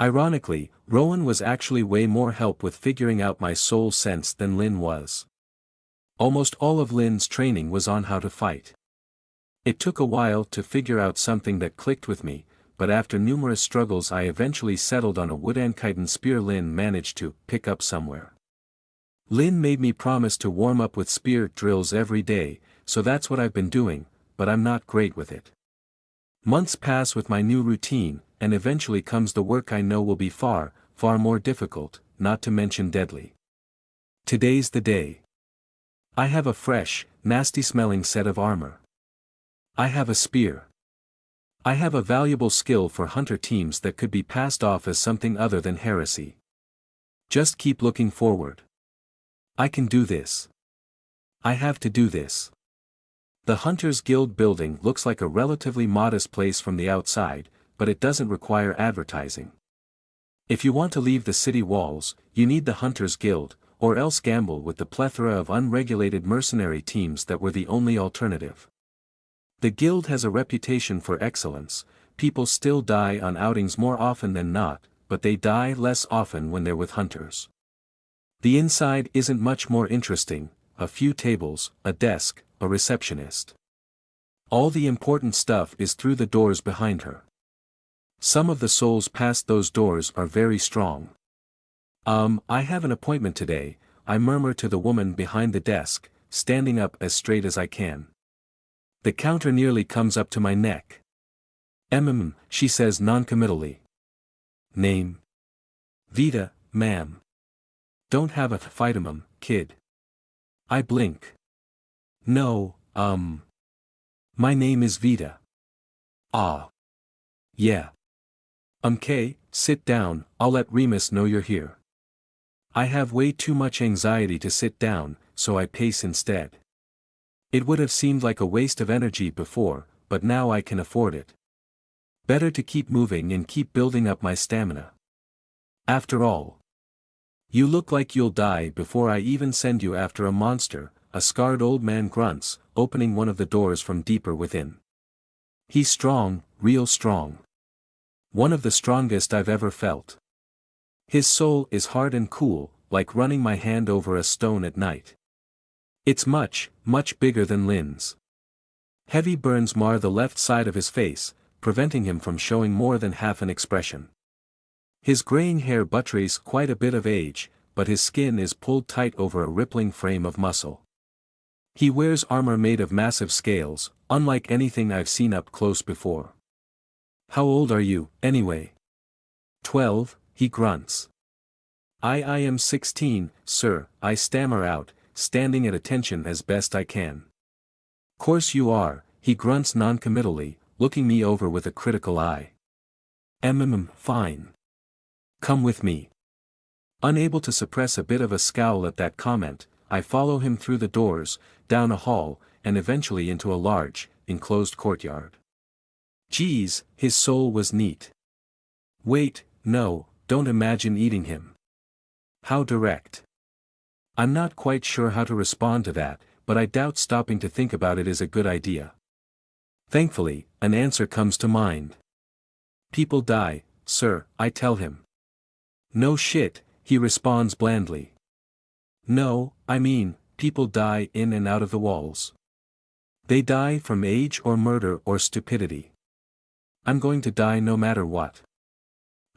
Ironically, Rowan was actually way more help with figuring out my soul sense than Lynn was. Almost all of Lynn's training was on how to fight. It took a while to figure out something that clicked with me, but after numerous struggles I eventually settled on a wooden chitin spear Lynn managed to pick up somewhere. Lynn made me promise to warm up with spear drills every day, so that's what I've been doing, but I'm not great with it. Months pass with my new routine, and eventually comes the work I know will be far, far more difficult, not to mention deadly. Today's the day. I have a fresh, nasty-smelling set of armor. I have a spear. I have a valuable skill for hunter teams that could be passed off as something other than heresy. Just keep looking forward. I can do this. I have to do this. The Hunters Guild building looks like a relatively modest place from the outside, but it doesn't require advertising. If you want to leave the city walls, you need the Hunters Guild, or else gamble with the plethora of unregulated mercenary teams that were the only alternative. The guild has a reputation for excellence. People still die on outings more often than not, but they die less often when they're with hunters. The inside isn't much more interesting: a few tables, a desk, a receptionist. All the important stuff is through the doors behind her. Some of the souls past those doors are very strong. I have an appointment today," I murmur to the woman behind the desk, standing up as straight as I can. The counter nearly comes up to my neck. She says noncommittally. "Name?" "Vita, ma'am." "Don't have a fight kid." I blink. "No, my name is Vita." "Ah. Yeah. Sit down, I'll let Remus know you're here." I have way too much anxiety to sit down, so I pace instead. It would have seemed like a waste of energy before, but now I can afford it. Better to keep moving and keep building up my stamina. After all. "You look like you'll die before I even send you after a monster," a scarred old man grunts, opening one of the doors from deeper within. He's strong, real strong. One of the strongest I've ever felt. His soul is hard and cool, like running my hand over a stone at night. It's much, much bigger than Lynn's. Heavy burns mar the left side of his face, preventing him from showing more than half an expression. His graying hair betrays quite a bit of age, but his skin is pulled tight over a rippling frame of muscle. He wears armor made of massive scales, unlike anything I've seen up close before. "How old are you, anyway?" 12, he grunts. I am 16, sir," I stammer out, standing at attention as best I can. "Course you are," he grunts noncommittally, looking me over with a critical eye. Fine. Come with me." Unable to suppress a bit of a scowl at that comment, I follow him through the doors, down a hall, and eventually into a large, enclosed courtyard. Geez, his soul was neat. Wait, no, don't imagine eating him. How direct. I'm not quite sure how to respond to that, but I doubt stopping to think about it is a good idea. Thankfully, an answer comes to mind. "People die, sir," I tell him. "No shit," he responds blandly. "No, people die in and out of the walls. They die from age or murder or stupidity. I'm going to die no matter what.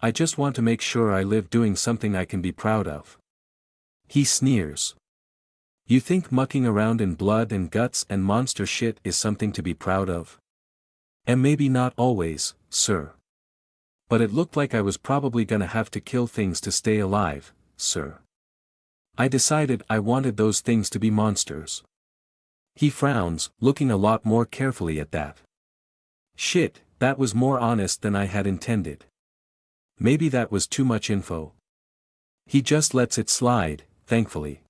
I just want to make sure I live doing something I can be proud of." He sneers. "You think mucking around in blood and guts and monster shit is something to be proud of? And maybe not always, sir. But it looked like I was probably gonna have to kill things to stay alive, sir. I decided I wanted those things to be monsters." He frowns, looking a lot more carefully at that. Shit, that was more honest than I had intended. Maybe that was too much info. He just lets it slide, thankfully.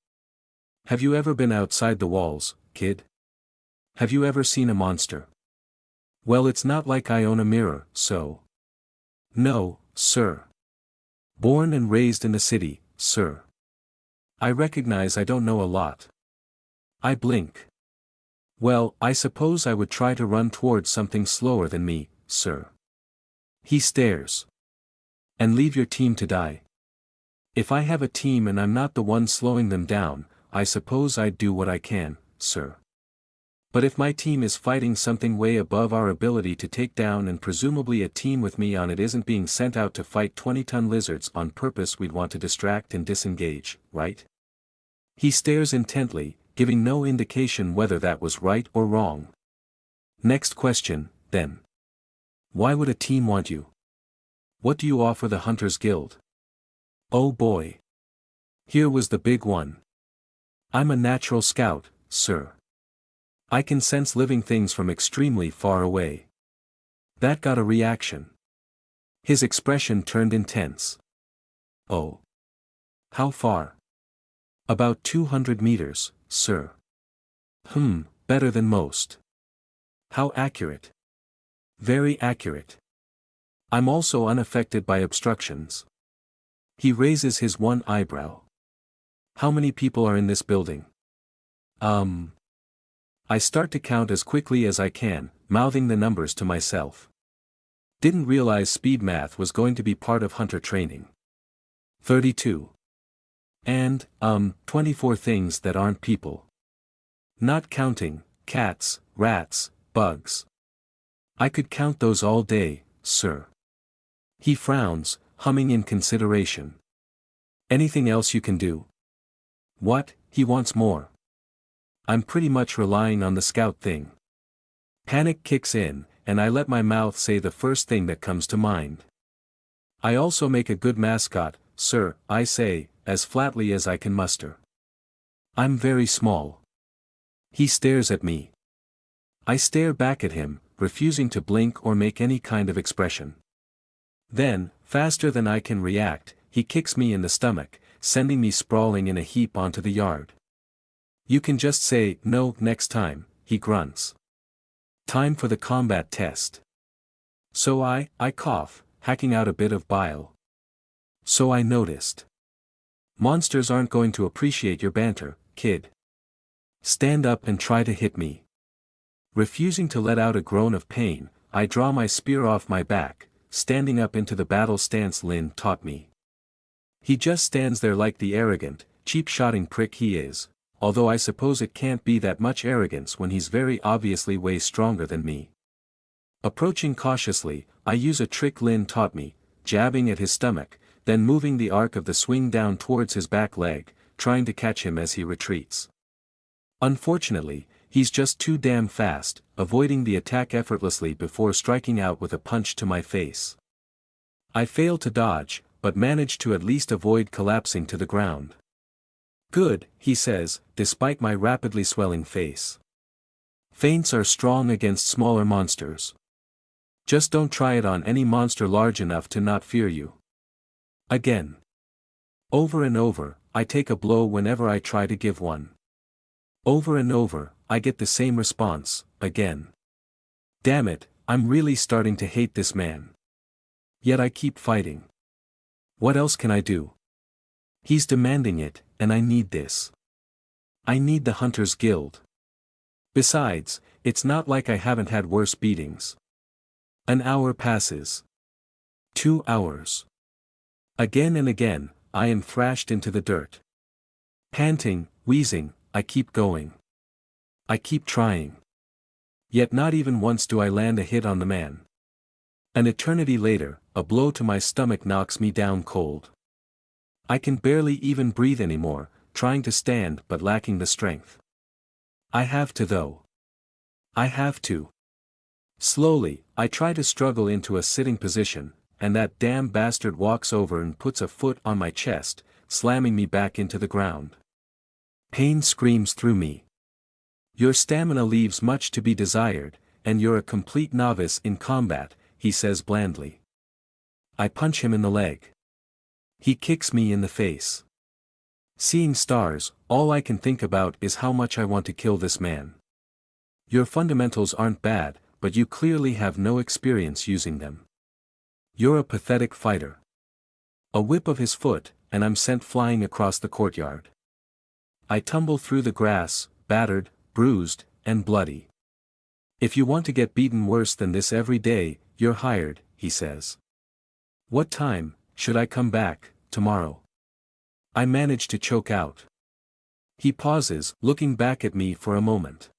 "Have you ever been outside the walls, kid? Have you ever seen a monster?" "Well, it's not like I own a mirror, so." "No, sir. Born and raised in the city, sir. I recognize I don't know a lot." I blink. "Well, I suppose I would try to run towards something slower than me, sir." He stares. And leave your team to die. If I have a team and I'm not the one slowing them down, I suppose I'd do what I can, sir. But if my team is fighting something way above our ability to take down and presumably a team with me on it isn't being sent out to fight 20-ton lizards on purpose, we'd want to distract and disengage, right? He stares intently, giving no indication whether that was right or wrong. Next question, then. Why would a team want you? What do you offer the Hunters Guild? Oh boy. Here was the big one. I'm a natural scout, sir. I can sense living things from extremely far away. That got a reaction. His expression turned intense. Oh. How far? About 200 meters, sir. Better than most. How accurate? Very accurate. I'm also unaffected by obstructions. He raises his one eyebrow. How many people are in this building? I start to count as quickly as I can, mouthing the numbers to myself. Didn't realize speed math was going to be part of hunter training. 32. And, 24 things that aren't people. Not counting, cats, rats, bugs. I could count those all day, sir. He frowns, humming in consideration. Anything else you can do? What? He wants more. I'm pretty much relying on the scout thing. Panic kicks in, and I let my mouth say the first thing that comes to mind. I also make a good mascot, sir, I say, as flatly as I can muster. I'm very small. He stares at me. I stare back at him, refusing to blink or make any kind of expression. Then, faster than I can react, he kicks me in the stomach, sending me sprawling in a heap onto the yard. You can just say, no, next time, he grunts. Time for the combat test. So I cough, hacking out a bit of bile. So I noticed. Monsters aren't going to appreciate your banter, kid. Stand up and try to hit me. Refusing to let out a groan of pain, I draw my spear off my back, standing up into the battle stance Lynn taught me. He just stands there like the arrogant, cheap-shotting prick he is, although I suppose it can't be that much arrogance when he's very obviously way stronger than me. Approaching cautiously, I use a trick Lynn taught me, jabbing at his stomach, then moving the arc of the swing down towards his back leg, trying to catch him as he retreats. Unfortunately, he's just too damn fast, avoiding the attack effortlessly before striking out with a punch to my face. I fail to dodge, but manage to at least avoid collapsing to the ground. Good, he says, despite my rapidly swelling face. Feints are strong against smaller monsters. Just don't try it on any monster large enough to not fear you. Again. Over and over, I take a blow whenever I try to give one. Over and over, I get the same response, again. Damn it, I'm really starting to hate this man. Yet I keep fighting. What else can I do? He's demanding it, and I need this. I need the Hunters Guild. Besides, it's not like I haven't had worse beatings. An hour passes. 2 hours. Again and again, I am thrashed into the dirt. Panting, wheezing, I keep going. I keep trying. Yet not even once do I land a hit on the man. An eternity later, a blow to my stomach knocks me down cold. I can barely even breathe anymore, trying to stand but lacking the strength. I have to though. I have to. Slowly, I try to struggle into a sitting position, and that damn bastard walks over and puts a foot on my chest, slamming me back into the ground. Pain screams through me. Your stamina leaves much to be desired, and you're a complete novice in combat, he says blandly. I punch him in the leg. He kicks me in the face. Seeing stars, all I can think about is how much I want to kill this man. Your fundamentals aren't bad, but you clearly have no experience using them. You're a pathetic fighter. A whip of his foot, and I'm sent flying across the courtyard. I tumble through the grass, battered, bruised, and bloody. If you want to get beaten worse than this every day, you're hired, he says. What time, should I come back, tomorrow? I manage to choke out. He pauses, looking back at me for a moment.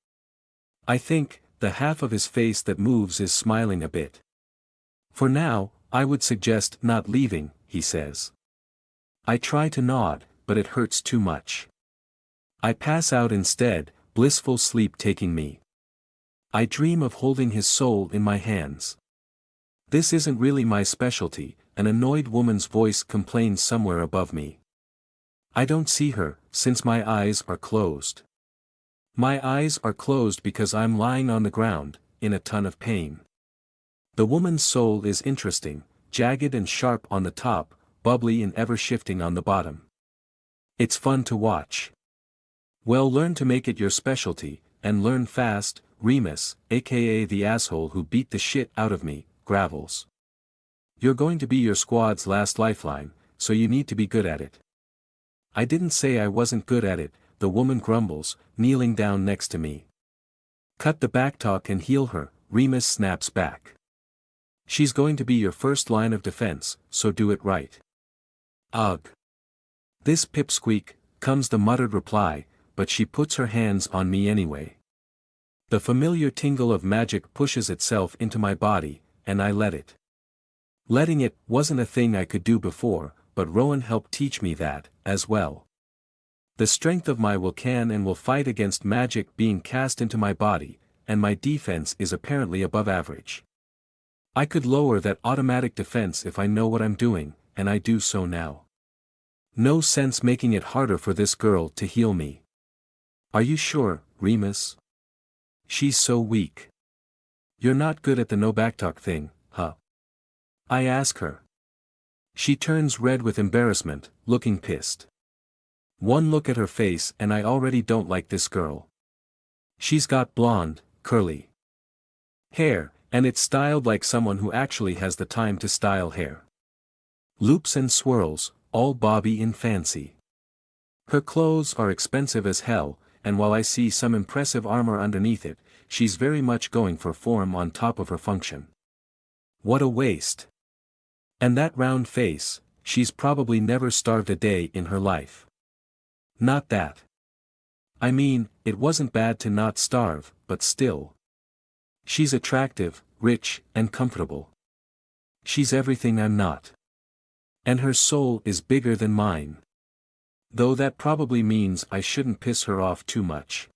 I think, the half of his face that moves is smiling a bit. For now, I would suggest not leaving, he says. I try to nod, but it hurts too much. I pass out instead, blissful sleep taking me. I dream of holding his soul in my hands. This isn't really my specialty, an annoyed woman's voice complains somewhere above me. I don't see her, since my eyes are closed. My eyes are closed because I'm lying on the ground, in a ton of pain. The woman's soul is interesting, jagged and sharp on the top, bubbly and ever-shifting on the bottom. It's fun to watch. Well, learn to make it your specialty, and learn fast, Remus, aka the asshole who beat the shit out of me, gravels. You're going to be your squad's last lifeline, so you need to be good at it. I didn't say I wasn't good at it, the woman grumbles, kneeling down next to me. Cut the backtalk and heal her, Remus snaps back. She's going to be your first line of defense, so do it right. Ugh. This pipsqueak, comes the muttered reply, but she puts her hands on me anyway. The familiar tingle of magic pushes itself into my body, and I let it. Letting it wasn't a thing I could do before, but Rowan helped teach me that, as well. The strength of my will can and will fight against magic being cast into my body, and my defense is apparently above average. I could lower that automatic defense if I know what I'm doing, and I do so now. No sense making it harder for this girl to heal me. Are you sure, Remus? She's so weak. You're not good at the no backtalk thing, huh? I ask her. She turns red with embarrassment, looking pissed. One look at her face and I already don't like this girl. She's got blonde, curly hair, and it's styled like someone who actually has the time to style hair. Loops and swirls, all bobby and fancy. Her clothes are expensive as hell, and while I see some impressive armor underneath it, she's very much going for form on top of her function. What a waste. And that round face, she's probably never starved a day in her life. Not that. I mean, it wasn't bad to not starve, but still. She's attractive, rich, and comfortable. She's everything I'm not. And her soul is bigger than mine. Though that probably means I shouldn't piss her off too much.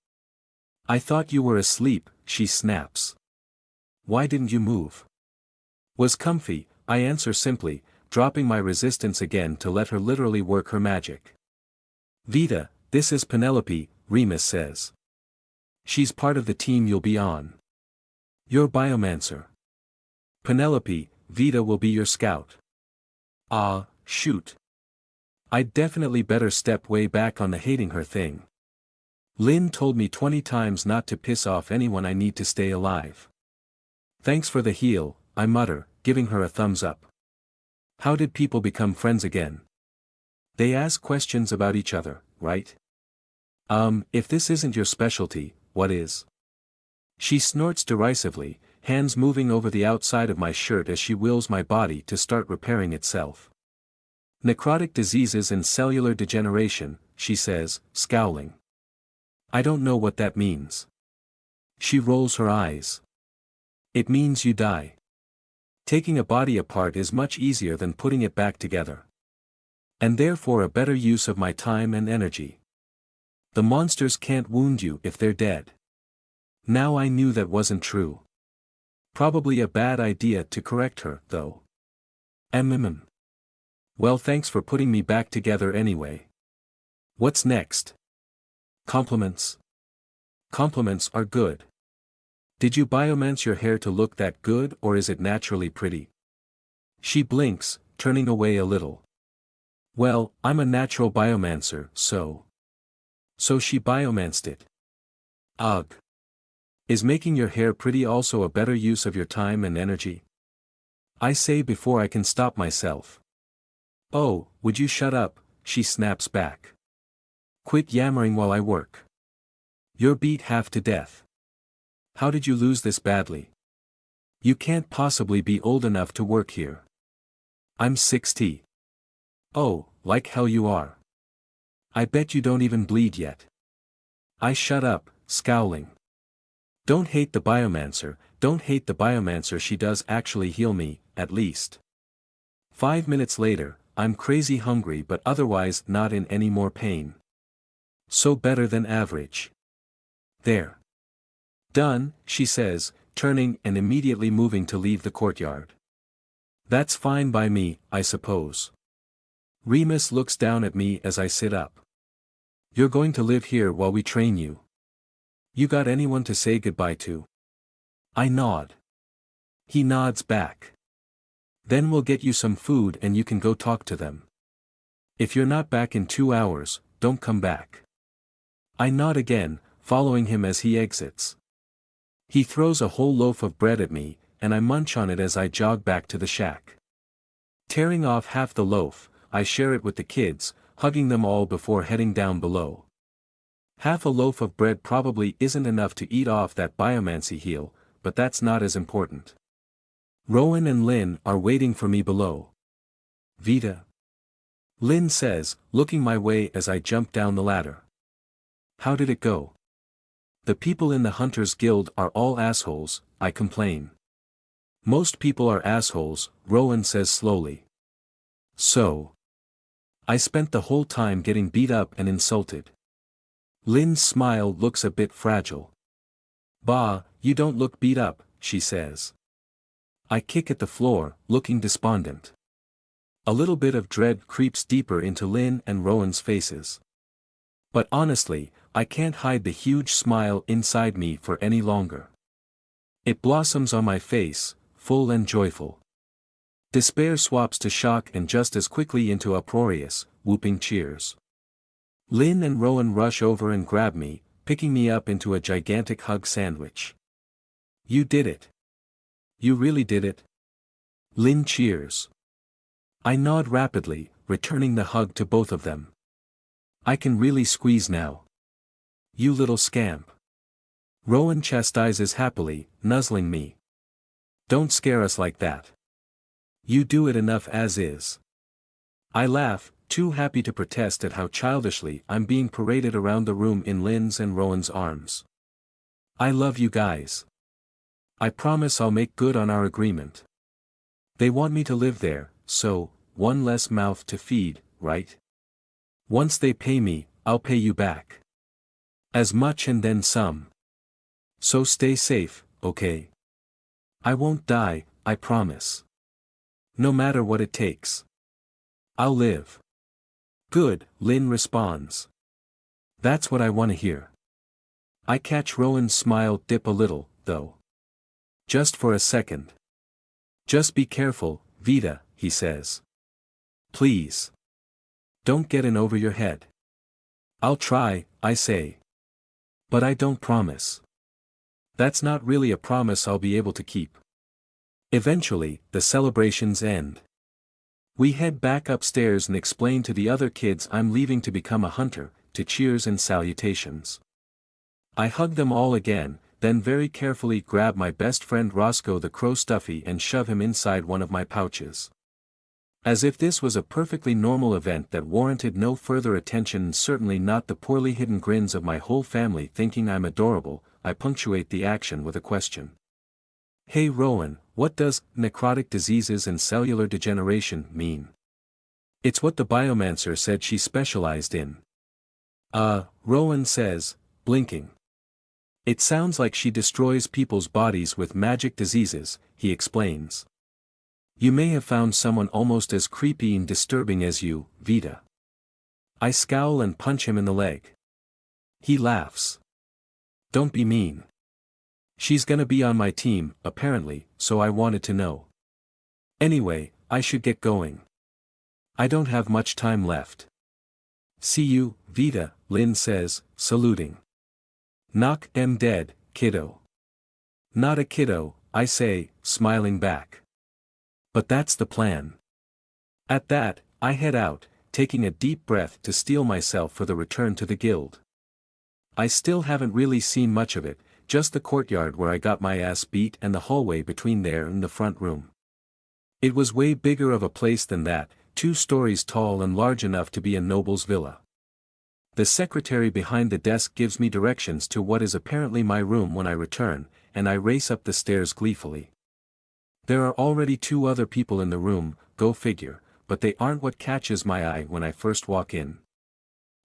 I thought you were asleep, she snaps. Why didn't you move? Was comfy, I answer simply, dropping my resistance again to let her literally work her magic. Vita, this is Penelope, Remus says. She's part of the team you'll be on. You're Biomancer. Penelope, Vita will be your scout. Ah, shoot. I'd definitely better step way back on the hating her thing. Lynn told me 20 times not to piss off anyone I need to stay alive. Thanks for the heal, I mutter, giving her a thumbs up. How did people become friends again? They ask questions about each other, right? If this isn't your specialty, what is? She snorts derisively, hands moving over the outside of my shirt as she wills my body to start repairing itself. Necrotic diseases and cellular degeneration, she says, scowling. I don't know what that means. She rolls her eyes. It means you die. Taking a body apart is much easier than putting it back together. And therefore a better use of my time and energy. The monsters can't wound you if they're dead. Now I knew that wasn't true. Probably a bad idea to correct her, though. Well, thanks for putting me back together anyway. What's next? Compliments. Compliments are good. Did you biomance your hair to look that good or is it naturally pretty? She blinks, turning away a little. Well, I'm a natural biomancer, so. So she biomanced it. Ugh. Is making your hair pretty also a better use of your time and energy? I say before I can stop myself. Oh, would you shut up, she snaps back. Quit yammering while I work. You're beat half to death. How did you lose this badly? You can't possibly be old enough to work here. I'm 60. Oh, like hell you are. I bet you don't even bleed yet. I shut up, scowling. Don't hate the biomancer, don't hate the biomancer, she does actually heal me, at least. 5 minutes later, I'm crazy hungry but otherwise not in any more pain. So better than average. There. Done, she says, turning and immediately moving to leave the courtyard. That's fine by me, I suppose. Remus looks down at me as I sit up. You're going to live here while we train you. You got anyone to say goodbye to? I nod. He nods back. Then we'll get you some food and you can go talk to them. If you're not back in 2 hours, don't come back. I nod again, following him as he exits. He throws a whole loaf of bread at me, and I munch on it as I jog back to the shack. Tearing off half the loaf, I share it with the kids, hugging them all before heading down below. Half a loaf of bread probably isn't enough to eat off that biomancy heal, but that's not as important. Rowan and Lynn are waiting for me below. Vita. Lynn says, looking my way as I jump down the ladder. How did it go? The people in the Hunters Guild are all assholes, I complain. Most people are assholes, Rowan says slowly. So. I spent the whole time getting beat up and insulted. Lynn's smile looks a bit fragile. Bah, you don't look beat up, she says. I kick at the floor, looking despondent. A little bit of dread creeps deeper into Lynn and Rowan's faces. But honestly, I can't hide the huge smile inside me for any longer. It blossoms on my face, full and joyful. Despair swaps to shock and just as quickly into uproarious, whooping cheers. Lynn and Rowan rush over and grab me, picking me up into a gigantic hug sandwich. You did it. You really did it. Lynn cheers. I nod rapidly, returning the hug to both of them. I can really squeeze now. You little scamp. Rowan chastises happily, nuzzling me. Don't scare us like that. You do it enough as is. I laugh, too happy to protest at how childishly I'm being paraded around the room in Lynn's and Rowan's arms. I love you guys. I promise I'll make good on our agreement. They want me to live there, so, one less mouth to feed, right? Once they pay me, I'll pay you back. As much and then some. So stay safe, okay? I won't die, I promise. No matter what it takes. I'll live. Good, Lynn responds. That's what I want to hear. I catch Rowan's smile dip a little, though. Just for a second. Just be careful, Vita, he says. Please. Don't get in over your head. I'll try, I say. But I don't promise. That's not really a promise I'll be able to keep. Eventually, the celebrations end. We head back upstairs and explain to the other kids I'm leaving to become a hunter, to cheers and salutations. I hug them all again, then very carefully grab my best friend Roscoe the Crow Stuffy and shove him inside one of my pouches. As if this was a perfectly normal event that warranted no further attention and certainly not the poorly hidden grins of my whole family thinking I'm adorable, I punctuate the action with a question. Hey Rowan, what does necrotic diseases and cellular degeneration mean? It's what the biomancer said she specialized in. Rowan says, blinking. It sounds like she destroys people's bodies with magic diseases, he explains. You may have found someone almost as creepy and disturbing as you, Vita. I scowl and punch him in the leg. He laughs. Don't be mean. She's gonna be on my team, apparently, so I wanted to know. Anyway, I should get going. I don't have much time left. See you, Vita, Lynn says, saluting. Knock em dead, kiddo. Not a kiddo, I say, smiling back. But that's the plan. At that, I head out, taking a deep breath to steel myself for the return to the guild. I still haven't really seen much of it, just the courtyard where I got my ass beat and the hallway between there and the front room. It was way bigger of a place than that, 2 stories tall and large enough to be a noble's villa. The secretary behind the desk gives me directions to what is apparently my room when I return, and I race up the stairs gleefully. There are already 2 other people in the room, go figure, but they aren't what catches my eye when I first walk in.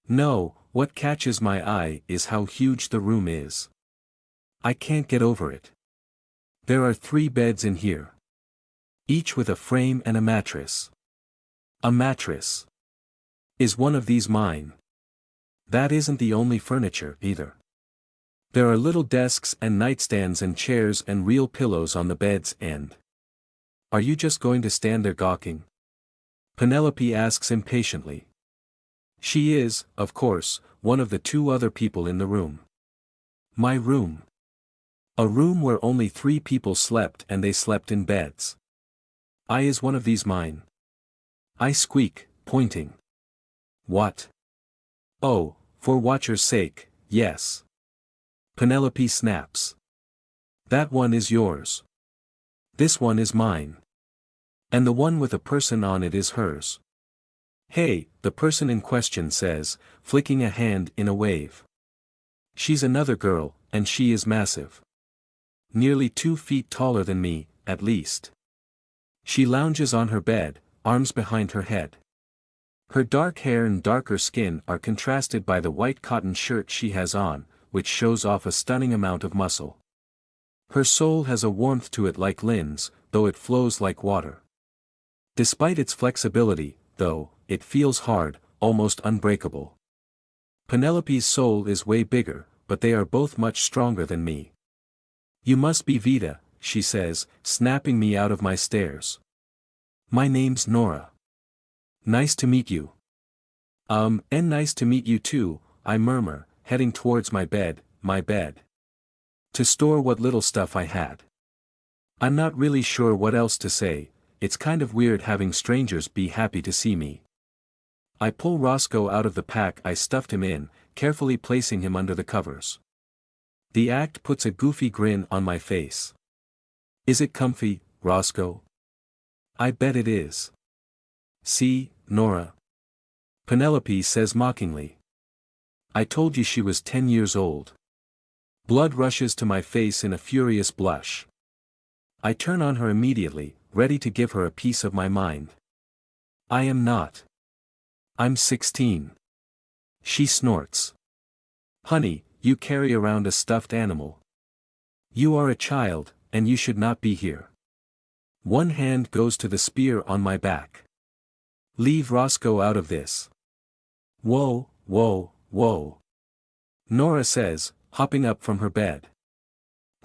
No, what catches my eye is how huge the room is. I can't get over it. There are 3 beds in here. Each with a frame and a mattress. A mattress. Is one of these mine? That isn't the only furniture, either. There are little desks and nightstands and chairs and real pillows on the beds and... Are you just going to stand there gawking? Penelope asks impatiently. She is, of course, one of the 2 other people in the room. My room. A room where only 3 people slept and they slept in beds. I is one of these mine. I squeak, pointing. What? Oh, for watcher's sake, yes. Penelope snaps. That one is yours. This one is mine. And the one with a person on it is hers. Hey, the person in question says, flicking a hand in a wave. She's another girl, and she is massive. Nearly 2 feet taller than me, at least. She lounges on her bed, arms behind her head. Her dark hair and darker skin are contrasted by the white cotton shirt she has on, which shows off a stunning amount of muscle. Her soul has a warmth to it like Lynn's, though it flows like water. Despite its flexibility, though, it feels hard, almost unbreakable. Penelope's soul is way bigger, but they are both much stronger than me. You must be Vita, she says, snapping me out of my stares. My name's Nora. Nice to meet you. And nice to meet you too, I murmur, heading towards my bed. To store what little stuff I had. I'm not really sure what else to say, it's kind of weird having strangers be happy to see me. I pull Roscoe out of the pack I stuffed him in, carefully placing him under the covers. The act puts a goofy grin on my face. Is it comfy, Roscoe? I bet it is. See, Nora. Penelope says mockingly. I told you she was 10 years old. Blood rushes to my face in a furious blush. I turn on her immediately, ready to give her a piece of my mind. I am not. I'm 16. She snorts. Honey, you carry around a stuffed animal. You are a child, and you should not be here. One hand goes to the spear on my back. Leave Roscoe out of this. Whoa, whoa, whoa. Nora says, hopping up from her bed.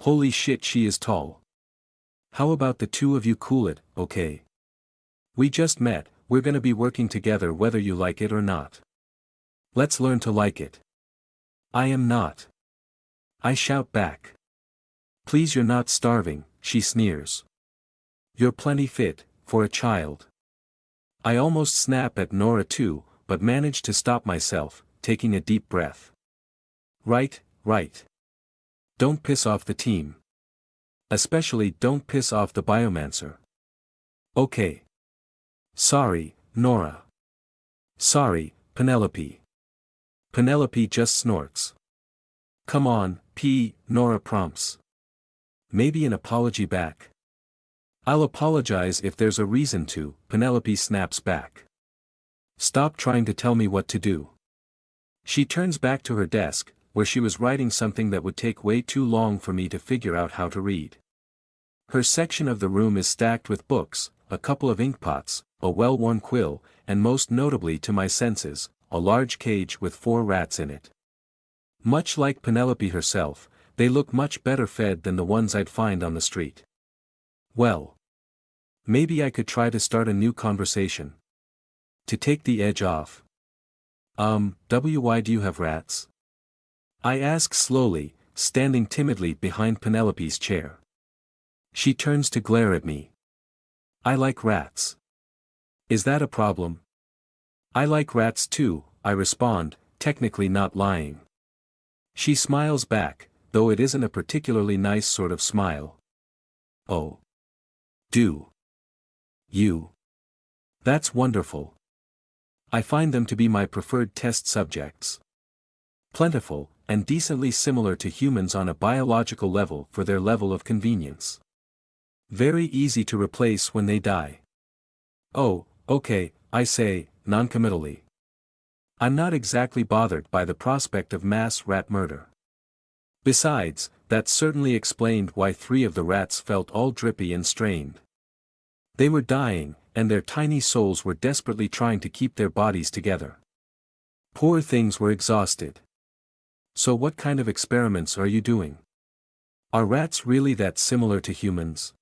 Holy shit, she is tall. How about the 2 of you cool it, okay? We just met, we're gonna be working together whether you like it or not. Let's learn to like it. I am not. I shout back. Please, you're not starving, she sneers. You're plenty fit, for a child. I almost snap at Nora too, but manage to stop myself, taking a deep breath. Right. Don't piss off the team. Especially don't piss off the biomancer. Okay. Sorry, Nora. Sorry, Penelope. Penelope just snorts. Come on, Nora prompts. Maybe an apology back. I'll apologize if there's a reason to, Penelope snaps back. Stop trying to tell me what to do. She turns back to her desk, where she was writing something that would take way too long for me to figure out how to read. Her section of the room is stacked with books, a couple of inkpots, a well-worn quill, and most notably to my senses, a large cage with 4 rats in it. Much like Penelope herself, they look much better fed than the ones I'd find on the street. Well. Maybe I could try to start a new conversation. To take the edge off. Why do you have rats? I ask slowly, standing timidly behind Penelope's chair. She turns to glare at me. I like rats. Is that a problem? I like rats too, I respond, technically not lying. She smiles back, though it isn't a particularly nice sort of smile. Oh. Do. You. That's wonderful. I find them to be my preferred test subjects. Plentiful, and decently similar to humans on a biological level for their level of convenience. Very easy to replace when they die. Oh, okay, I say, noncommittally. I'm not exactly bothered by the prospect of mass rat murder. Besides, that certainly explained why 3 of the rats felt all drippy and strained. They were dying, and their tiny souls were desperately trying to keep their bodies together. Poor things were exhausted. So what kind of experiments are you doing? Are rats really that similar to humans?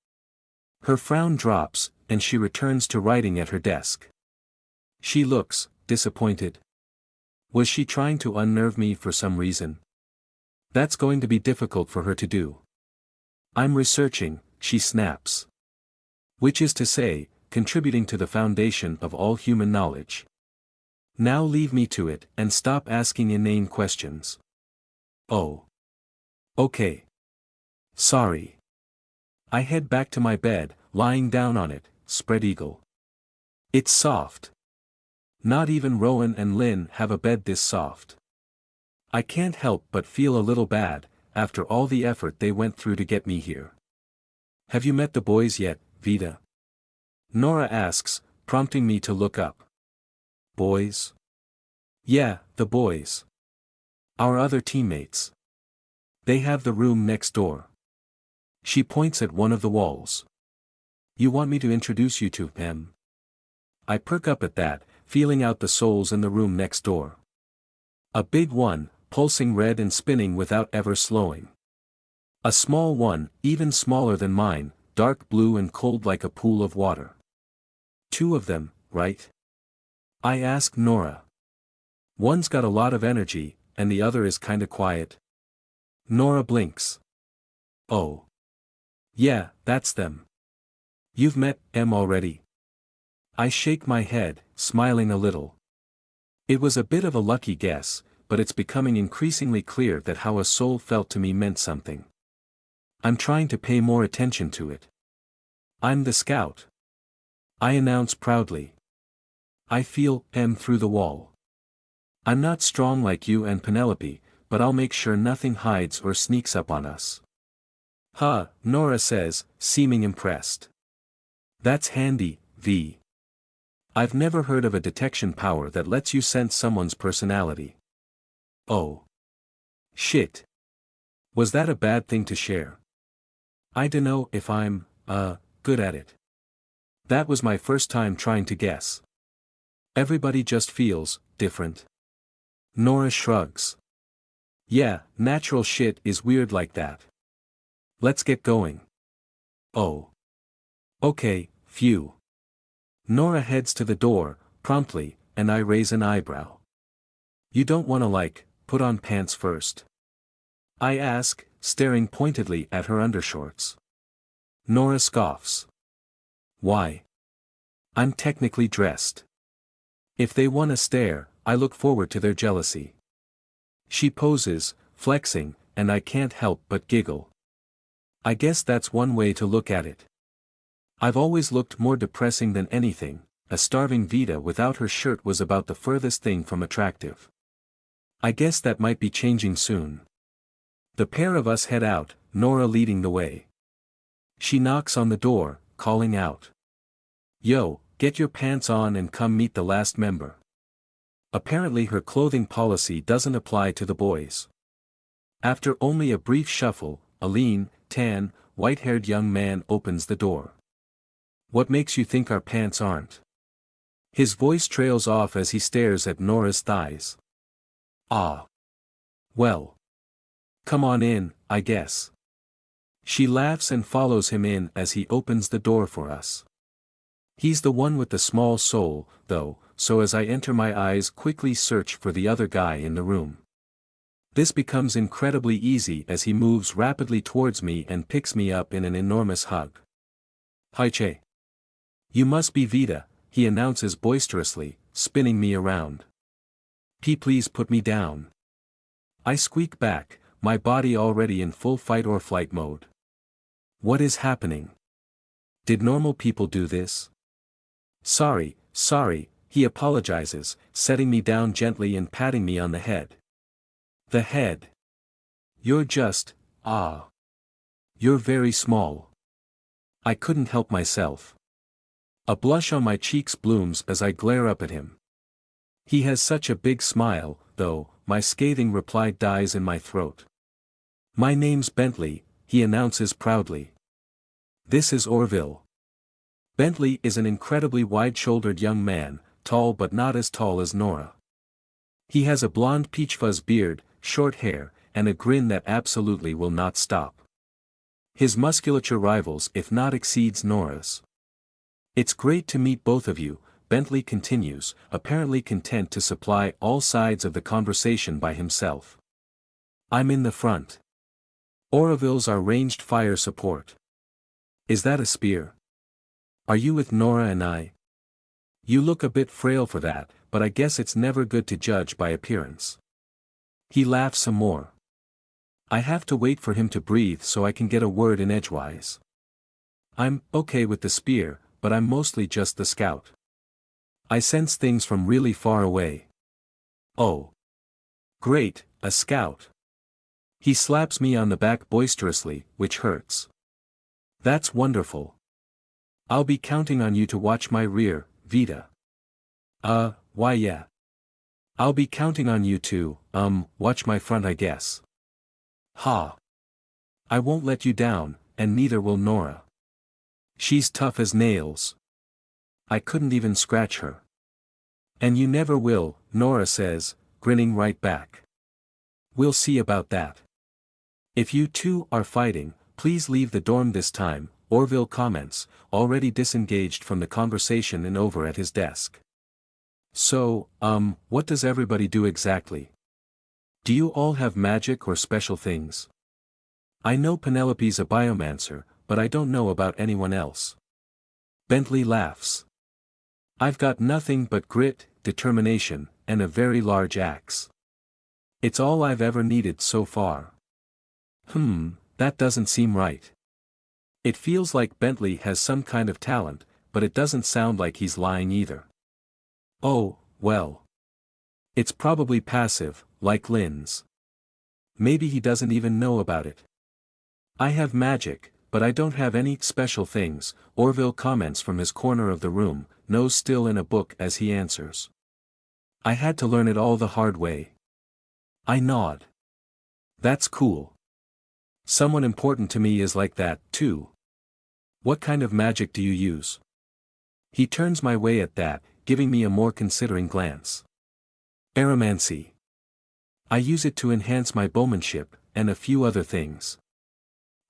Her frown drops, and she returns to writing at her desk. She looks disappointed. Was she trying to unnerve me for some reason? That's going to be difficult for her to do. I'm researching, she snaps. Which is to say, contributing to the foundation of all human knowledge. Now leave me to it and stop asking inane questions. Oh. Okay. Sorry. I head back to my bed, lying down on it, spread eagle. It's soft. Not even Rowan and Lynn have a bed this soft. I can't help but feel a little bad, after all the effort they went through to get me here. Have you met the boys yet, Vida? Nora asks, prompting me to look up. Boys? Yeah, the boys. Our other teammates. They have the room next door. She points at one of the walls. You want me to introduce you to them? I perk up at that, feeling out the souls in the room next door. A big one, pulsing red and spinning without ever slowing. A small one, even smaller than mine, dark blue and cold like a pool of water. 2 of them, right? I ask Nora. One's got a lot of energy, and the other is kinda quiet. Nora blinks. Oh. Yeah, that's them. You've met them already? I shake my head, smiling a little. It was a bit of a lucky guess, but it's becoming increasingly clear that how a soul felt to me meant something. I'm trying to pay more attention to it. I'm the scout. I announce proudly. I feel them through the wall. I'm not strong like you and Penelope, but I'll make sure nothing hides or sneaks up on us. Huh, Nora says, seeming impressed. That's handy, V. I've never heard of a detection power that lets you sense someone's personality. Oh. Shit. Was that a bad thing to share? I dunno if I'm, good at it. That was my first time trying to guess. Everybody just feels different. Nora shrugs. Yeah, natural shit is weird like that. Let's get going. Oh. Okay, phew. Nora heads to the door, promptly, and I raise an eyebrow. You don't wanna put on pants first? I ask, staring pointedly at her undershorts. Nora scoffs. Why? I'm technically dressed. If they wanna stare, I look forward to their jealousy. She poses, flexing, and I can't help but giggle. I guess that's one way to look at it. I've always looked more depressing than anything. A starving Vida without her shirt was about the furthest thing from attractive. I guess that might be changing soon. The pair of us head out, Nora leading the way. She knocks on the door, calling out. Yo, get your pants on and come meet the last member. Apparently her clothing policy doesn't apply to the boys. After only a brief shuffle, a lean, tan, white-haired young man opens the door. What makes you think our pants aren't? His voice trails off as he stares at Nora's thighs. Ah. Well. Come on in, I guess. She laughs and follows him in as he opens the door for us. He's the one with the small soul, though, so as I enter my eyes quickly search for the other guy in the room. This becomes incredibly easy as he moves rapidly towards me and picks me up in an enormous hug. Hi Che. You must be Vida, he announces boisterously, spinning me around. Please put me down. I squeak back, my body already in full fight or flight mode. What is happening? Did normal people do this? Sorry, Sorry, he apologizes, setting me down gently and patting me on the head. The head. You're just, ah. You're very small. I couldn't help myself. A blush on my cheeks blooms as I glare up at him. He has such a big smile, though, my scathing reply dies in my throat. My name's Bentley, he announces proudly. This is Orville. Bentley is an incredibly wide-shouldered young man, tall but not as tall as Nora. He has a blonde peach fuzz beard, short hair, and a grin that absolutely will not stop. His musculature rivals if not exceeds Nora's. It's great to meet both of you, Bentley continues, apparently content to supply all sides of the conversation by himself. I'm in the front. Orville's our ranged fire support. Is that a spear? Are you with Nora and I? You look a bit frail for that, but I guess it's never good to judge by appearance. He laughs some more. I have to wait for him to breathe so I can get a word in edgewise. I'm okay with the spear, but I'm mostly just the scout. I sense things from really far away. Oh. Great, a scout. He slaps me on the back boisterously, which hurts. That's wonderful. I'll be counting on you to watch my rear, Vita. Why yeah. I'll be counting on you to, watch my front I guess. Ha. I won't let you down, and neither will Nora. She's tough as nails. I couldn't even scratch her. And you never will, Nora says, grinning right back. We'll see about that. If you two are fighting, please leave the dorm this time, Orville comments, already disengaged from the conversation and over at his desk. So, what does everybody do exactly? Do you all have magic or special things? I know Penelope's a biomancer, but I don't know about anyone else. Bentley laughs. I've got nothing but grit, determination, and a very large axe. It's all I've ever needed so far. That doesn't seem right. It feels like Bentley has some kind of talent, but it doesn't sound like he's lying either. Oh, well. It's probably passive, like Lynn's. Maybe he doesn't even know about it. I have magic, but I don't have any special things, Orville comments from his corner of the room, nose still in a book as he answers. I had to learn it all the hard way. I nod. That's cool. Someone important to me is like that, too. What kind of magic do you use? He turns my way at that, giving me a more considering glance. Aeromancy. I use it to enhance my bowmanship, and a few other things.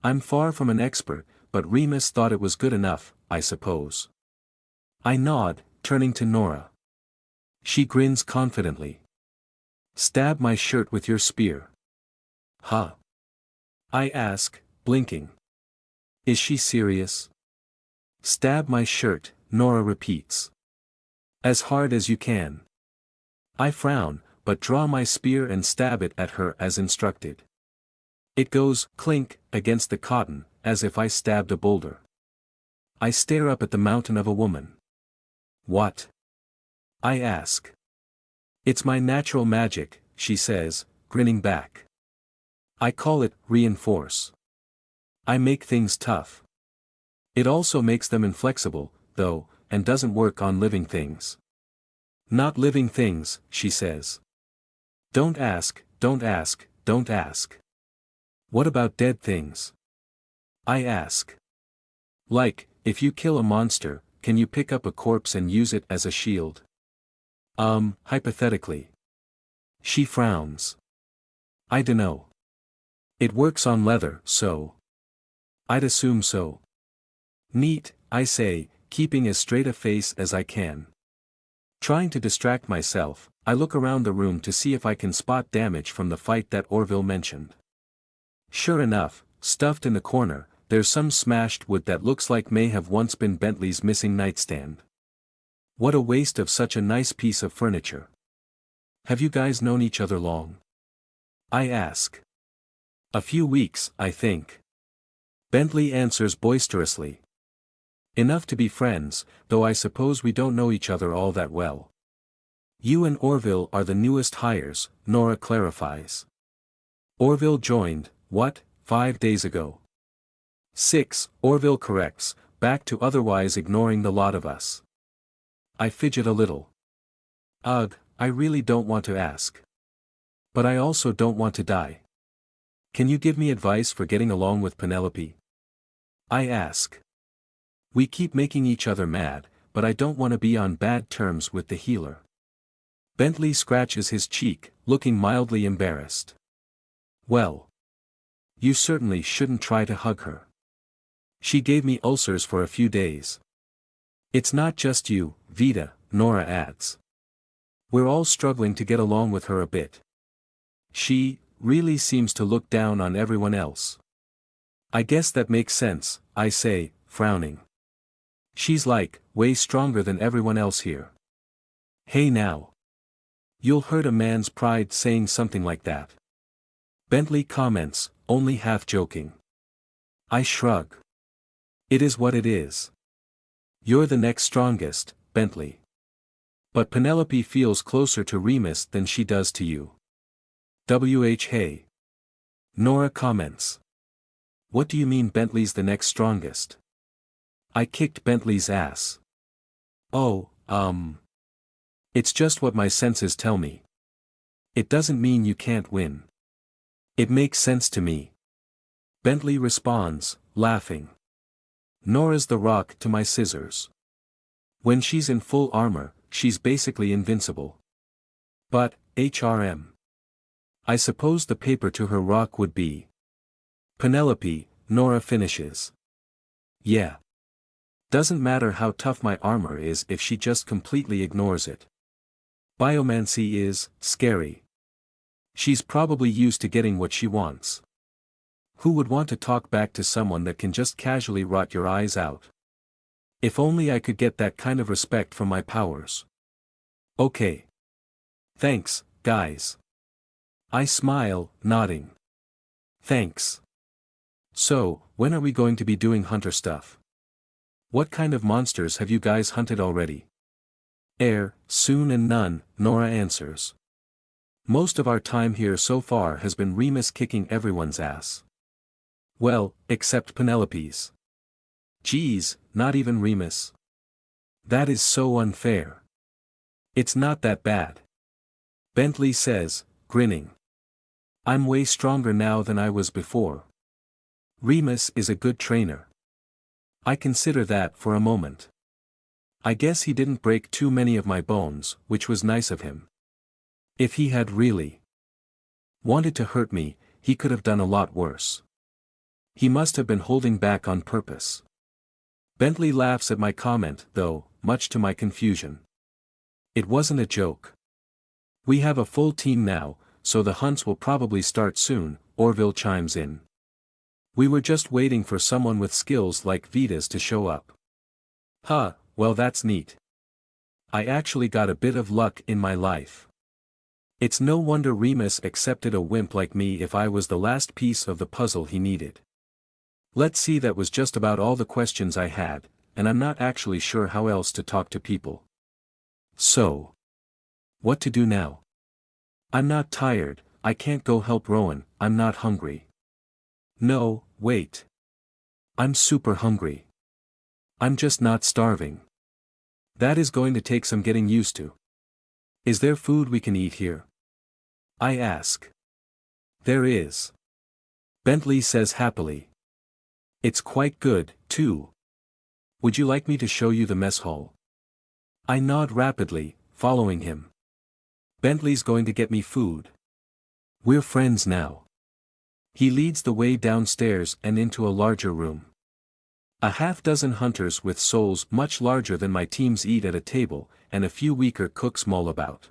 I'm far from an expert, but Remus thought it was good enough, I suppose. I nod, turning to Nora. She grins confidently. Stab my shirt with your spear. Huh? I ask, blinking. Is she serious? Stab my shirt, Nora repeats. As hard as you can. I frown, but draw my spear and stab it at her as instructed. It goes, clink, against the cotton, as if I stabbed a boulder. I stare up at the mountain of a woman. What? I ask. It's my natural magic, she says, grinning back. I call it, reinforce. I make things tough. It also makes them inflexible, though, and doesn't work on living things. Not living things, she says. Don't ask, don't ask, don't ask. What about dead things? I ask. Like, if you kill a monster, can you pick up a corpse and use it as a shield? Hypothetically. She frowns. I dunno. It works on leather, so. I'd assume so. Neat, I say, keeping as straight a face as I can. Trying to distract myself, I look around the room to see if I can spot damage from the fight that Orville mentioned. Sure enough, stuffed in the corner, there's some smashed wood that looks like may have once been Bentley's missing nightstand. What a waste of such a nice piece of furniture. Have you guys known each other long? I ask. A few weeks, I think. Bentley answers boisterously. Enough to be friends, though I suppose we don't know each other all that well. You and Orville are the newest hires, Nora clarifies. Orville joined, 5 days ago? 6, Orville corrects, back to otherwise ignoring the lot of us. I fidget a little. Ugh, I really don't want to ask. But I also don't want to die. Can you give me advice for getting along with Penelope? I ask. We keep making each other mad, but I don't want to be on bad terms with the healer. Bentley scratches his cheek, looking mildly embarrassed. Well. You certainly shouldn't try to hug her. She gave me ulcers for a few days. It's not just you, Vita, Nora adds. We're all struggling to get along with her a bit. She really seems to look down on everyone else. I guess that makes sense, I say, frowning. She's like, way stronger than everyone else here. Hey now. You'll hurt a man's pride saying something like that. Bentley comments, only half joking. I shrug. It is what it is. You're the next strongest, Bentley. But Penelope feels closer to Remus than she does to you. Hey. Nora comments. What do you mean Bentley's the next strongest? I kicked Bentley's ass. Oh, It's just what my senses tell me. It doesn't mean you can't win. It makes sense to me. Bentley responds, laughing. Nora's the rock to my scissors. When she's in full armor, she's basically invincible. But, I suppose the paper to her rock would be Penelope, Nora finishes. Yeah. Doesn't matter how tough my armor is if she just completely ignores it. Biomancy is scary. She's probably used to getting what she wants. Who would want to talk back to someone that can just casually rot your eyes out? If only I could get that kind of respect from my powers. Okay. Thanks, guys. I smile, nodding. Thanks. So, when are we going to be doing hunter stuff? What kind of monsters have you guys hunted already? Soon and none, Nora answers. Most of our time here so far has been Remus kicking everyone's ass. Well, except Penelope's. Geez, not even Remus. That is so unfair. It's not that bad. Bentley says, grinning. I'm way stronger now than I was before. Remus is a good trainer. I consider that for a moment. I guess he didn't break too many of my bones, which was nice of him. If he had really wanted to hurt me, he could have done a lot worse. He must have been holding back on purpose. Bentley laughs at my comment, though, much to my confusion. It wasn't a joke. We have a full team now, so the hunts will probably start soon, Orville chimes in. We were just waiting for someone with skills like Vita's to show up. Huh, well that's neat. I actually got a bit of luck in my life. It's no wonder Remus accepted a wimp like me if I was the last piece of the puzzle he needed. Let's see, that was just about all the questions I had, and I'm not actually sure how else to talk to people. So, what to do now? I'm not tired, I can't go help Rowan, I'm not hungry. No, wait. I'm super hungry. I'm just not starving. That is going to take some getting used to. Is there food we can eat here? I ask. There is. Bentley says happily. It's quite good, too. Would you like me to show you the mess hall? I nod rapidly, following him. Bentley's going to get me food. We're friends now. He leads the way downstairs and into a larger room. A half-dozen hunters with souls much larger than my teams eat at a table, and a few weaker cooks mull about.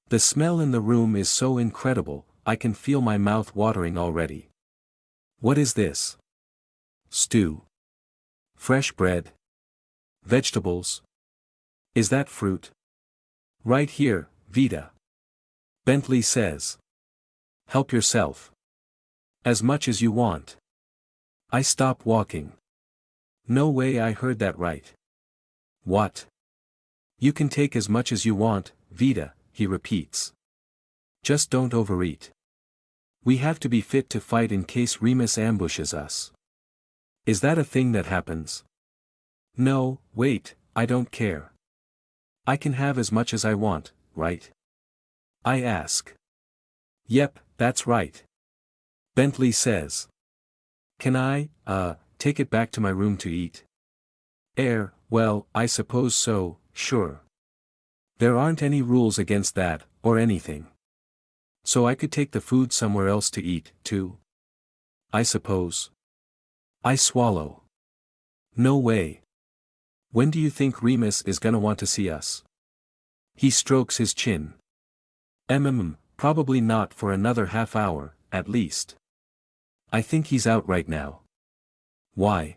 The smell in the room is so incredible, I can feel my mouth watering already. What is this? Stew. Fresh bread. Vegetables. Is that fruit? Right here, Vita. Bentley says. Help yourself. As much as you want. I stop walking. No way, I heard that right. What? You can take as much as you want, Vita, he repeats. Just don't overeat. We have to be fit to fight in case Remus ambushes us. Is that a thing that happens? No, wait, I don't care. I can have as much as I want, right? I ask. Yep, that's right. Bentley says. Can I, take it back to my room to eat? Well, I suppose so, sure. There aren't any rules against that, or anything. So I could take the food somewhere else to eat, too? I suppose. I swallow. No way. When do you think Remus is gonna want to see us? He strokes his chin. Probably not for another half hour, at least. I think he's out right now. Why?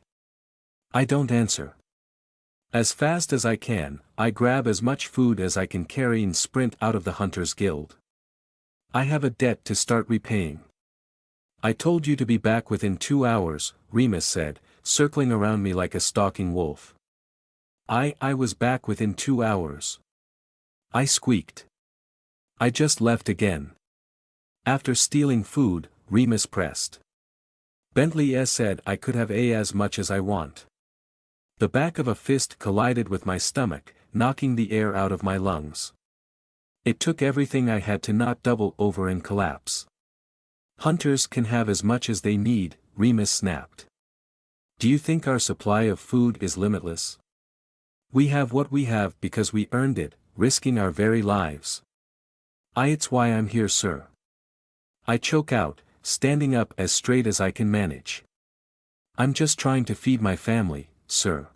I don't answer. As fast as I can, I grab as much food as I can carry and sprint out of the Hunters Guild. I have a debt to start repaying. I told you to be back within 2 hours, Remus said, circling around me like a stalking wolf. I was back within 2 hours. I squeaked. I just left again. After stealing food, Remus pressed. Bentley said I could have as much as I want. The back of a fist collided with my stomach, knocking the air out of my lungs. It took everything I had to not double over and collapse. Hunters can have as much as they need, Remus snapped. Do you think our supply of food is limitless? We have what we have because we earned it, risking our very lives. It's why I'm here, sir. I choke out, standing up as straight as I can manage. I'm just trying to feed my family, sir.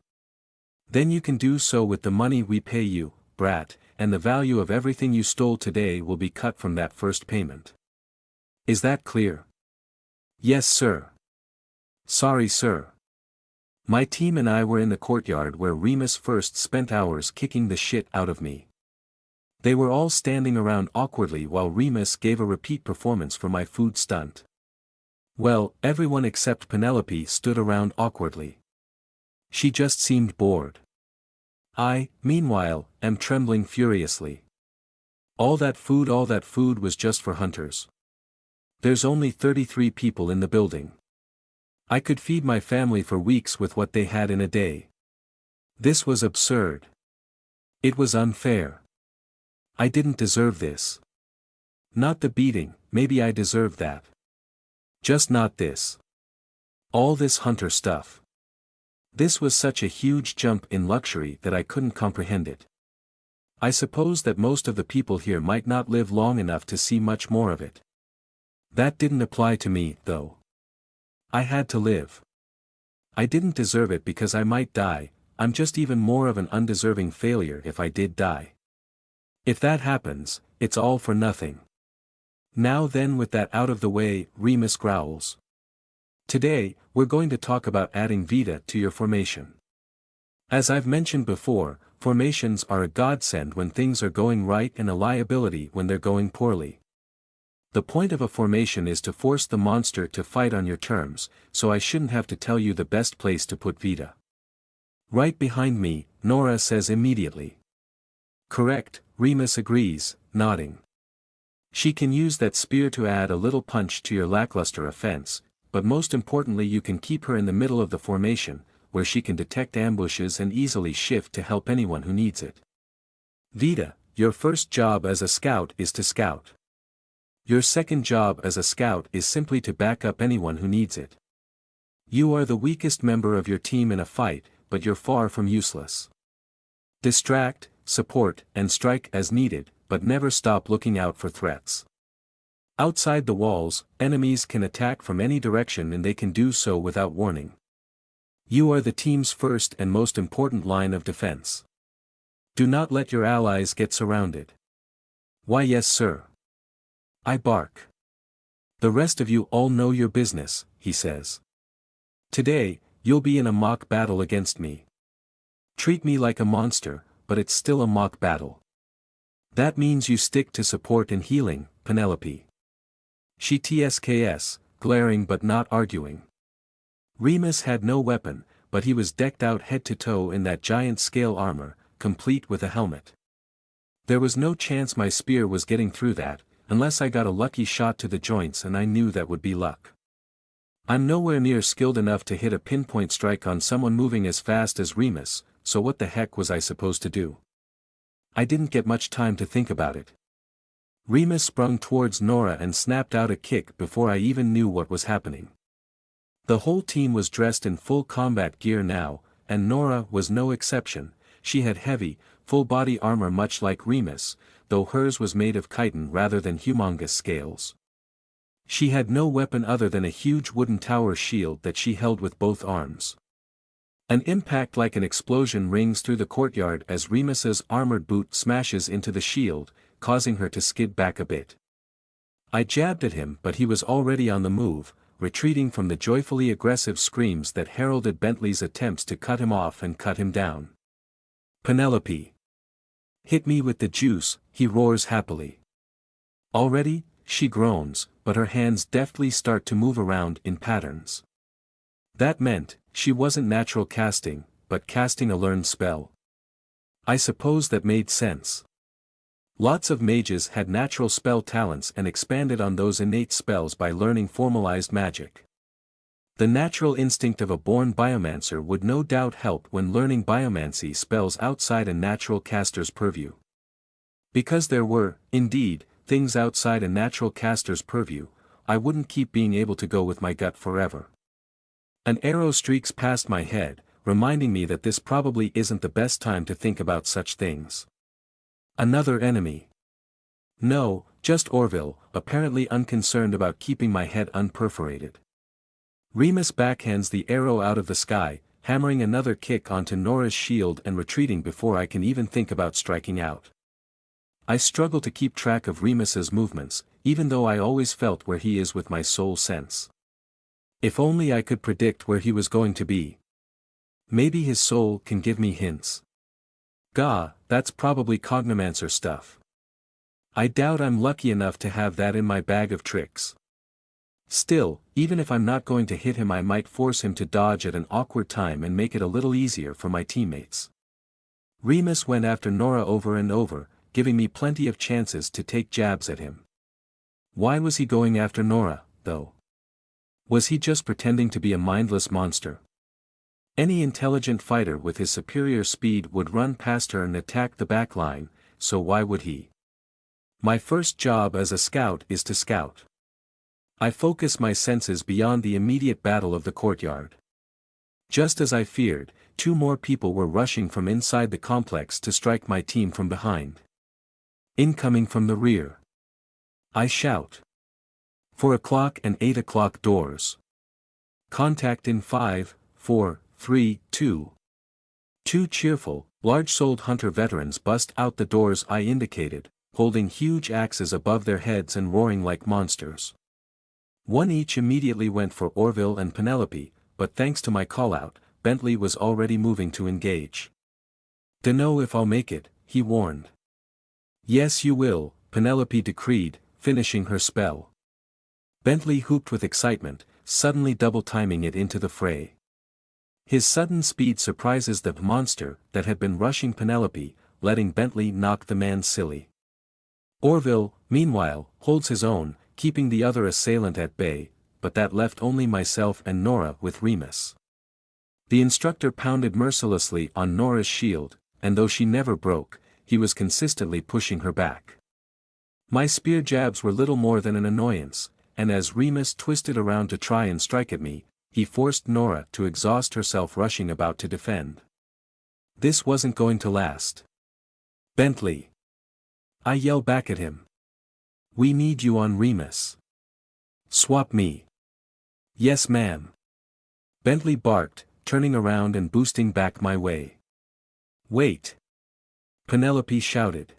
Then you can do so with the money we pay you, brat, and the value of everything you stole today will be cut from that first payment. Is that clear? Yes, sir. Sorry, sir. My team and I were in the courtyard where Remus first spent hours kicking the shit out of me. They were all standing around awkwardly while Remus gave a repeat performance for my food stunt. Well, everyone except Penelope stood around awkwardly. She just seemed bored. I, meanwhile, am trembling furiously. All that food was just for Hunters. There's only 33 people in the building. I could feed my family for weeks with what they had in a day. This was absurd. It was unfair. I didn't deserve this. Not the beating, maybe I deserved that. Just not this. All this Hunter stuff. This was such a huge jump in luxury that I couldn't comprehend it. I suppose that most of the people here might not live long enough to see much more of it. That didn't apply to me, though. I had to live. I didn't deserve it because I might die, I'm just even more of an undeserving failure if I did die. If that happens, it's all for nothing. Now then, with that out of the way, Remus growls. Today, we're going to talk about adding Vita to your formation. As I've mentioned before, formations are a godsend when things are going right and a liability when they're going poorly. The point of a formation is to force the monster to fight on your terms, so I shouldn't have to tell you the best place to put Vita. Right behind me, Nora says immediately. Correct, Remus agrees, nodding. She can use that spear to add a little punch to your lackluster offense, but most importantly you can keep her in the middle of the formation, where she can detect ambushes and easily shift to help anyone who needs it. Vita, your first job as a scout is to scout. Your second job as a scout is simply to back up anyone who needs it. You are the weakest member of your team in a fight, but you're far from useless. Distract, support, and strike as needed, but never stop looking out for threats. Outside the walls, enemies can attack from any direction and they can do so without warning. You are the team's first and most important line of defense. Do not let your allies get surrounded. Why, yes, sir. I bark. The rest of you all know your business, he says. Today, you'll be in a mock battle against me. Treat me like a monster, but it's still a mock battle. That means you stick to support and healing, Penelope. She tsks, glaring but not arguing. Remus had no weapon, but he was decked out head to toe in that giant scale armor, complete with a helmet. There was no chance my spear was getting through that, unless I got a lucky shot to the joints, and I knew that would be luck. I'm nowhere near skilled enough to hit a pinpoint strike on someone moving as fast as Remus, so what the heck was I supposed to do? I didn't get much time to think about it. Remus sprung towards Nora and snapped out a kick before I even knew what was happening. The whole team was dressed in full combat gear now, and Nora was no exception. She had heavy, full-body armor much like Remus, though hers was made of chitin rather than humongous scales. She had no weapon other than a huge wooden tower shield that she held with both arms. An impact like an explosion rings through the courtyard as Remus's armored boot smashes into the shield, causing her to skid back a bit. I jabbed at him, but he was already on the move, retreating from the joyfully aggressive screams that heralded Bentley's attempts to cut him off and cut him down. "Penelope! Hit me with the juice," he roars happily. "Already?" she groans, but her hands deftly start to move around in patterns. That meant, she wasn't natural casting, but casting a learned spell. I suppose that made sense. Lots of mages had natural spell talents and expanded on those innate spells by learning formalized magic. The natural instinct of a born biomancer would no doubt help when learning biomancy spells outside a natural caster's purview. Because there were, indeed, things outside a natural caster's purview, I wouldn't keep being able to go with my gut forever. An arrow streaks past my head, reminding me that this probably isn't the best time to think about such things. Another enemy. No, just Orville, apparently unconcerned about keeping my head unperforated. Remus backhands the arrow out of the sky, hammering another kick onto Nora's shield and retreating before I can even think about striking out. I struggle to keep track of Remus's movements, even though I always felt where he is with my soul sense. If only I could predict where he was going to be. Maybe his soul can give me hints. Gah, that's probably cognomancer stuff. I doubt I'm lucky enough to have that in my bag of tricks. Still, even if I'm not going to hit him, I might force him to dodge at an awkward time and make it a little easier for my teammates. Remus went after Nora over and over, giving me plenty of chances to take jabs at him. Why was he going after Nora, though? Was he just pretending to be a mindless monster? Any intelligent fighter with his superior speed would run past her and attack the back line, so why would he? My first job as a scout is to scout. I focus my senses beyond the immediate battle of the courtyard. Just as I feared, 2 more people were rushing from inside the complex to strike my team from behind. Incoming from the rear. I shout. 4 o'clock and 8 o'clock doors. Contact in 5, 4, 3, 2. 2 cheerful, large-souled hunter veterans bust out the doors I indicated, holding huge axes above their heads and roaring like monsters. 1 each immediately went for Orville and Penelope, but thanks to my call-out, Bentley was already moving to engage. "Dunno if I'll make it," he warned. "Yes you will," Penelope decreed, finishing her spell. Bentley whooped with excitement, suddenly double-timing it into the fray. His sudden speed surprises the monster that had been rushing Penelope, letting Bentley knock the man silly. Orville, meanwhile, holds his own, keeping the other assailant at bay, but that left only myself and Nora with Remus. The instructor pounded mercilessly on Nora's shield, and though she never broke, he was consistently pushing her back. My spear jabs were little more than an annoyance, and as Remus twisted around to try and strike at me, he forced Nora to exhaust herself rushing about to defend. This wasn't going to last. "Bentley!" I yell back at him. "We need you on Remus. Swap me." "Yes ma'am." Bentley barked, turning around and boosting back my way. "Wait!" Penelope shouted.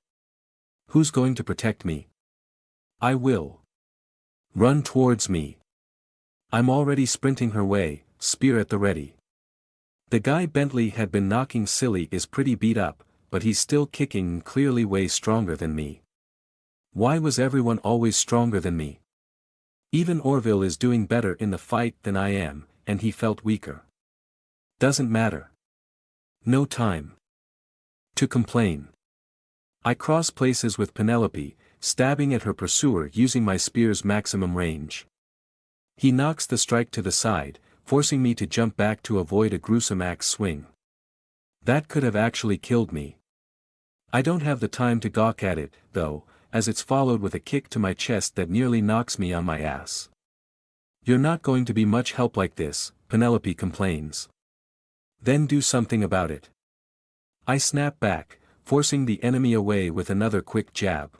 "Who's going to protect me?" "I will." "Run towards me." I'm already sprinting her way, spear at the ready. The guy Bentley had been knocking silly is pretty beat up, but he's still kicking and clearly way stronger than me. Why was everyone always stronger than me? Even Orville is doing better in the fight than I am, and he felt weaker. Doesn't matter. No time to complain. I cross places with Penelope, stabbing at her pursuer using my spear's maximum range. He knocks the strike to the side, forcing me to jump back to avoid a gruesome axe swing. That could have actually killed me. I don't have the time to gawk at it, though, as it's followed with a kick to my chest that nearly knocks me on my ass. You're not going to be much help like this, Penelope complains. Then do something about it. I snap back, forcing the enemy away with another quick jab.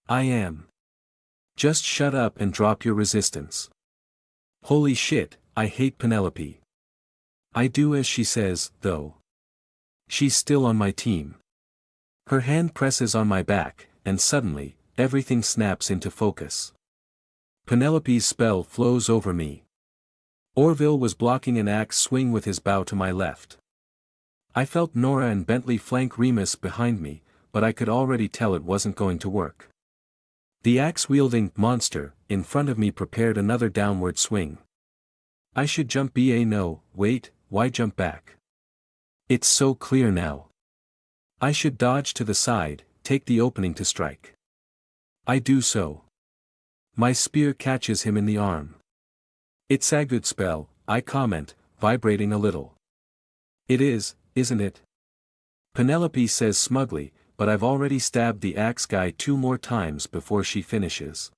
I am. Just shut up and drop your resistance. Holy shit, I hate Penelope. I do as she says, though. She's still on my team. Her hand presses on my back, and suddenly, everything snaps into focus. Penelope's spell flows over me. Orville was blocking an axe swing with his bow to my left. I felt Nora and Bentley flank Remus behind me, but I could already tell it wasn't going to work. The axe-wielding monster in front of me prepared another downward swing. I should jump no, wait, why jump back? It's so clear now. I should dodge to the side, take the opening to strike. I do so. My spear catches him in the arm. It's a good spell, I comment, vibrating a little. It is, isn't it? Penelope says smugly, but I've already stabbed the axe guy 2 more times before she finishes.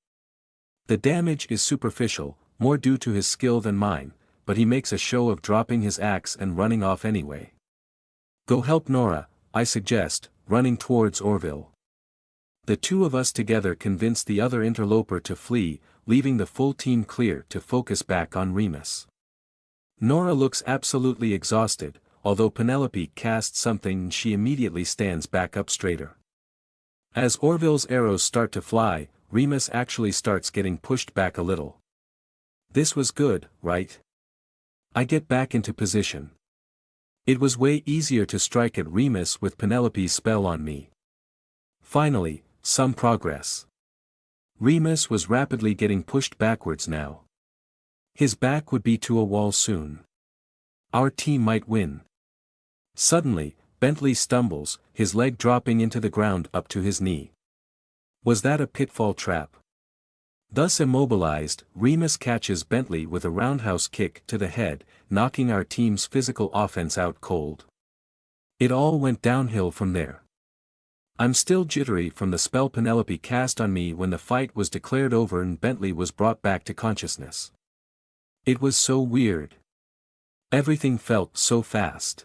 The damage is superficial, more due to his skill than mine, but he makes a show of dropping his axe and running off anyway. Go help Nora, I suggest, running towards Orville. The 2 of us together convince the other interloper to flee, leaving the full team clear to focus back on Remus. Nora looks absolutely exhausted, although Penelope casts something and she immediately stands back up straighter. As Orville's arrows start to fly, Remus actually starts getting pushed back a little. This was good, right? I get back into position. It was way easier to strike at Remus with Penelope's spell on me. Finally, some progress. Remus was rapidly getting pushed backwards now. His back would be to a wall soon. Our team might win. Suddenly, Bentley stumbles, his leg dropping into the ground up to his knee. Was that a pitfall trap? Thus immobilized, Remus catches Bentley with a roundhouse kick to the head, knocking our team's physical offense out cold. It all went downhill from there. I'm still jittery from the spell Penelope cast on me when the fight was declared over and Bentley was brought back to consciousness. It was so weird. Everything felt so fast.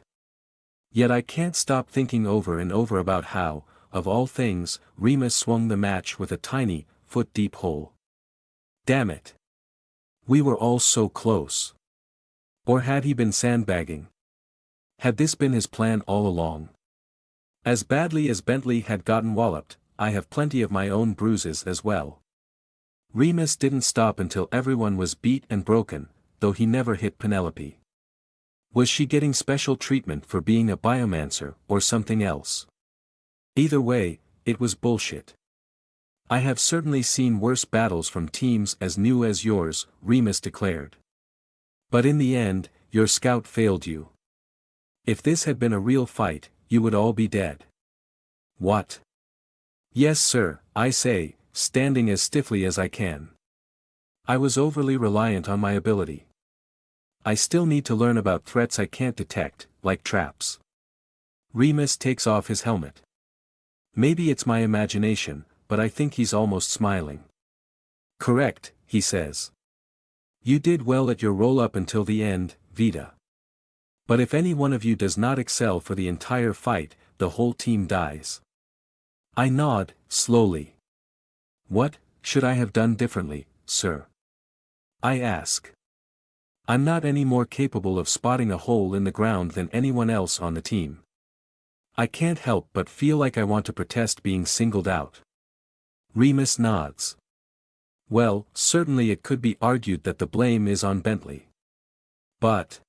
Yet I can't stop thinking over and over about how, of all things, Remus swung the match with a tiny, foot-deep hole. Damn it. We were all so close. Or had he been sandbagging? Had this been his plan all along? As badly as Bentley had gotten walloped, I have plenty of my own bruises as well. Remus didn't stop until everyone was beat and broken, though he never hit Penelope. Was she getting special treatment for being a biomancer or something else? Either way, it was bullshit. I have certainly seen worse battles from teams as new as yours, Remus declared. But in the end, your scout failed you. If this had been a real fight, you would all be dead. What? Yes sir, I say, standing as stiffly as I can. I was overly reliant on my ability. I still need to learn about threats I can't detect, like traps. Remus takes off his helmet. Maybe it's my imagination, but I think he's almost smiling. Correct, he says. You did well at your roll-up until the end, Vita. But if any one of you does not excel for the entire fight, the whole team dies. I nod, slowly. What should I have done differently, sir? I ask. I'm not any more capable of spotting a hole in the ground than anyone else on the team. I can't help but feel like I want to protest being singled out. Remus nods. Well, certainly it could be argued that the blame is on Bentley. But...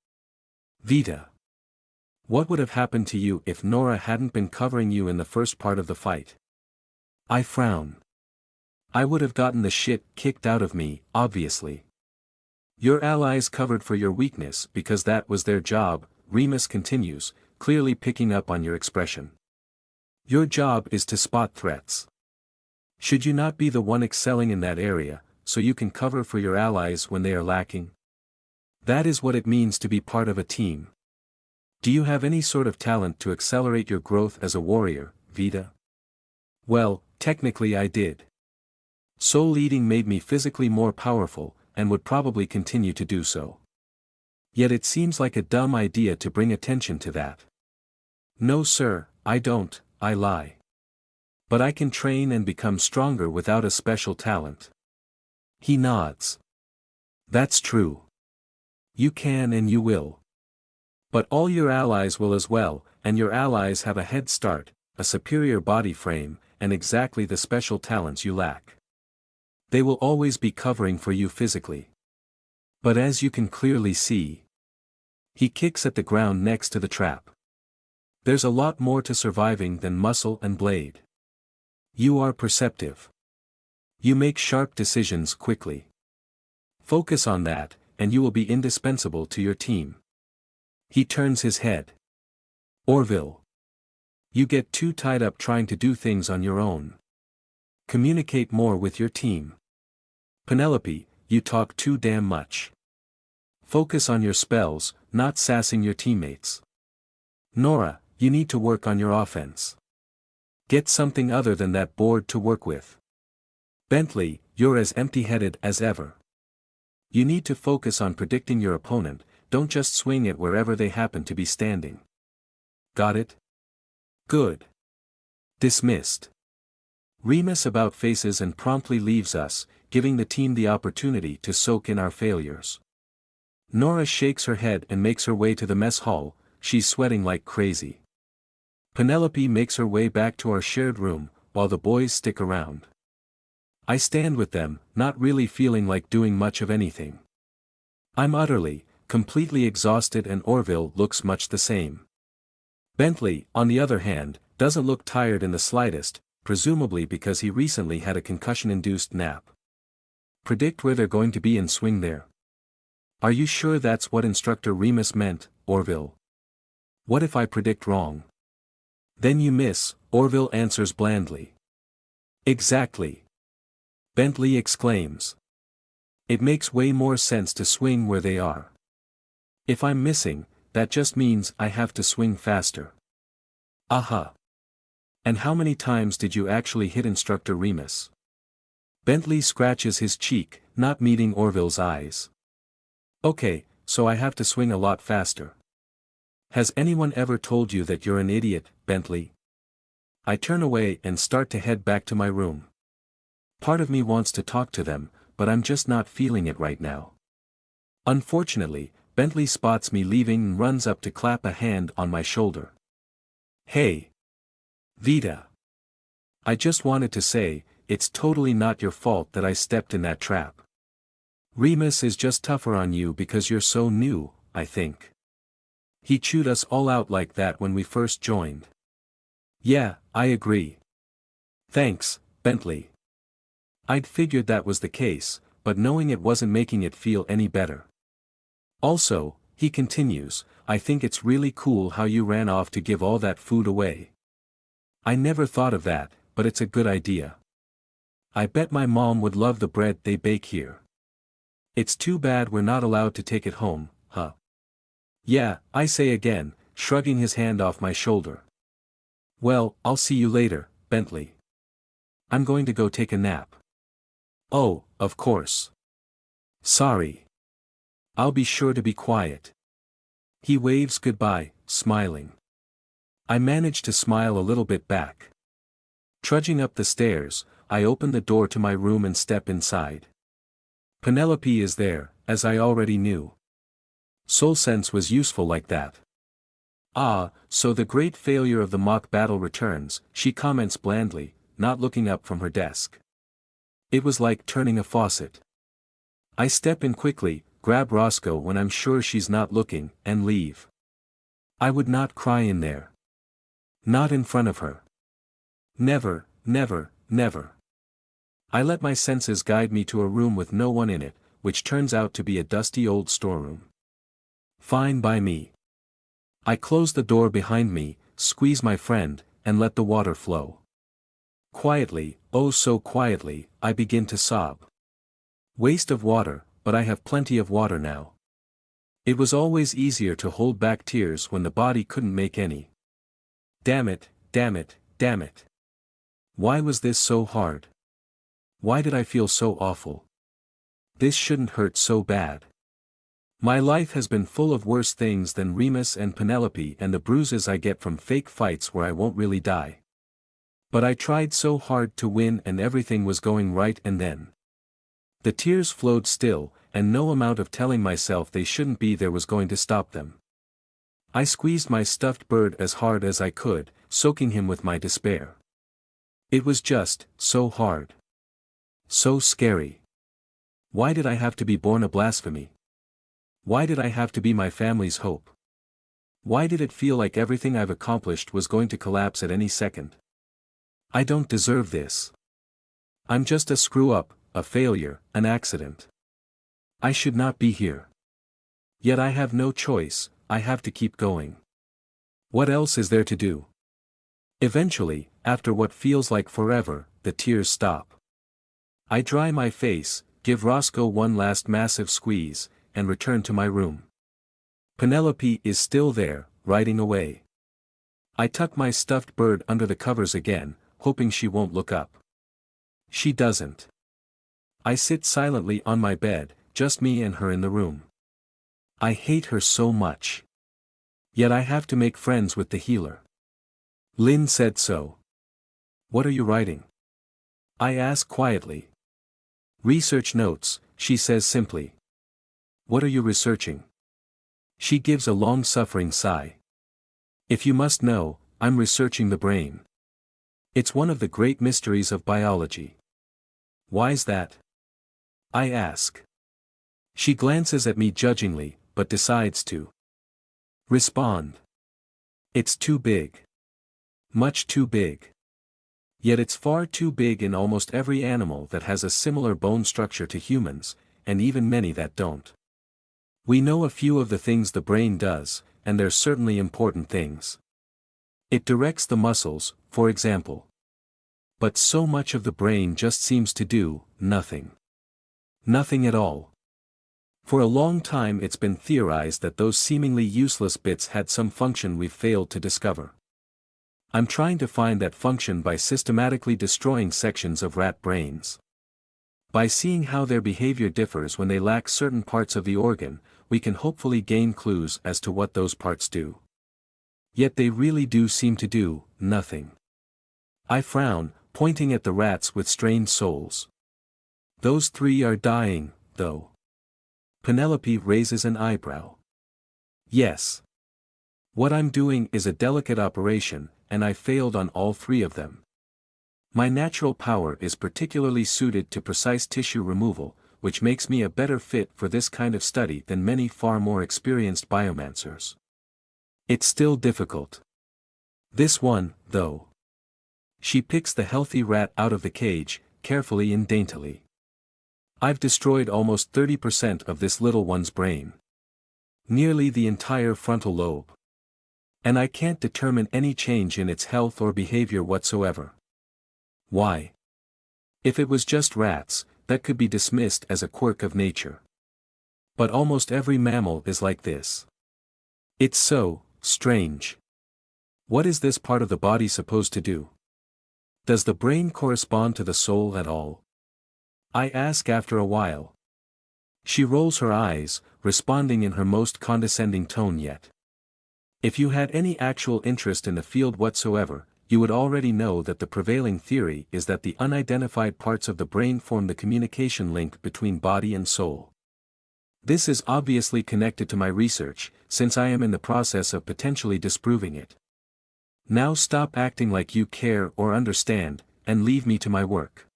Vita. What would have happened to you if Nora hadn't been covering you in the first part of the fight? I frown. I would have gotten the shit kicked out of me, obviously. Your allies covered for your weakness because that was their job, Remus continues, clearly picking up on your expression. Your job is to spot threats. Should you not be the one excelling in that area, so you can cover for your allies when they are lacking? That is what it means to be part of a team. Do you have any sort of talent to accelerate your growth as a warrior, Vita? Well, technically I did. Soul eating made me physically more powerful, and would probably continue to do so. Yet it seems like a dumb idea to bring attention to that. No sir, I don't, I lie. But I can train and become stronger without a special talent. He nods. That's true. You can and you will. But all your allies will as well, and your allies have a head start, a superior body frame, and exactly the special talents you lack. They will always be covering for you physically. But as you can clearly see, he kicks at the ground next to the trap. There's a lot more to surviving than muscle and blade. You are perceptive. You make sharp decisions quickly. Focus on that, and you will be indispensable to your team. He turns his head. Orville. You get too tied up trying to do things on your own. Communicate more with your team. Penelope, you talk too damn much. Focus on your spells, not sassing your teammates. Nora, you need to work on your offense. Get something other than that board to work with. Bentley, you're as empty-headed as ever. You need to focus on predicting your opponent, don't just swing it wherever they happen to be standing. Got it? Good. Dismissed. Remus about faces and promptly leaves us, giving the team the opportunity to soak in our failures. Nora shakes her head and makes her way to the mess hall, she's sweating like crazy. Penelope makes her way back to our shared room, while the boys stick around. I stand with them, not really feeling like doing much of anything. I'm utterly, completely exhausted and Orville looks much the same. Bentley, on the other hand, doesn't look tired in the slightest, presumably because he recently had a concussion-induced nap. Predict where they're going to be and swing there. Are you sure that's what Instructor Remus meant, Orville? What if I predict wrong? Then you miss, Orville answers blandly. Exactly. Bentley exclaims. It makes way more sense to swing where they are. If I'm missing, that just means I have to swing faster. Aha. And how many times did you actually hit Instructor Remus? Bentley scratches his cheek, not meeting Orville's eyes. Okay, so I have to swing a lot faster. Has anyone ever told you that you're an idiot, Bentley? I turn away and start to head back to my room. Part of me wants to talk to them, but I'm just not feeling it right now. Unfortunately, Bentley spots me leaving and runs up to clap a hand on my shoulder. Hey! Vita! I just wanted to say, it's totally not your fault that I stepped in that trap. Remus is just tougher on you because you're so new, I think. He chewed us all out like that when we first joined. Yeah, I agree. Thanks, Bentley. I'd figured that was the case, but knowing it wasn't making it feel any better. Also, he continues, I think it's really cool how you ran off to give all that food away. I never thought of that, but it's a good idea. I bet my mom would love the bread they bake here. It's too bad we're not allowed to take it home, huh? Yeah, I say again, shrugging his hand off my shoulder. Well, I'll see you later, Bentley. I'm going to go take a nap. Oh, of course. Sorry. I'll be sure to be quiet. He waves goodbye, smiling. I manage to smile a little bit back. Trudging up the stairs, I open the door to my room and step inside. Penelope is there, as I already knew. Soul sense was useful like that. Ah, so the great failure of the mock battle returns, she comments blandly, not looking up from her desk. It was like turning a faucet. I step in quickly, grab Roscoe when I'm sure she's not looking, and leave. I would not cry in there. Not in front of her. Never, never, never. I let my senses guide me to a room with no one in it, which turns out to be a dusty old storeroom. Fine by me. I close the door behind me, squeeze my friend, and let the water flow. Quietly, oh so quietly, I begin to sob. Waste of water, but I have plenty of water now. It was always easier to hold back tears when the body couldn't make any. Damn it, damn it, damn it. Why was this so hard? Why did I feel so awful? This shouldn't hurt so bad. My life has been full of worse things than Remus and Penelope and the bruises I get from fake fights where I won't really die. But I tried so hard to win and everything was going right, and then the tears flowed still, and no amount of telling myself they shouldn't be there was going to stop them. I squeezed my stuffed bird as hard as I could, soaking him with my despair. It was just so hard. So scary. Why did I have to be born a blasphemy? Why did I have to be my family's hope? Why did it feel like everything I've accomplished was going to collapse at any second? I don't deserve this. I'm just a screw-up, a failure, an accident. I should not be here. Yet I have no choice, I have to keep going. What else is there to do? Eventually, after what feels like forever, the tears stop. I dry my face, give Roscoe one last massive squeeze, and return to my room. Penelope is still there, writing away. I tuck my stuffed bird under the covers again, hoping she won't look up. She doesn't. I sit silently on my bed, just me and her in the room. I hate her so much. Yet I have to make friends with the healer. Lynn said so. What are you writing? I ask quietly. Research notes, she says simply. What are you researching? She gives a long-suffering sigh. If you must know, I'm researching the brain. It's one of the great mysteries of biology. Why's that? I ask. She glances at me judgingly, but decides to respond. It's too big. Much too big. Yet it's far too big in almost every animal that has a similar bone structure to humans, and even many that don't. We know a few of the things the brain does, and they're certainly important things. It directs the muscles, for example. But so much of the brain just seems to do nothing. Nothing at all. For a long time it's been theorized that those seemingly useless bits had some function we've failed to discover. I'm trying to find that function by systematically destroying sections of rat brains. By seeing how their behavior differs when they lack certain parts of the organ, we can hopefully gain clues as to what those parts do. Yet they really do seem to do nothing. I frown, pointing at the rats with strained souls. Those three are dying, though. Penelope raises an eyebrow. Yes. What I'm doing is a delicate operation, and I failed on all three of them. My natural power is particularly suited to precise tissue removal, which makes me a better fit for this kind of study than many far more experienced biomancers. It's still difficult. This one, though. She picks the healthy rat out of the cage, carefully and daintily. I've destroyed almost 30% of this little one's brain. Nearly the entire frontal lobe. And I can't determine any change in its health or behavior whatsoever. Why? If it was just rats, that could be dismissed as a quirk of nature. But almost every mammal is like this. It's so strange. What is this part of the body supposed to do? Does the brain correspond to the soul at all? I ask after a while. She rolls her eyes, responding in her most condescending tone yet. If you had any actual interest in the field whatsoever, you would already know that the prevailing theory is that the unidentified parts of the brain form the communication link between body and soul. This is obviously connected to my research, since I am in the process of potentially disproving it. Now stop acting like you care or understand, and leave me to my work.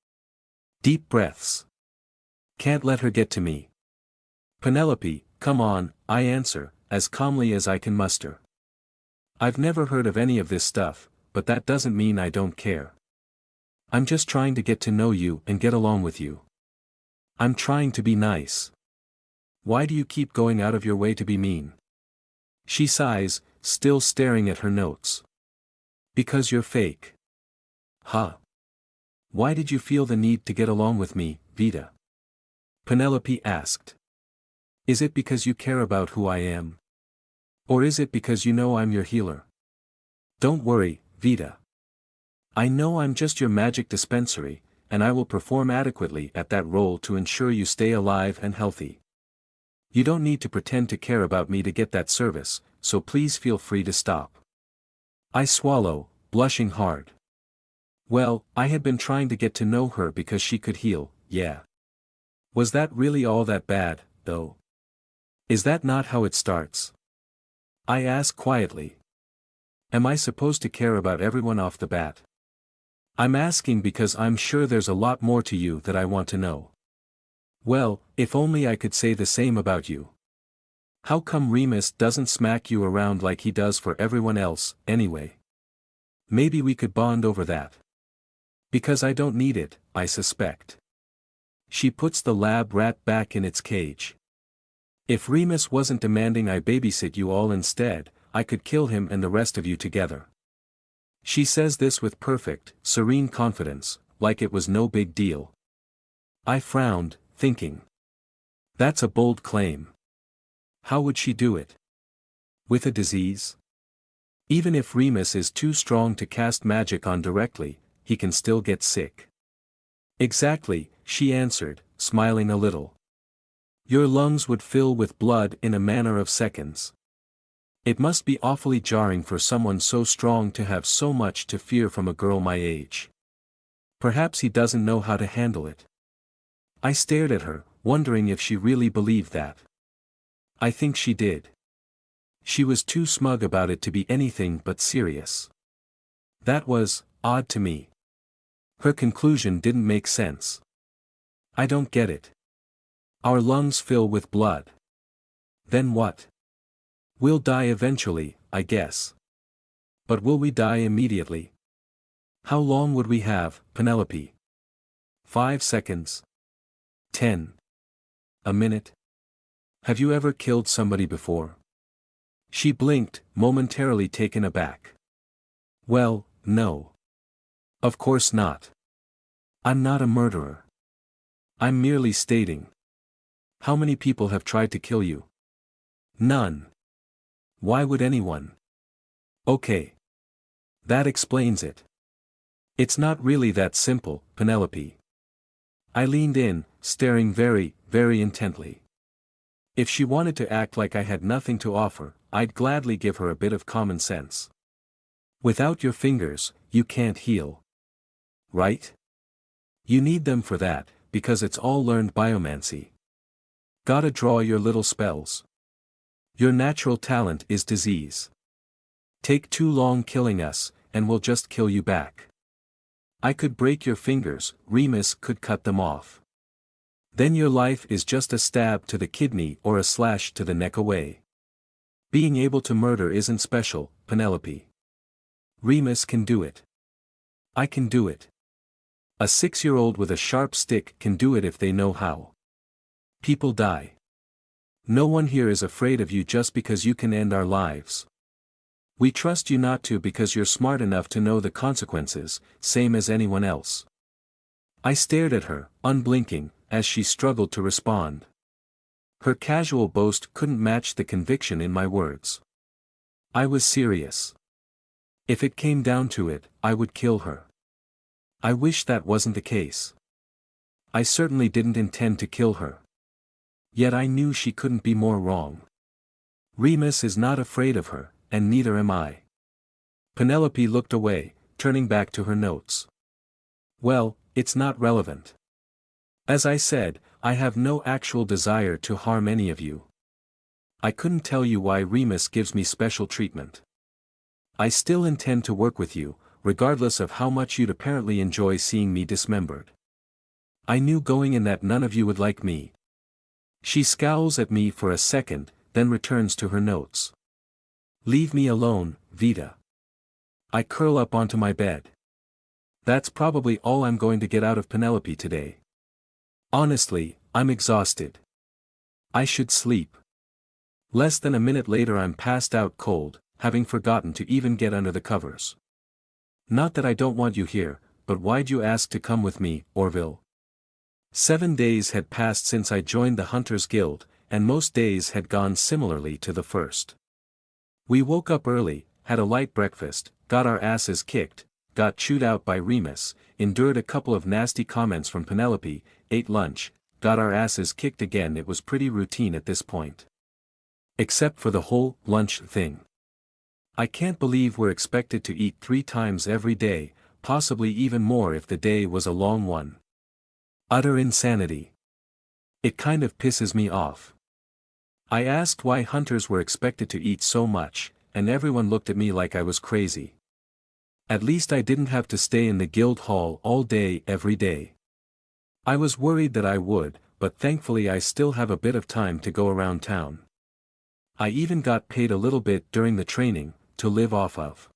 Deep breaths. Can't let her get to me. Penelope, come on, I answer, as calmly as I can muster. I've never heard of any of this stuff, but that doesn't mean I don't care. I'm just trying to get to know you and get along with you. I'm trying to be nice. Why do you keep going out of your way to be mean? She sighs, still staring at her notes. Because you're fake. Huh? Why did you feel the need to get along with me, Vita? Penelope asked. Is it because you care about who I am? Or is it because you know I'm your healer? Don't worry, Vita. I know I'm just your magic dispensary, and I will perform adequately at that role to ensure you stay alive and healthy. You don't need to pretend to care about me to get that service, so please feel free to stop. I swallow, blushing hard. Well, I had been trying to get to know her because she could heal, yeah. Was that really all that bad, though? Is that not how it starts? I ask quietly. Am I supposed to care about everyone off the bat? I'm asking because I'm sure there's a lot more to you that I want to know. Well, if only I could say the same about you. How come Remus doesn't smack you around like he does for everyone else, anyway? Maybe we could bond over that. Because I don't need it, I suspect. She puts the lab rat back in its cage. If Remus wasn't demanding I babysit you all instead, I could kill him and the rest of you together. She says this with perfect, serene confidence, like it was no big deal. I frowned, thinking. That's a bold claim. How would she do it? With a disease? Even if Remus is too strong to cast magic on directly, he can still get sick. Exactly, she answered, smiling a little. Your lungs would fill with blood in a matter of seconds. It must be awfully jarring for someone so strong to have so much to fear from a girl my age. Perhaps he doesn't know how to handle it. I stared at her, wondering if she really believed that. I think she did. She was too smug about it to be anything but serious. That was odd to me. Her conclusion didn't make sense. I don't get it. Our lungs fill with blood. Then what? We'll die eventually, I guess. But will we die immediately? How long would we have, Penelope? 5 seconds? 10? A minute? Have you ever killed somebody before? She blinked, momentarily taken aback. Well, no. Of course not. I'm not a murderer. I'm merely stating. How many people have tried to kill you? None. Why would anyone? Okay. That explains it. It's not really that simple, Penelope. I leaned in, staring very, very intently. If she wanted to act like I had nothing to offer, I'd gladly give her a bit of common sense. Without your fingers, you can't heal. Right? You need them for that, because it's all learned biomancy. Gotta draw your little spells. Your natural talent is disease. Take too long killing us, and we'll just kill you back. I could break your fingers, Remus could cut them off. Then your life is just a stab to the kidney or a slash to the neck away. Being able to murder isn't special, Penelope. Remus can do it. I can do it. A 6-year-old with a sharp stick can do it if they know how. People die. No one here is afraid of you just because you can end our lives. We trust you not to because you're smart enough to know the consequences, same as anyone else. I stared at her, unblinking, as she struggled to respond. Her casual boast couldn't match the conviction in my words. I was serious. If it came down to it, I would kill her. I wish that wasn't the case. I certainly didn't intend to kill her. Yet I knew she couldn't be more wrong. Remus is not afraid of her, and neither am I. Penelope looked away, turning back to her notes. Well, it's not relevant. As I said, I have no actual desire to harm any of you. I couldn't tell you why Remus gives me special treatment. I still intend to work with you, regardless of how much you'd apparently enjoy seeing me dismembered. I knew going in that none of you would like me. She scowls at me for a second, then returns to her notes. Leave me alone, Vita. I curl up onto my bed. That's probably all I'm going to get out of Penelope today. Honestly, I'm exhausted. I should sleep. Less than a minute later I'm passed out cold, having forgotten to even get under the covers. Not that I don't want you here, but why'd you ask to come with me, Orville? 7 days had passed since I joined the Hunters Guild, and most days had gone similarly to the first. We woke up early, had a light breakfast, got our asses kicked, got chewed out by Remus, endured a couple of nasty comments from Penelope, ate lunch, got our asses kicked again. It was pretty routine at this point. Except for the whole lunch thing. I can't believe we're expected to eat 3 times every day, possibly even more if the day was a long one. Utter insanity. It kind of pisses me off. I asked why hunters were expected to eat so much, and everyone looked at me like I was crazy. At least I didn't have to stay in the guild hall all day every day. I was worried that I would, but thankfully I still have a bit of time to go around town. I even got paid a little bit during the training, to live off of.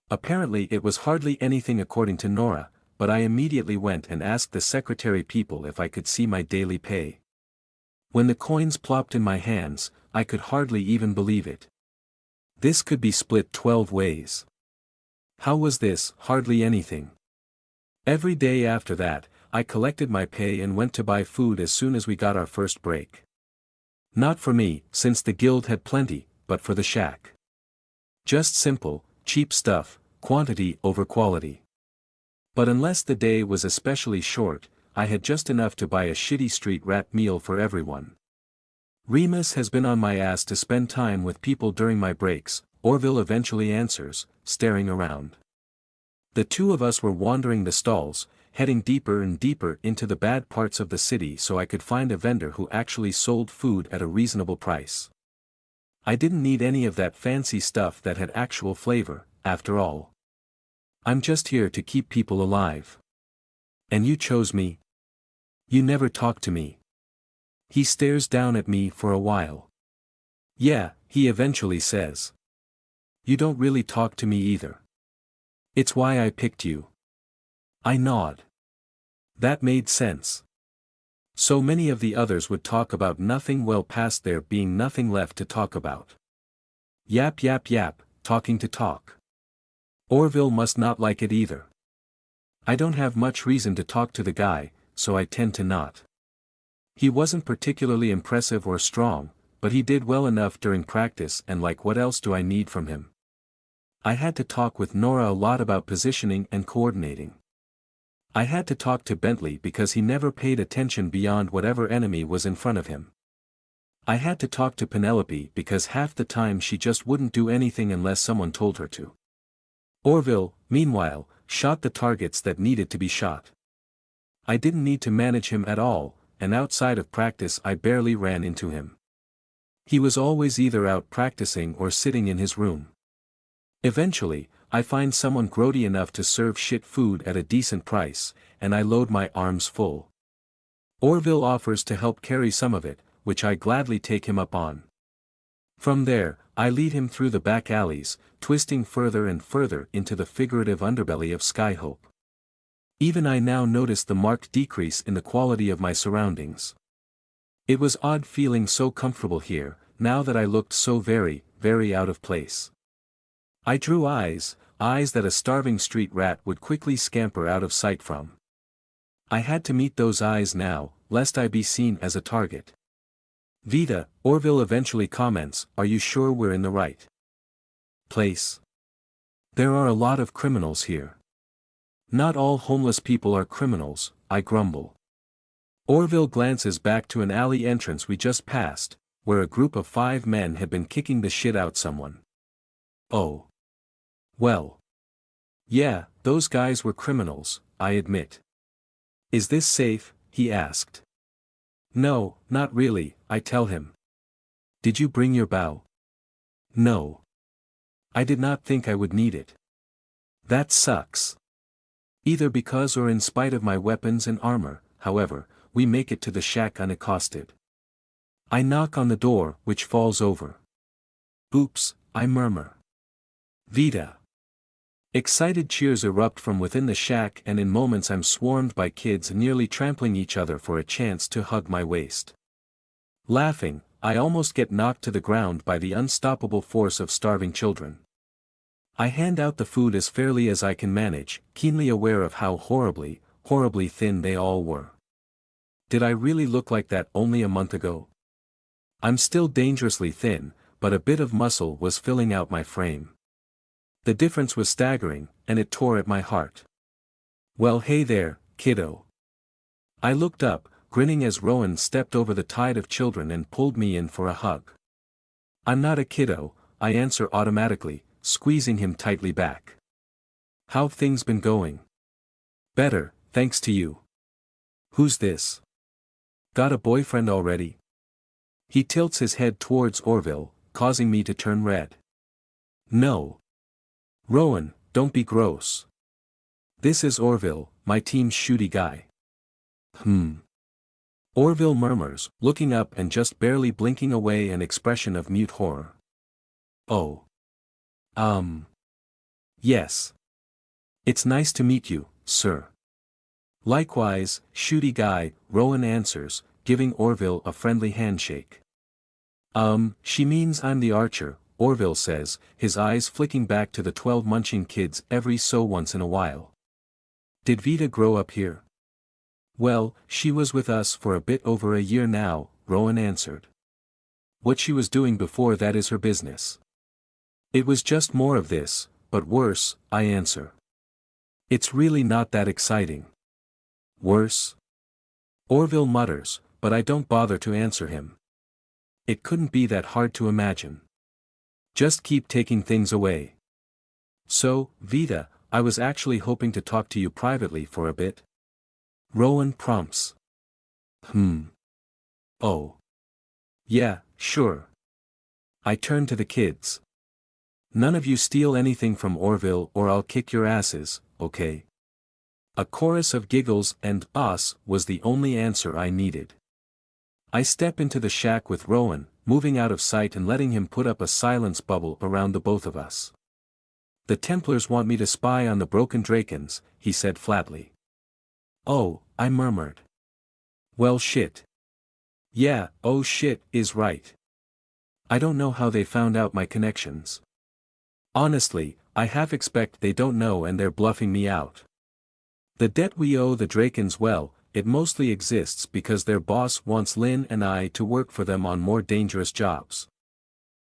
Apparently it was hardly anything according to Nora, but I immediately went and asked the secretary people if I could see my daily pay. When the coins plopped in my hands, I could hardly even believe it. This could be split 12 ways. How was this? Hardly anything. Every day after that, I collected my pay and went to buy food as soon as we got our first break. Not for me, since the guild had plenty, but for the shack. Just simple, cheap stuff, quantity over quality. But unless the day was especially short, I had just enough to buy a shitty street rat meal for everyone. Remus has been on my ass to spend time with people during my breaks, Orville eventually answers, staring around. The two of us were wandering the stalls, heading deeper and deeper into the bad parts of the city so I could find a vendor who actually sold food at a reasonable price. I didn't need any of that fancy stuff that had actual flavor, after all. I'm just here to keep people alive. And you chose me? You never talk to me. He stares down at me for a while. Yeah, he eventually says. You don't really talk to me either. It's why I picked you. I nod. That made sense. So many of the others would talk about nothing well past there being nothing left to talk about. Yap yap yap, talking to talk. Orville must not like it either. I don't have much reason to talk to the guy, so I tend to not. He wasn't particularly impressive or strong, but he did well enough during practice and like what else do I need from him? I had to talk with Nora a lot about positioning and coordinating. I had to talk to Bentley because he never paid attention beyond whatever enemy was in front of him. I had to talk to Penelope because half the time she just wouldn't do anything unless someone told her to. Orville, meanwhile, shot the targets that needed to be shot. I didn't need to manage him at all, and outside of practice I barely ran into him. He was always either out practicing or sitting in his room. Eventually, I find someone grody enough to serve shit food at a decent price, and I load my arms full. Orville offers to help carry some of it, which I gladly take him up on. From there, I lead him through the back alleys, twisting further and further into the figurative underbelly of Skyhope. Even I now noticed the marked decrease in the quality of my surroundings. It was odd feeling so comfortable here, now that I looked so very, very out of place. I drew eyes that a starving street rat would quickly scamper out of sight from. I had to meet those eyes now, lest I be seen as a target. Vita, Orville eventually comments, are you sure we're in the right place? There are a lot of criminals here. Not all homeless people are criminals, I grumble. Orville glances back to an alley entrance we just passed, where a group of 5 men had been kicking the shit out someone. Oh. Well. Yeah, those guys were criminals, I admit. Is this safe? He asked. No, not really, I tell him. Did you bring your bow? No. I did not think I would need it. That sucks. Either because or in spite of my weapons and armor, however, we make it to the shack unaccosted. I knock on the door, which falls over. Oops, I murmur. Vita. Excited cheers erupt from within the shack and in moments I'm swarmed by kids nearly trampling each other for a chance to hug my waist. Laughing, I almost get knocked to the ground by the unstoppable force of starving children. I hand out the food as fairly as I can manage, keenly aware of how horribly, horribly thin they all were. Did I really look like that only a month ago? I'm still dangerously thin, but a bit of muscle was filling out my frame. The difference was staggering, and it tore at my heart. Well, hey there, kiddo. I looked up, grinning as Rowan stepped over the tide of children and pulled me in for a hug. I'm not a kiddo, I answer automatically, squeezing him tightly back. How've things been going? Better, thanks to you. Who's this? Got a boyfriend already? He tilts his head towards Orville, causing me to turn red. No. Rowan, don't be gross. This is Orville, my team's shooty guy. Orville murmurs, looking up and just barely blinking away an expression of mute horror. Oh. Yes. It's nice to meet you, sir. Likewise, shooty guy, Rowan answers, giving Orville a friendly handshake. She means I'm the archer, Orville says, his eyes flicking back to the 12 munching kids every so once in a while. Did Vita grow up here? Well, she was with us for a bit over a year now, Rowan answered. What she was doing before that is her business. It was just more of this, but worse, I answer. It's really not that exciting. Worse? Orville mutters, but I don't bother to answer him. It couldn't be that hard to imagine. Just keep taking things away. So, Vita, I was actually hoping to talk to you privately for a bit. Rowan prompts. Oh. Yeah, sure. I turn to the kids. None of you steal anything from Orville or I'll kick your asses, okay? A chorus of giggles and us was the only answer I needed. I step into the shack with Rowan, moving out of sight and letting him put up a silence bubble around the both of us. The Templars want me to spy on the broken Drakens, he said flatly. Oh, I murmured. Well shit. Yeah, oh shit is right. I don't know how they found out my connections. Honestly, I half expect they don't know and they're bluffing me out. The debt we owe the Drakens, well, it mostly exists because their boss wants Lynn and I to work for them on more dangerous jobs.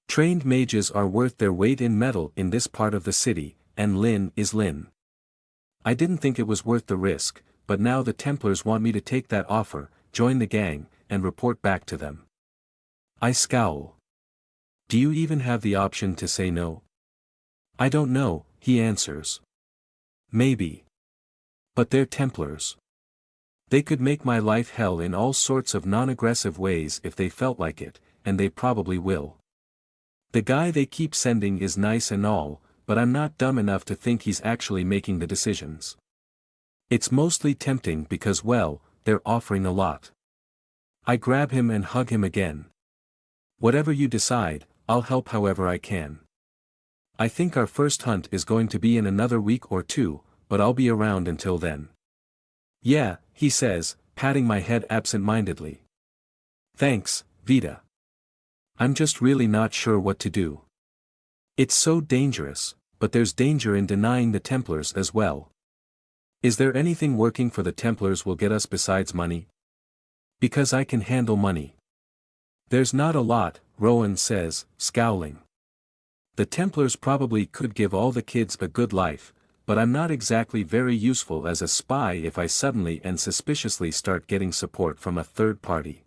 Trained mages are worth their weight in metal in this part of the city, and Lynn is Lynn. I didn't think it was worth the risk, but now the Templars want me to take that offer, join the gang, and report back to them. I scowl. Do you even have the option to say no? I don't know, he answers. Maybe. But they're Templars. They could make my life hell in all sorts of non-aggressive ways if they felt like it, and they probably will. The guy they keep sending is nice and all, but I'm not dumb enough to think he's actually making the decisions. It's mostly tempting because, well, they're offering a lot. I grab him and hug him again. Whatever you decide, I'll help however I can. I think our first hunt is going to be in another week or two, but I'll be around until then. Yeah, he says, patting my head absent-mindedly. Thanks, Vita. I'm just really not sure what to do. It's so dangerous, but there's danger in denying the Templars as well. Is there anything working for the Templars will get us besides money? Because I can handle money. There's not a lot, Rowan says, scowling. The Templars probably could give all the kids a good life, but I'm not exactly very useful as a spy if I suddenly and suspiciously start getting support from a third party.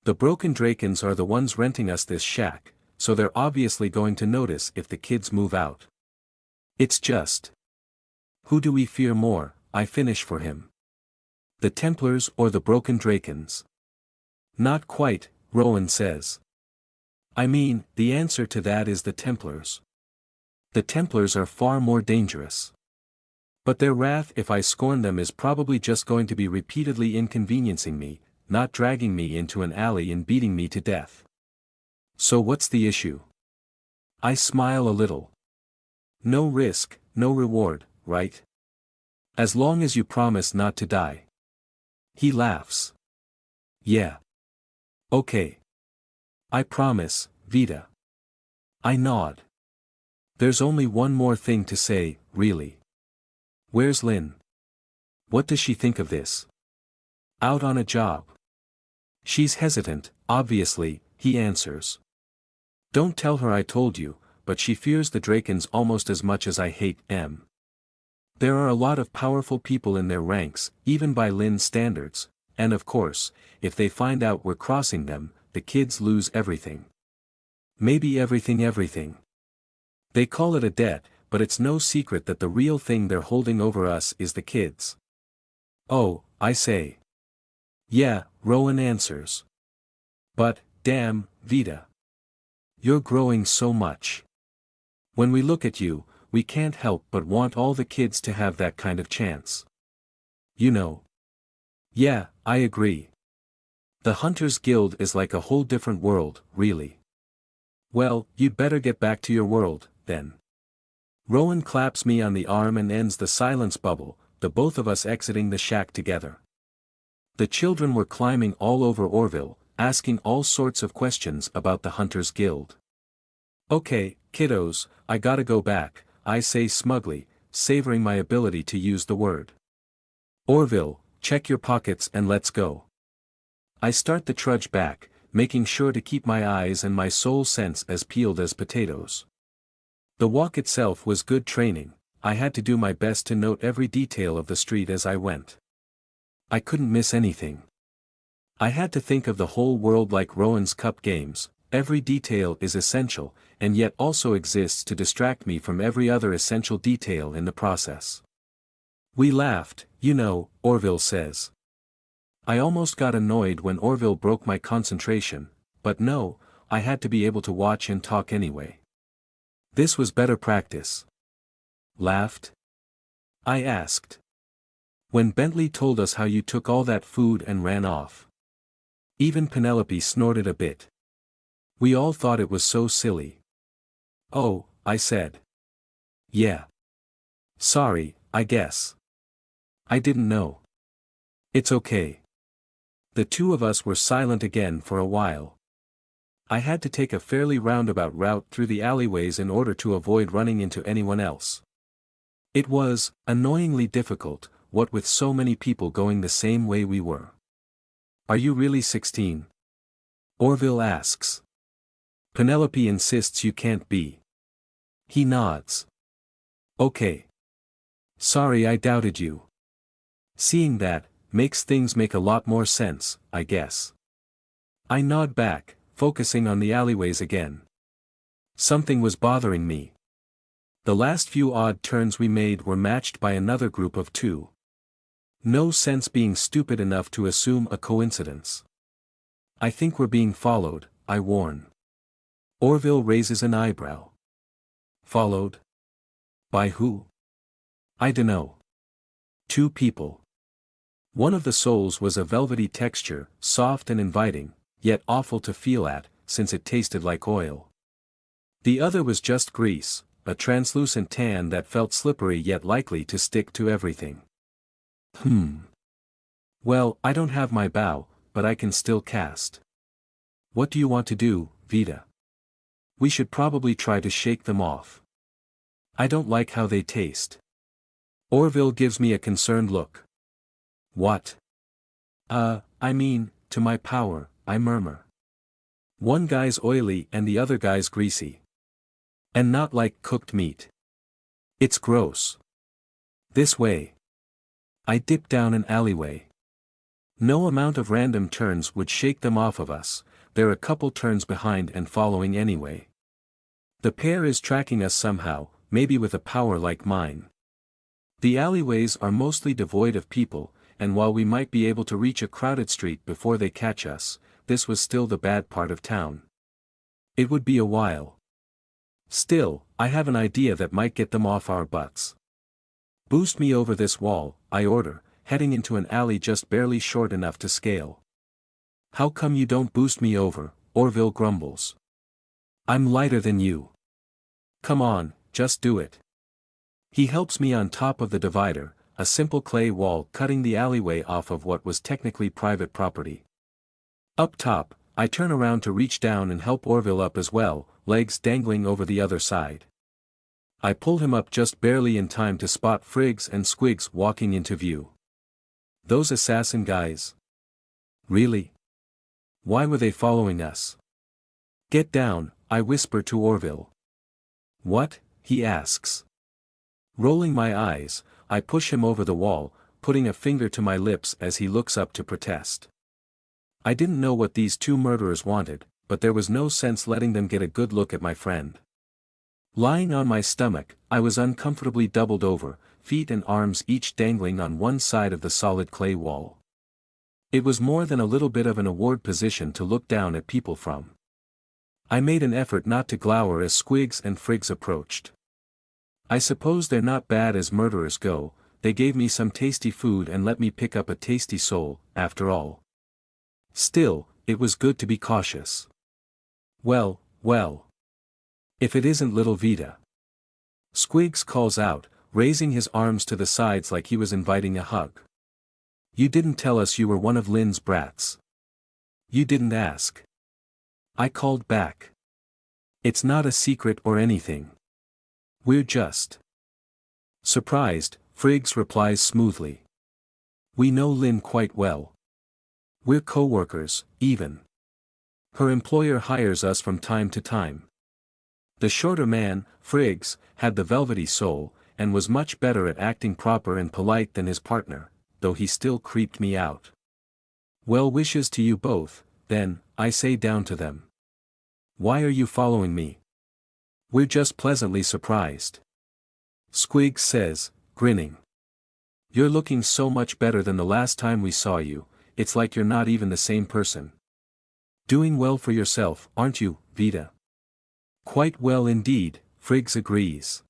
The broken Drakens are the ones renting us this shack, so they're obviously going to notice if the kids move out. It's just. Who do we fear more? I finish for him. The Templars or the broken Drakens? Not quite, Rowan says. I mean, the answer to that is the Templars. The Templars are far more dangerous. But their wrath if I scorn them is probably just going to be repeatedly inconveniencing me, not dragging me into an alley and beating me to death. So what's the issue? I smile a little. No risk, no reward, right? As long as you promise not to die. He laughs. Yeah. Okay. I promise, Vita. I nod. There's only one more thing to say, really. Where's Lynn? What does she think of this? Out on a job. She's hesitant, obviously, he answers. Don't tell her I told you, but she fears the Drakens almost as much as I hate them. There are a lot of powerful people in their ranks, even by Lynn's standards, and of course, if they find out we're crossing them, the kids lose everything. Maybe everything. They call it a debt, but it's no secret that the real thing they're holding over us is the kids. Oh, I say. Yeah, Rowan answers. But, damn, Vita. You're growing so much. When we look at you, we can't help but want all the kids to have that kind of chance. You know. Yeah, I agree. The Hunters Guild is like a whole different world, really. Well, you'd better get back to your world, then. Rowan claps me on the arm and ends the silence bubble, the both of us exiting the shack together. The children were climbing all over Orville, asking all sorts of questions about the Hunters Guild. Okay, kiddos, I gotta go back, I say smugly, savoring my ability to use the word. Orville, check your pockets and let's go. I start the trudge back, making sure to keep my eyes and my soul sense as peeled as potatoes. The walk itself was good training, I had to do my best to note every detail of the street as I went. I couldn't miss anything. I had to think of the whole world like Rowan's Cup games, every detail is essential, and yet also exists to distract me from every other essential detail in the process. We laughed, you know, Orville says. I almost got annoyed when Orville broke my concentration, but no, I had to be able to watch and talk anyway. This was better practice. Laughed? I asked. When Bentley told us how you took all that food and ran off. Even Penelope snorted a bit. We all thought it was so silly. Oh, I said. Yeah. Sorry, I guess. I didn't know. It's okay. The two of us were silent again for a while. I had to take a fairly roundabout route through the alleyways in order to avoid running into anyone else. It was, annoyingly difficult, what with so many people going the same way we were. Are you really 16? Orville asks. Penelope insists you can't be. He nods. Okay. Sorry I doubted you. Seeing that, makes things make a lot more sense, I guess. I nod back, focusing on the alleyways again. Something was bothering me. The last few odd turns we made were matched by another group of two. No sense being stupid enough to assume a coincidence. I think we're being followed, I warn. Orville raises an eyebrow. Followed? By who? I dunno. Two people. One of the souls was a velvety texture, soft and inviting, yet awful to feel at, since it tasted like oil. The other was just grease, a translucent tan that felt slippery yet likely to stick to everything. Well, I don't have my bow, but I can still cast. What do you want to do, Vita? We should probably try to shake them off. I don't like how they taste. Orville gives me a concerned look. What? I mean, to my power, I murmur. One guy's oily and the other guy's greasy. And not like cooked meat. It's gross. This way. I dip down an alleyway. No amount of random turns would shake them off of us, they're a couple turns behind and following anyway. The pair is tracking us somehow, maybe with a power like mine. The alleyways are mostly devoid of people, and while we might be able to reach a crowded street before they catch us, this was still the bad part of town. It would be a while. Still, I have an idea that might get them off our butts. Boost me over this wall, I order, heading into an alley just barely short enough to scale. How come you don't boost me over? Orville grumbles. I'm lighter than you. Come on, just do it. He helps me on top of the divider, a simple clay wall cutting the alleyway off of what was technically private property. Up top, I turn around to reach down and help Orville up as well, legs dangling over the other side. I pull him up just barely in time to spot Friggs and Squigs walking into view. Those assassin guys. Really? Why were they following us? Get down, I whisper to Orville. What? He asks. Rolling my eyes, I push him over the wall, putting a finger to my lips as he looks up to protest. I didn't know what these two murderers wanted, but there was no sense letting them get a good look at my friend. Lying on my stomach, I was uncomfortably doubled over, feet and arms each dangling on one side of the solid clay wall. It was more than a little bit of an award position to look down at people from. I made an effort not to glower as Squigs and Friggs approached. I suppose they're not bad as murderers go, they gave me some tasty food and let me pick up a tasty soul, after all. Still, it was good to be cautious. Well, well. If it isn't little Vita. Squigs calls out, raising his arms to the sides like he was inviting a hug. You didn't tell us you were one of Lynn's brats. You didn't ask. I called back. It's not a secret or anything. We're just. Surprised, Friggs replies smoothly. We know Lynn quite well. We're co-workers, even. Her employer hires us from time to time. The shorter man, Friggs, had the velvety soul, and was much better at acting proper and polite than his partner, though he still creeped me out. Well wishes to you both, then, I say down to them. Why are you following me? We're just pleasantly surprised. Squigs says, grinning. You're looking so much better than the last time we saw you, it's like you're not even the same person. Doing well for yourself, aren't you, Vita? Quite well indeed, Friggs agrees.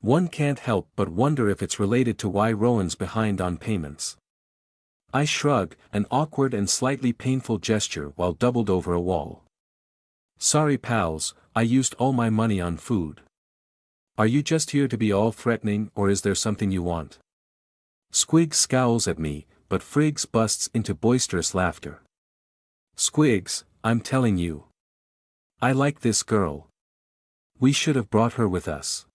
One can't help but wonder if it's related to why Rowan's behind on payments. I shrug, an awkward and slightly painful gesture while doubled over a wall. Sorry pals, I used all my money on food. Are you just here to be all threatening or is there something you want? Squigs scowls at me, but Friggs busts into boisterous laughter. Squigs, I'm telling you. I like this girl. We should have brought her with us.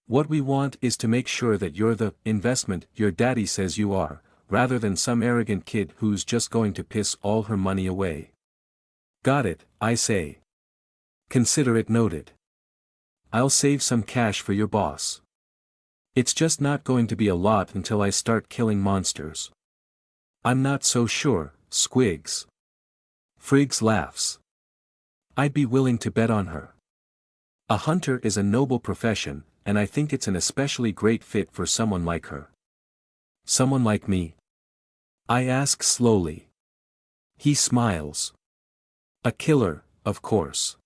What we want is to make sure that you're the investment your daddy says you are, rather than some arrogant kid who's just going to piss all her money away. Got it, I say. Consider it noted. I'll save some cash for your boss. It's just not going to be a lot until I start killing monsters. I'm not so sure, Squigs. Friggs laughs. I'd be willing to bet on her. A hunter is a noble profession, and I think it's an especially great fit for someone like her. Someone like me? I ask slowly. He smiles. A killer, of course.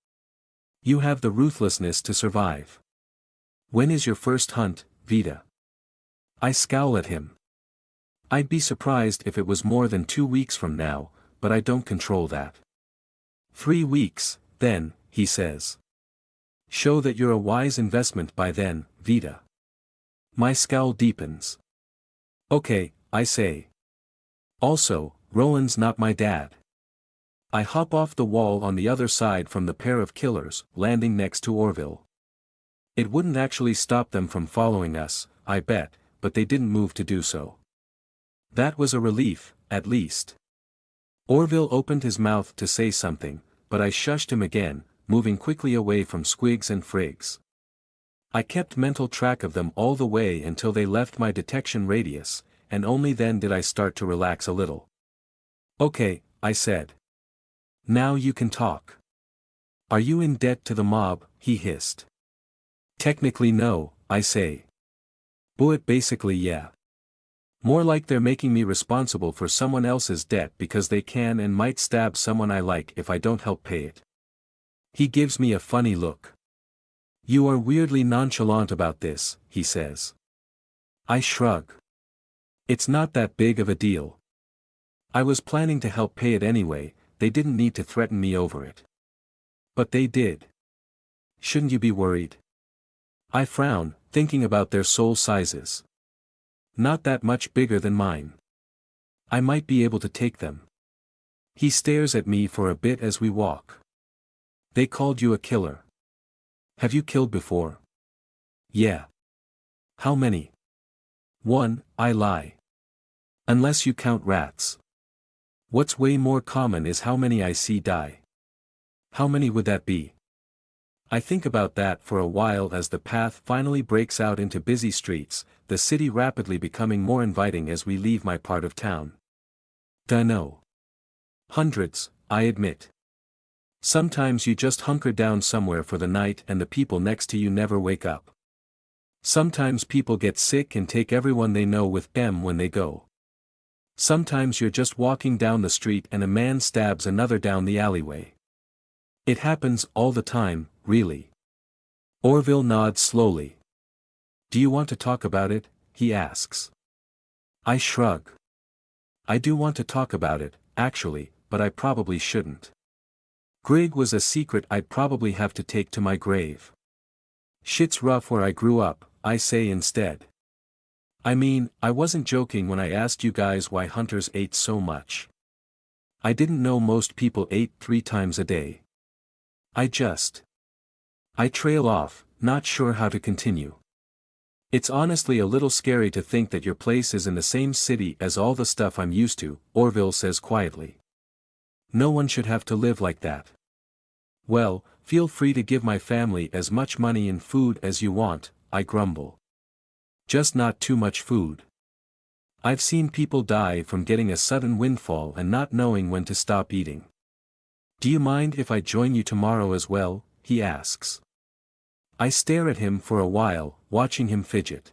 You have the ruthlessness to survive. When is your first hunt, Vita? I scowl at him. I'd be surprised if it was more than 2 weeks from now, but I don't control that. 3 weeks, then, he says. Show that you're a wise investment by then, Vita. My scowl deepens. Okay, I say. Also, Rowan's not my dad. I hop off the wall on the other side from the pair of killers, landing next to Orville. It wouldn't actually stop them from following us, I bet, but they didn't move to do so. That was a relief, at least. Orville opened his mouth to say something, but I shushed him again, moving quickly away from Squigs and Friggs. I kept mental track of them all the way until they left my detection radius, and only then did I start to relax a little. Okay, I said. Now you can talk. Are you in debt to the mob? He hissed. Technically no, I say. But basically yeah. More like they're making me responsible for someone else's debt because they can and might stab someone I like if I don't help pay it. He gives me a funny look. You are weirdly nonchalant about this, he says. I shrug. It's not that big of a deal. I was planning to help pay it anyway, they didn't need to threaten me over it. But they did. Shouldn't you be worried? I frown, thinking about their soul sizes. Not that much bigger than mine. I might be able to take them. He stares at me for a bit as we walk. They called you a killer. Have you killed before? Yeah. How many? One, I lie. Unless you count rats. What's way more common is how many I see die. How many would that be? I think about that for a while as the path finally breaks out into busy streets, the city rapidly becoming more inviting as we leave my part of town. Dunno. Hundreds, I admit. Sometimes you just hunker down somewhere for the night and the people next to you never wake up. Sometimes people get sick and take everyone they know with them when they go. Sometimes you're just walking down the street and a man stabs another down the alleyway. It happens all the time, really. Orville nods slowly. Do you want to talk about it? He asks. I shrug. I do want to talk about it, actually, but I probably shouldn't. Grig was a secret I'd probably have to take to my grave. Shit's rough where I grew up, I say instead. I mean, I wasn't joking when I asked you guys why hunters ate so much. I didn't know most people ate 3 times a day. I trail off, not sure how to continue. It's honestly a little scary to think that your place is in the same city as all the stuff I'm used to, Orville says quietly. No one should have to live like that. Well, feel free to give my family as much money and food as you want, I grumble. Just not too much food. I've seen people die from getting a sudden windfall and not knowing when to stop eating. Do you mind if I join you tomorrow as well? He asks. I stare at him for a while, watching him fidget.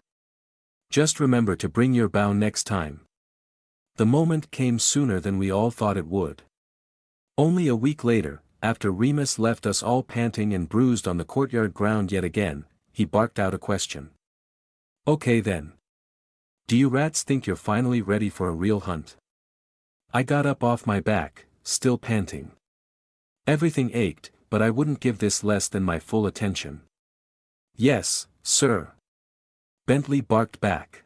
Just remember to bring your bow next time. The moment came sooner than we all thought it would. Only a week later, after Remus left us all panting and bruised on the courtyard ground yet again, he barked out a question. Okay then. Do you rats think you're finally ready for a real hunt? I got up off my back, still panting. Everything ached, but I wouldn't give this less than my full attention. Yes, sir. Bentley barked back.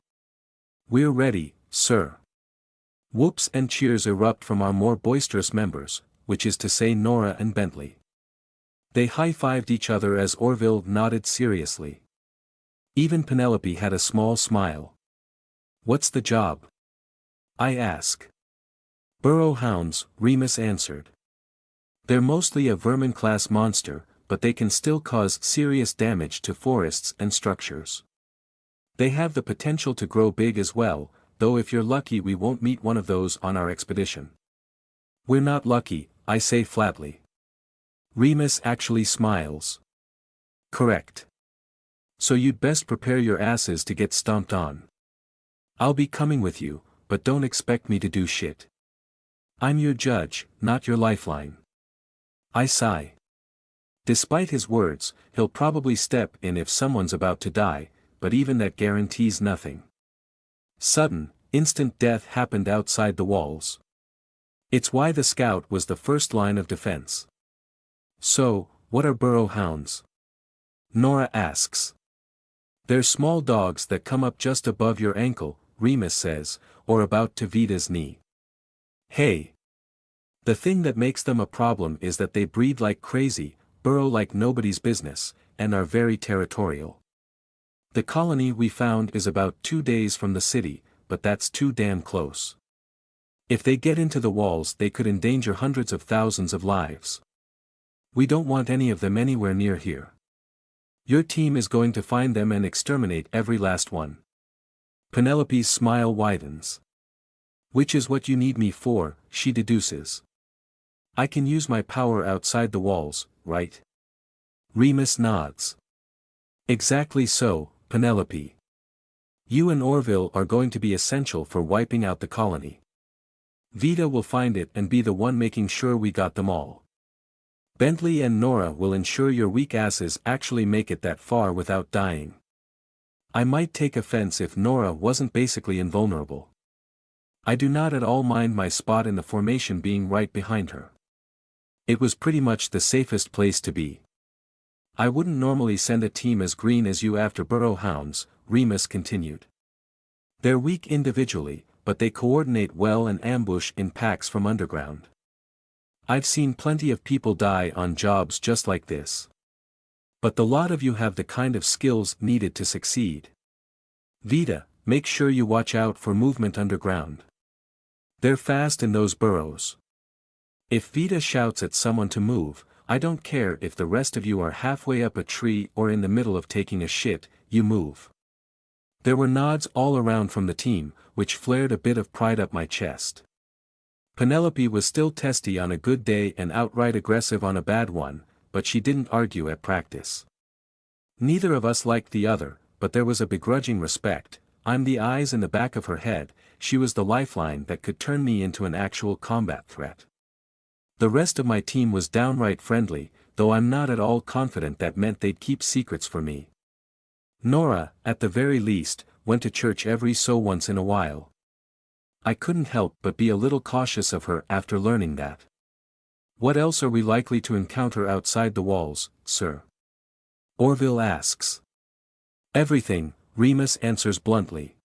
We're ready, sir. Whoops and cheers erupt from our more boisterous members, which is to say Nora and Bentley. They high-fived each other as Orville nodded seriously. Even Penelope had a small smile. What's the job? I ask. Burrow hounds, Remus answered. They're mostly a vermin-class monster, but they can still cause serious damage to forests and structures. They have the potential to grow big as well, though if you're lucky we won't meet one of those on our expedition. We're not lucky, I say flatly. Remus actually smiles. Correct. So you'd best prepare your asses to get stomped on. I'll be coming with you, but don't expect me to do shit. I'm your judge, not your lifeline. I sigh. Despite his words, he'll probably step in if someone's about to die, but even that guarantees nothing. Sudden, instant death happened outside the walls. It's why the scout was the first line of defense. So, what are burrow hounds? Nora asks. They're small dogs that come up just above your ankle, Remus says, or about to Vita's knee. Hey! The thing that makes them a problem is that they breed like crazy, burrow like nobody's business, and are very territorial. The colony we found is about 2 days from the city, but that's too damn close. If they get into the walls they could endanger hundreds of thousands of lives. We don't want any of them anywhere near here. Your team is going to find them and exterminate every last one. Penelope's smile widens. Which is what you need me for, she deduces. I can use my power outside the walls, right? Remus nods. Exactly so, Penelope. You and Orville are going to be essential for wiping out the colony. Vita will find it and be the one making sure we got them all. Bentley and Nora will ensure your weak asses actually make it that far without dying. I might take offense if Nora wasn't basically invulnerable. I do not at all mind my spot in the formation being right behind her. It was pretty much the safest place to be. I wouldn't normally send a team as green as you after burrow hounds, Remus continued. They're weak individually, but they coordinate well and ambush in packs from underground. I've seen plenty of people die on jobs just like this. But the lot of you have the kind of skills needed to succeed. Vita, make sure you watch out for movement underground. They're fast in those burrows. If Vita shouts at someone to move, I don't care if the rest of you are halfway up a tree or in the middle of taking a shit, you move. There were nods all around from the team, which flared a bit of pride up my chest. Penelope was still testy on a good day and outright aggressive on a bad one, but she didn't argue at practice. Neither of us liked the other, but there was a begrudging respect. I'm the eyes in the back of her head, she was the lifeline that could turn me into an actual combat threat. The rest of my team was downright friendly, though I'm not at all confident that meant they'd keep secrets for me. Nora, at the very least, went to church every so once in a while. I couldn't help but be a little cautious of her after learning that. What else are we likely to encounter outside the walls, sir? Orville asks. Everything, Remus answers bluntly.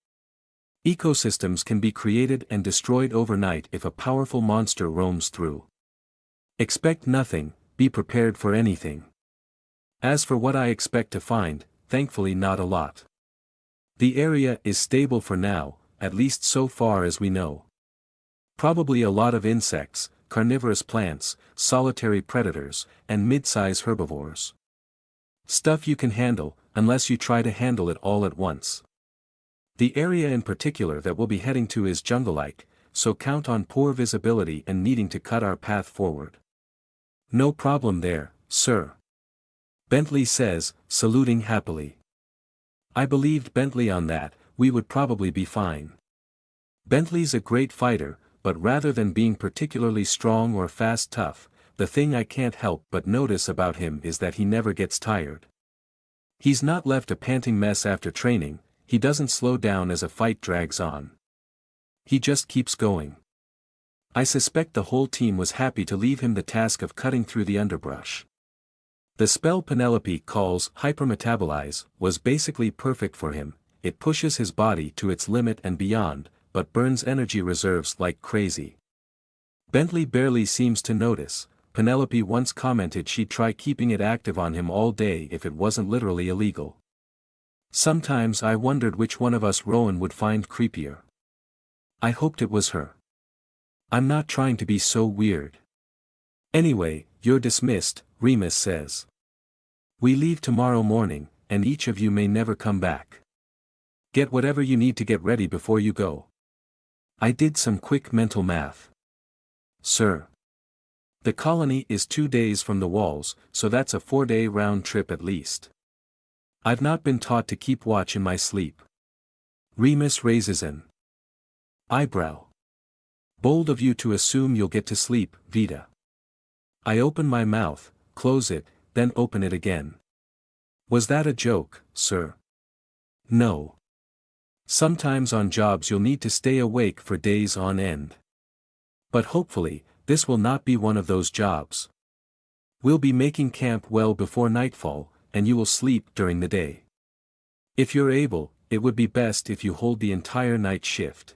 Ecosystems can be created and destroyed overnight if a powerful monster roams through. Expect nothing, be prepared for anything. As for what I expect to find, thankfully not a lot. The area is stable for now, at least so far as we know. Probably a lot of insects, carnivorous plants, solitary predators, and mid-size herbivores. Stuff you can handle, unless you try to handle it all at once. The area in particular that we'll be heading to is jungle-like, so count on poor visibility and needing to cut our path forward. No problem there, sir. Bentley says, saluting happily. I believed Bentley on that, we would probably be fine. Bentley's a great fighter, but rather than being particularly strong or fast tough, the thing I can't help but notice about him is that he never gets tired. He's not left a panting mess after training, he doesn't slow down as a fight drags on. He just keeps going. I suspect the whole team was happy to leave him the task of cutting through the underbrush. The spell Penelope calls hypermetabolize was basically perfect for him, it pushes his body to its limit and beyond, but burns energy reserves like crazy. Bentley barely seems to notice. Penelope once commented she'd try keeping it active on him all day if it wasn't literally illegal. Sometimes I wondered which one of us Rowan would find creepier. I hoped it was her. I'm not trying to be so weird. Anyway, you're dismissed, Remus says. We leave tomorrow morning, and each of you may never come back. Get whatever you need to get ready before you go. I did some quick mental math. Sir. The colony is 2 days from the walls, so that's a 4-day round trip at least. I've not been taught to keep watch in my sleep. Remus raises an eyebrow. Bold of you to assume you'll get to sleep, Vita. I open my mouth, close it, then open it again. Was that a joke, sir? No. Sometimes on jobs you'll need to stay awake for days on end. But hopefully, this will not be one of those jobs. We'll be making camp well before nightfall, and you will sleep during the day. If you're able, it would be best if you hold the entire night shift.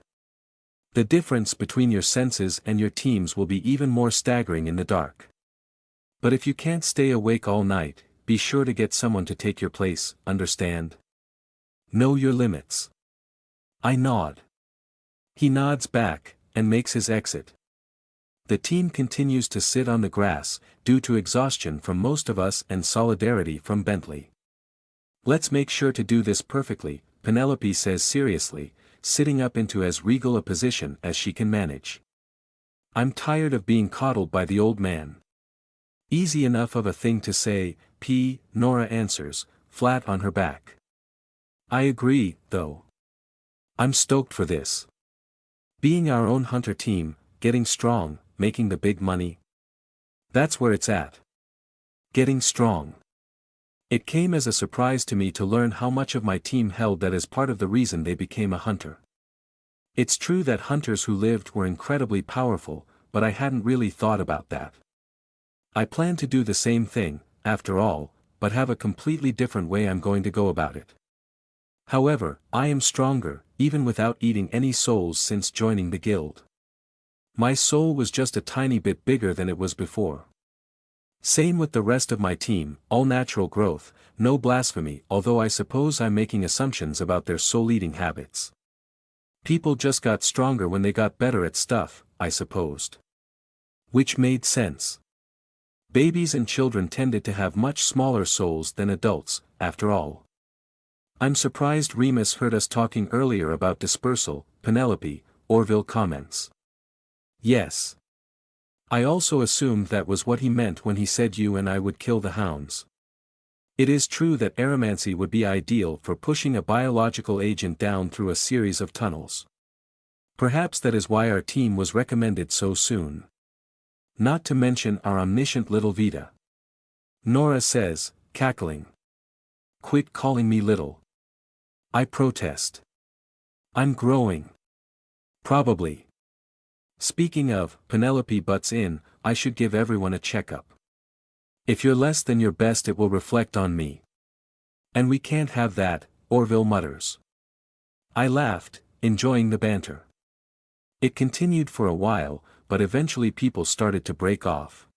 The difference between your senses and your teams will be even more staggering in the dark. But if you can't stay awake all night, be sure to get someone to take your place, understand? Know your limits. I nod. He nods back, and makes his exit. The team continues to sit on the grass, due to exhaustion from most of us and solidarity from Bentley. Let's make sure to do this perfectly, Penelope says seriously, sitting up into as regal a position as she can manage. I'm tired of being coddled by the old man. Easy enough of a thing to say, Nora answers, flat on her back. I agree, though. I'm stoked for this. Being our own hunter team, getting strong, making the big money. That's where it's at. Getting strong. It came as a surprise to me to learn how much of my team held that as part of the reason they became a hunter. It's true that hunters who lived were incredibly powerful, but I hadn't really thought about that. I plan to do the same thing, after all, but have a completely different way I'm going to go about it. However, I am stronger, even without eating any souls since joining the guild. My soul was just a tiny bit bigger than it was before. Same with the rest of my team, all natural growth, no blasphemy, although I suppose I'm making assumptions about their soul-eating habits. People just got stronger when they got better at stuff, I supposed. Which made sense. Babies and children tended to have much smaller souls than adults, after all. I'm surprised Remus heard us talking earlier about dispersal, Penelope, Orville comments. Yes. I also assumed that was what he meant when he said you and I would kill the hounds. It is true that aeromancy would be ideal for pushing a biological agent down through a series of tunnels. Perhaps that is why our team was recommended so soon. Not to mention our omniscient little Vita. Nora says, cackling. Quit calling me little. I protest. I'm growing. Probably. Speaking of, Penelope butts in, I should give everyone a checkup. If you're less than your best it will reflect on me. And we can't have that, Orville mutters. I laughed, enjoying the banter. It continued for a while, but eventually people started to break off.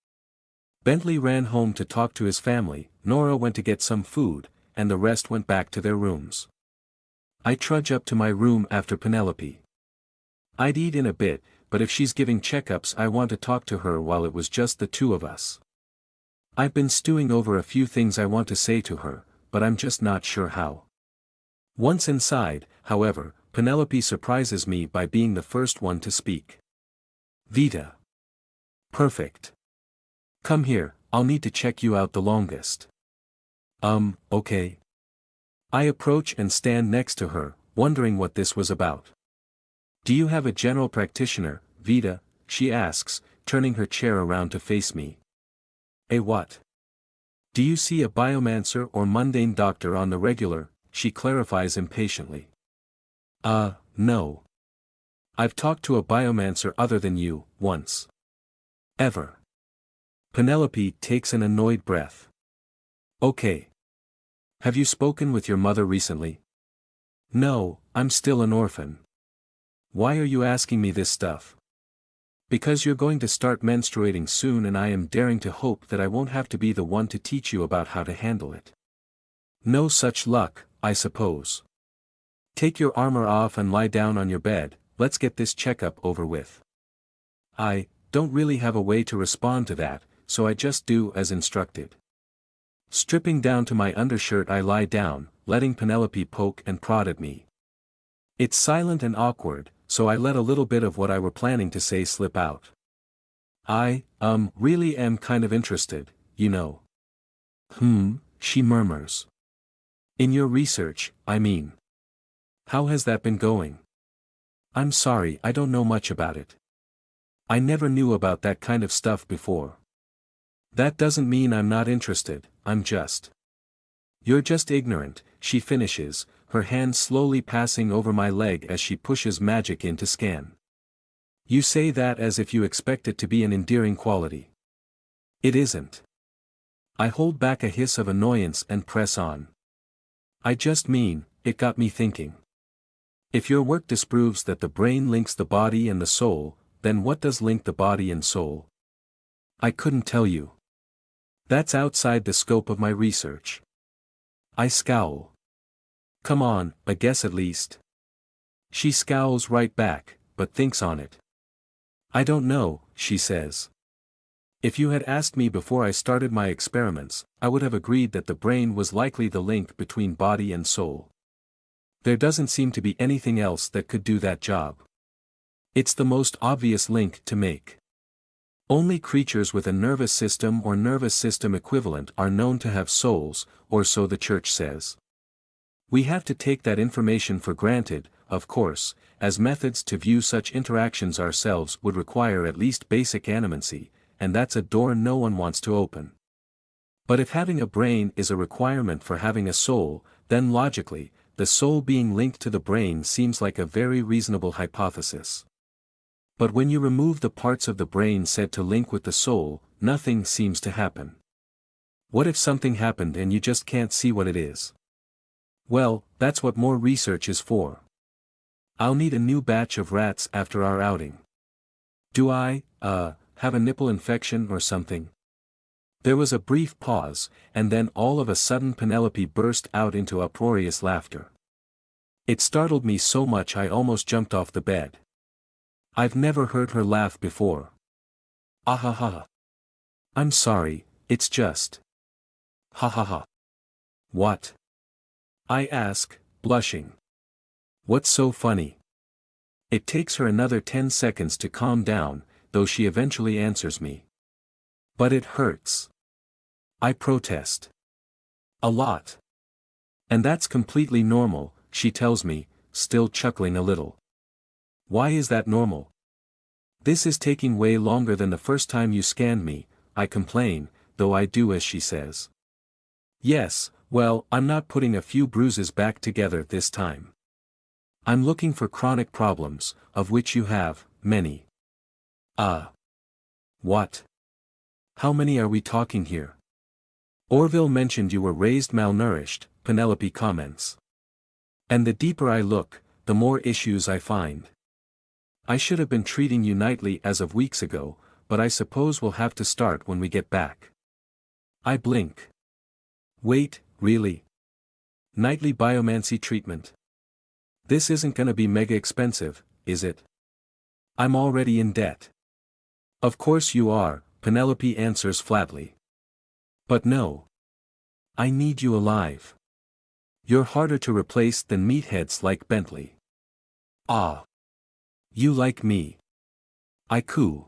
Bentley ran home to talk to his family, Nora went to get some food, and the rest went back to their rooms. I trudge up to my room after Penelope. I'd eat in a bit, but if she's giving checkups I want to talk to her while it was just the two of us. I've been stewing over a few things I want to say to her, but I'm just not sure how. Once inside, however, Penelope surprises me by being the first one to speak. Vita. Perfect. Come here, I'll need to check you out the longest. Okay. I approach and stand next to her, wondering what this was about. Do you have a general practitioner, Vita? She asks, turning her chair around to face me. A what? Do you see a biomancer or mundane doctor on the regular? She clarifies impatiently. No. I've talked to a biomancer other than you, once. Ever. Penelope takes an annoyed breath. Okay. Have you spoken with your mother recently? No, I'm still an orphan. Why are you asking me this stuff? Because you're going to start menstruating soon and I am daring to hope that I won't have to be the one to teach you about how to handle it. No such luck, I suppose. Take your armor off and lie down on your bed, let's get this checkup over with. I don't really have a way to respond to that, so I just do as instructed. Stripping down to my undershirt I lie down, letting Penelope poke and prod at me. It's silent and awkward, so I let a little bit of what I were planning to say slip out. I really am kind of interested, you know. She murmurs. In your research, I mean. How has that been going? I'm sorry, I don't know much about it. I never knew about that kind of stuff before. That doesn't mean I'm not interested, I'm just. You're just ignorant, she finishes, her hand slowly passing over my leg as she pushes magic in to scan. You say that as if you expect it to be an endearing quality. It isn't. I hold back a hiss of annoyance and press on. I just mean, it got me thinking. If your work disproves that the brain links the body and the soul, then what does link the body and soul? I couldn't tell you. That's outside the scope of my research. I scowl. Come on, a guess at least. She scowls right back, but thinks on it. I don't know, she says. If you had asked me before I started my experiments, I would have agreed that the brain was likely the link between body and soul. There doesn't seem to be anything else that could do that job. It's the most obvious link to make. Only creatures with a nervous system or nervous system equivalent are known to have souls, or so the Church says. We have to take that information for granted, of course, as methods to view such interactions ourselves would require at least basic animancy, and that's a door no one wants to open. But if having a brain is a requirement for having a soul, then logically, the soul being linked to the brain seems like a very reasonable hypothesis. But when you remove the parts of the brain said to link with the soul, nothing seems to happen. What if something happened and you just can't see what it is? Well, that's what more research is for. I'll need a new batch of rats after our outing. Do I, have a nipple infection or something? There was a brief pause, and then all of a sudden Penelope burst out into uproarious laughter. It startled me so much I almost jumped off the bed. I've never heard her laugh before. Ah ha ha. I'm sorry, it's just. Ha ha ha. What? I ask, blushing. What's so funny? It takes her another 10 seconds to calm down, though she eventually answers me. But it hurts. I protest. A lot. And that's completely normal, she tells me, still chuckling a little. Why is that normal? This is taking way longer than the first time you scanned me, I complain, though I do as she says. Yes, well, I'm not putting a few bruises back together this time. I'm looking for chronic problems, of which you have, many. What? How many are we talking here? Orville mentioned you were raised malnourished, Penelope comments. And the deeper I look, the more issues I find. I should have been treating you nightly as of weeks ago, but I suppose we'll have to start when we get back. I blink. Wait, really? Nightly biomancy treatment? This isn't gonna be mega expensive, is it? I'm already in debt. Of course you are, Penelope answers flatly. But no. I need you alive. You're harder to replace than meatheads like Bentley. Ah. You like me. I coo.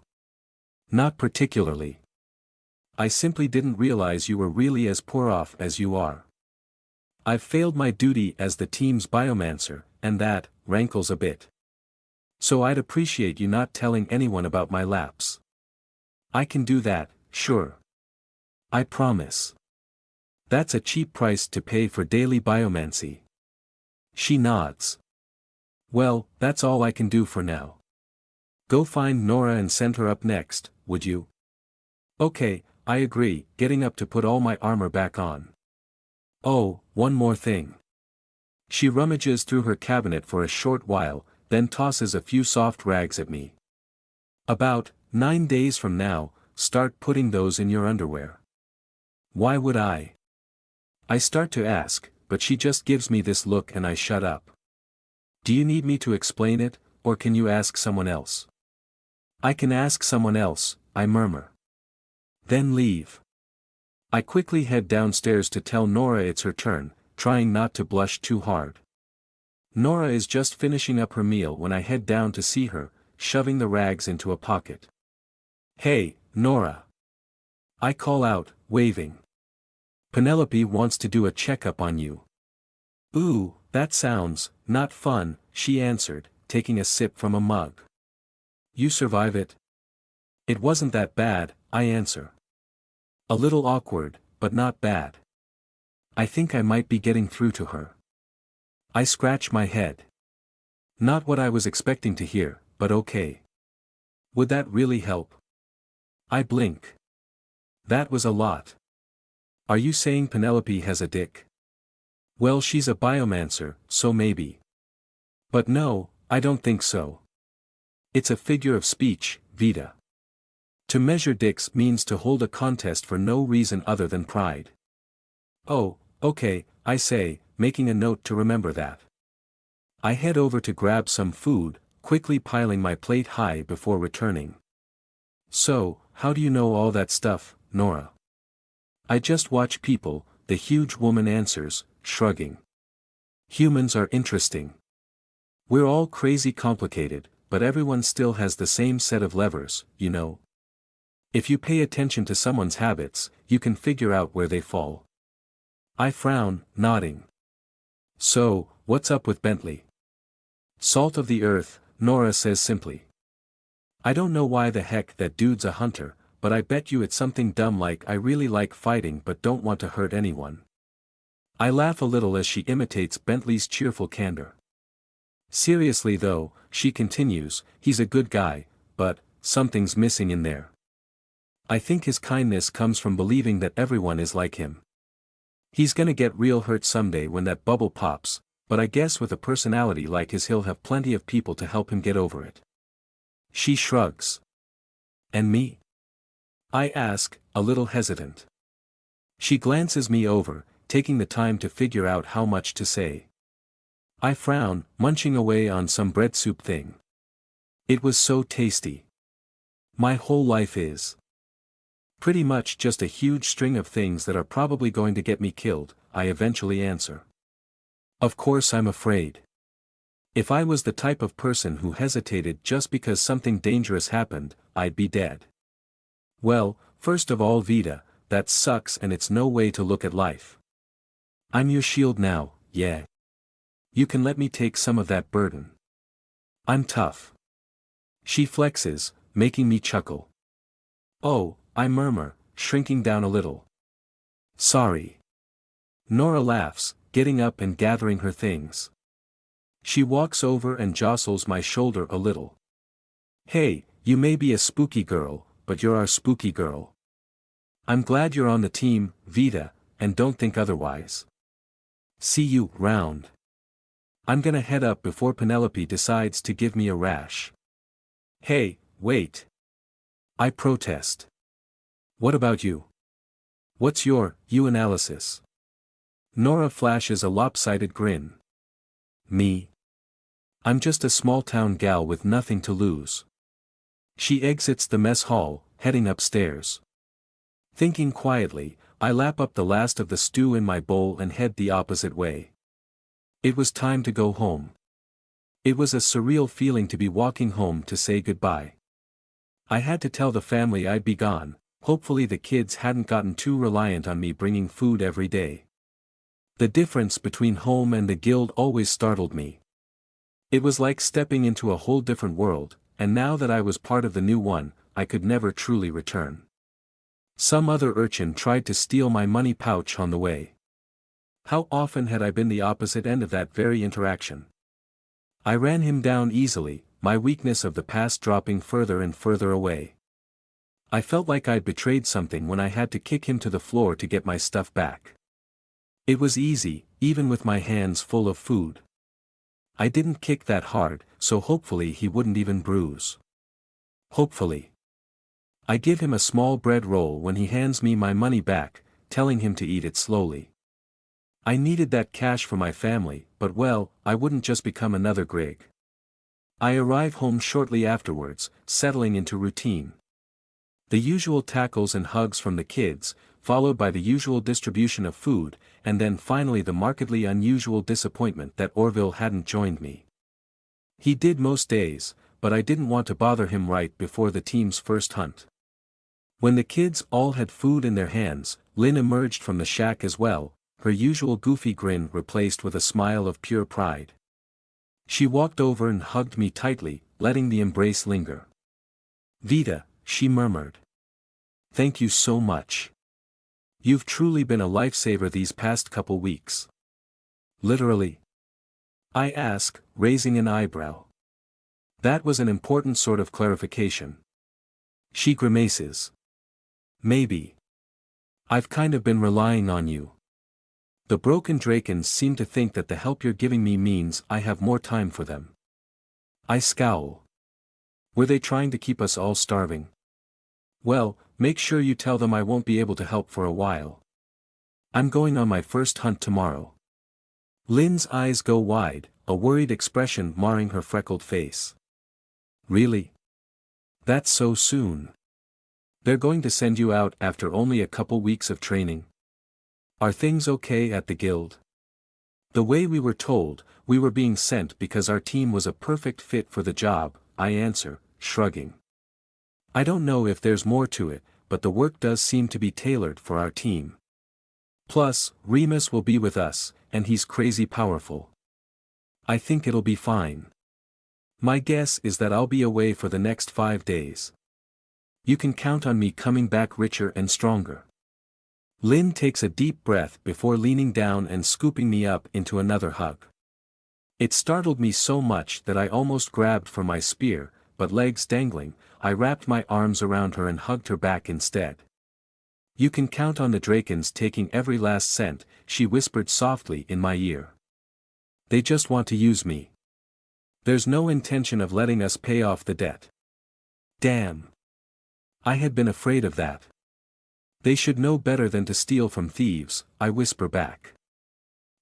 Not particularly. I simply didn't realize you were really as poor off as you are. I've failed my duty as the team's biomancer, and that rankles a bit. So I'd appreciate you not telling anyone about my lapse. I can do that, sure. I promise. That's a cheap price to pay for daily biomancy. She nods. Well, that's all I can do for now. Go find Nora and send her up next, would you? Okay, I agree, getting up to put all my armor back on. Oh, one more thing. She rummages through her cabinet for a short while, then tosses a few soft rags at me. About 9 days from now, start putting those in your underwear. Why would I? I start to ask, but she just gives me this look and I shut up. Do you need me to explain it, or can you ask someone else? I can ask someone else, I murmur. Then leave. I quickly head downstairs to tell Nora it's her turn, trying not to blush too hard. Nora is just finishing up her meal when I head down to see her, shoving the rags into a pocket. Hey, Nora. I call out, waving. Penelope wants to do a checkup on you. Ooh, that sounds not fun, she answered, taking a sip from a mug. You survive it? It wasn't that bad, I answer. A little awkward, but not bad. I think I might be getting through to her. I scratch my head. Not what I was expecting to hear, but okay. Would that really help? I blink. That was a lot. Are you saying Penelope has a dick? Well, she's a biomancer, so maybe. But no, I don't think so. It's a figure of speech, Vita. To measure dicks means to hold a contest for no reason other than pride. Oh, okay, I say, making a note to remember that. I head over to grab some food, quickly piling my plate high before returning. So, how do you know all that stuff, Nora? I just watch people, the huge woman answers, shrugging. Humans are interesting. We're all crazy complicated, but everyone still has the same set of levers, you know. If you pay attention to someone's habits, you can figure out where they fall. I frown, nodding. So, what's up with Bentley? Salt of the earth, Nora says simply. I don't know why the heck that dude's a hunter, but I bet you it's something dumb like I really like fighting but don't want to hurt anyone. I laugh a little as she imitates Bentley's cheerful candor. Seriously though, she continues, he's a good guy, but something's missing in there. I think his kindness comes from believing that everyone is like him. He's gonna get real hurt someday when that bubble pops, but I guess with a personality like his he'll have plenty of people to help him get over it. She shrugs. And me? I ask, a little hesitant. She glances me over, taking the time to figure out how much to say. I frown, munching away on some bread soup thing. It was so tasty. My whole life is pretty much just a huge string of things that are probably going to get me killed, I eventually answer. Of course I'm afraid. If I was the type of person who hesitated just because something dangerous happened, I'd be dead. Well, first of all, Vita, that sucks and it's no way to look at life. I'm your shield now, yeah. You can let me take some of that burden. I'm tough. She flexes, making me chuckle. Oh, I murmur, shrinking down a little. Sorry. Nora laughs, getting up and gathering her things. She walks over and jostles my shoulder a little. Hey, you may be a spooky girl, but you're our spooky girl. I'm glad you're on the team, Vita, and don't think otherwise. See you round. I'm gonna head up before Penelope decides to give me a rash. Hey, wait. I protest. What about you? What's your analysis? Nora flashes a lopsided grin. Me? I'm just a small-town gal with nothing to lose. She exits the mess hall, heading upstairs. Thinking quietly, I lap up the last of the stew in my bowl and head the opposite way. It was time to go home. It was a surreal feeling to be walking home to say goodbye. I had to tell the family I'd be gone, hopefully the kids hadn't gotten too reliant on me bringing food every day. The difference between home and the guild always startled me. It was like stepping into a whole different world, and now that I was part of the new one, I could never truly return. Some other urchin tried to steal my money pouch on the way. How often had I been the opposite end of that very interaction? I ran him down easily, my weakness of the past dropping further and further away. I felt like I'd betrayed something when I had to kick him to the floor to get my stuff back. It was easy, even with my hands full of food. I didn't kick that hard, so hopefully he wouldn't even bruise. Hopefully. I give him a small bread roll when he hands me my money back, telling him to eat it slowly. I needed that cash for my family, but well, I wouldn't just become another Grig. I arrive home shortly afterwards, settling into routine. The usual tackles and hugs from the kids, followed by the usual distribution of food, and then finally the markedly unusual disappointment that Orville hadn't joined me. He did most days, but I didn't want to bother him right before the team's first hunt. When the kids all had food in their hands, Lynn emerged from the shack as well, her usual goofy grin replaced with a smile of pure pride. She walked over and hugged me tightly, letting the embrace linger. Vita, she murmured. Thank you so much. You've truly been a lifesaver these past couple weeks. Literally? I ask, raising an eyebrow. That was an important sort of clarification. She grimaces. Maybe. I've kind of been relying on you. The broken Drakens seem to think that the help you're giving me means I have more time for them. I scowl. Were they trying to keep us all starving? Well, make sure you tell them I won't be able to help for a while. I'm going on my first hunt tomorrow. Lynn's eyes go wide, a worried expression marring her freckled face. Really? That's so soon. They're going to send you out after only a couple weeks of training. Are things okay at the guild? The way we were told, we were being sent because our team was a perfect fit for the job, I answer, shrugging. I don't know if there's more to it, but the work does seem to be tailored for our team. Plus, Remus will be with us, and he's crazy powerful. I think it'll be fine. My guess is that I'll be away for the next 5 days. You can count on me coming back richer and stronger. Lynn takes a deep breath before leaning down and scooping me up into another hug. It startled me so much that I almost grabbed for my spear, but legs dangling, I wrapped my arms around her and hugged her back instead. You can count on the Drakens taking every last cent, she whispered softly in my ear. They just want to use me. There's no intention of letting us pay off the debt. Damn. I had been afraid of that. They should know better than to steal from thieves, I whisper back.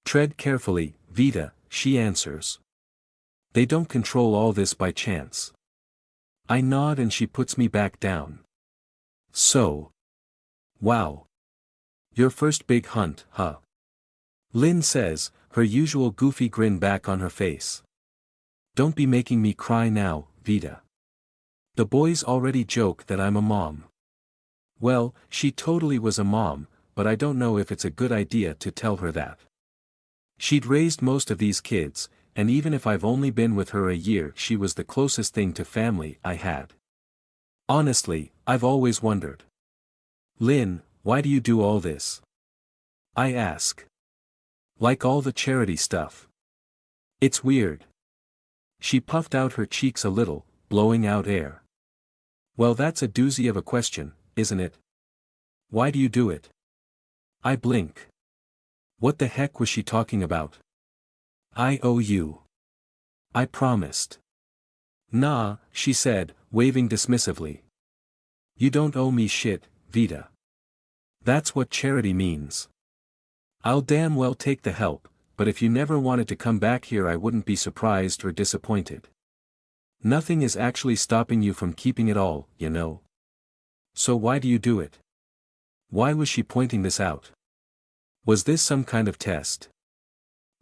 Tread carefully, Vita, she answers. They don't control all this by chance. I nod and she puts me back down. So. Wow. Your first big hunt, huh? Lynn says, her usual goofy grin back on her face. Don't be making me cry now, Vita. The boys already joke that I'm a mom. Well, she totally was a mom, but I don't know if it's a good idea to tell her that. She'd raised most of these kids, and even if I've only been with her a year, she was the closest thing to family I had. Honestly, I've always wondered. Lynn, why do you do all this? I ask. Like all the charity stuff. It's weird. She puffed out her cheeks a little, blowing out air. Well, that's a doozy of a question, isn't it? Why do you do it? I blink. What the heck was she talking about? I owe you. I promised. Nah, she said, waving dismissively. You don't owe me shit, Vita. That's what charity means. I'll damn well take the help, but if you never wanted to come back here I wouldn't be surprised or disappointed. Nothing is actually stopping you from keeping it all, you know. So why do you do it? Why was she pointing this out? Was this some kind of test?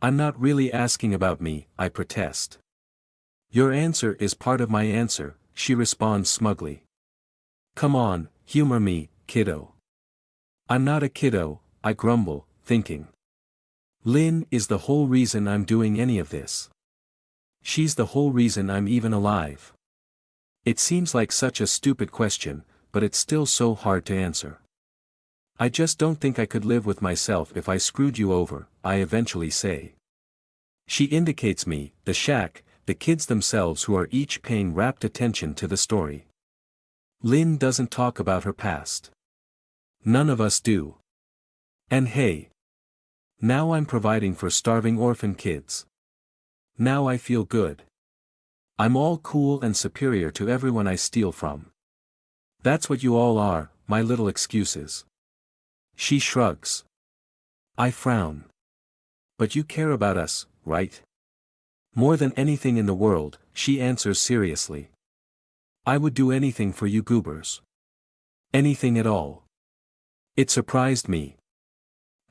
I'm not really asking about me, I protest. Your answer is part of my answer, she responds smugly. Come on, humor me, kiddo. I'm not a kiddo, I grumble, thinking. Lynn is the whole reason I'm doing any of this. She's the whole reason I'm even alive. It seems like such a stupid question, but it's still so hard to answer. I just don't think I could live with myself if I screwed you over, I eventually say. She indicates me, the shack, the kids themselves who are each paying rapt attention to the story. Lynn doesn't talk about her past. None of us do. And hey. Now I'm providing for starving orphan kids. Now I feel good. I'm all cool and superior to everyone I steal from. That's what you all are, my little excuses. She shrugs. I frown. But you care about us, right? More than anything in the world, she answers seriously. I would do anything for you goobers. Anything at all. It surprised me.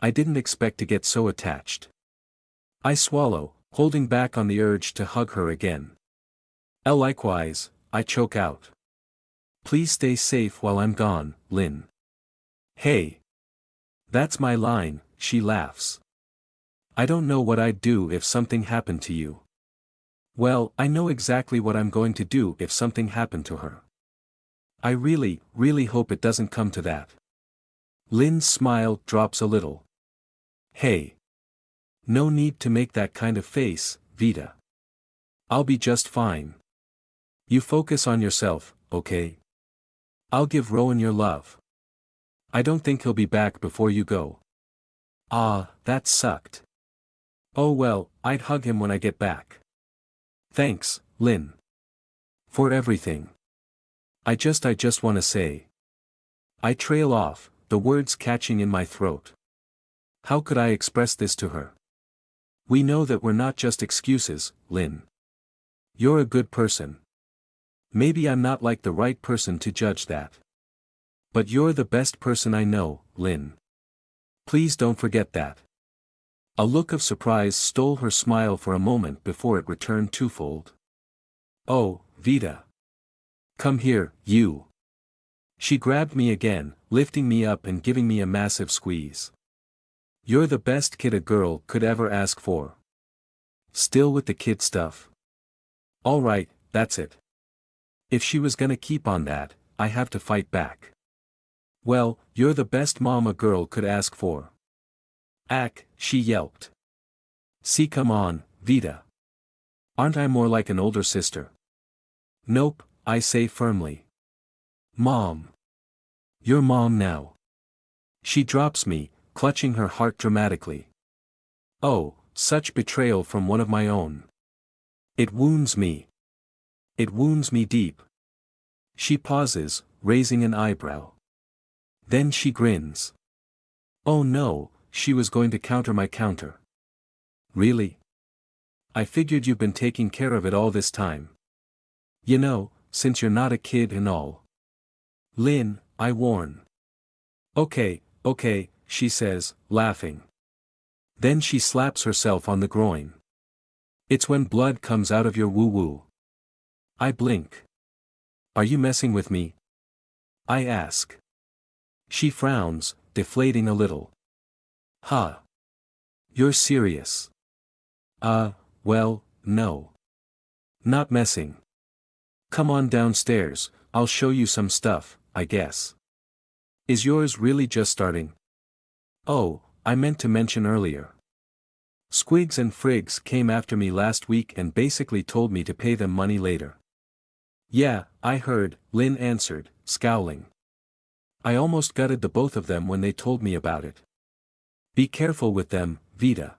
I didn't expect to get so attached. I swallow, holding back on the urge to hug her again. Likewise, I choke out. Please stay safe while I'm gone, Lynn. Hey. That's my line, she laughs. I don't know what I'd do if something happened to you. Well, I know exactly what I'm going to do if something happened to her. I really, really hope it doesn't come to that. Lynn's smile drops a little. Hey. No need to make that kind of face, Vita. I'll be just fine. You focus on yourself, okay? I'll give Rowan your love. I don't think he'll be back before you go. Ah, that sucked. Oh well, I'd hug him when I get back. Thanks, Lynn. For everything. I just want to say. I trail off, the words catching in my throat. How could I express this to her? We know that we're not just excuses, Lynn. You're a good person. Maybe I'm not like the right person to judge that. But you're the best person I know, Lynn. Please don't forget that. A look of surprise stole her smile for a moment before it returned twofold. Oh, Vita. Come here, you. She grabbed me again, lifting me up and giving me a massive squeeze. You're the best kid a girl could ever ask for. Still with the kid stuff. All right, that's it. If she was gonna keep on that, I have to fight back. Well, you're the best mom a girl could ask for. Ack, she yelped. See, come on, Vita. Aren't I more like an older sister? Nope, I say firmly. Mom. You're mom now. She drops me, clutching her heart dramatically. Oh, such betrayal from one of my own. It wounds me. It wounds me deep. She pauses, raising an eyebrow. Then she grins. Oh no, she was going to counter my counter. Really? I figured you've been taking care of it all this time. You know, since you're not a kid and all. Lynn, I warn. Okay, okay, she says, laughing. Then she slaps herself on the groin. It's when blood comes out of your woo-woo. I blink. Are you messing with me? I ask. She frowns, deflating a little. Huh. You're serious. Well, no. Not messing. Come on downstairs, I'll show you some stuff, I guess. Is yours really just starting? Oh, I meant to mention earlier. Squigs and Friggs came after me last week and basically told me to pay them money later. Yeah, I heard, Lynn answered, scowling. I almost gutted the both of them when they told me about it. Be careful with them, Vita.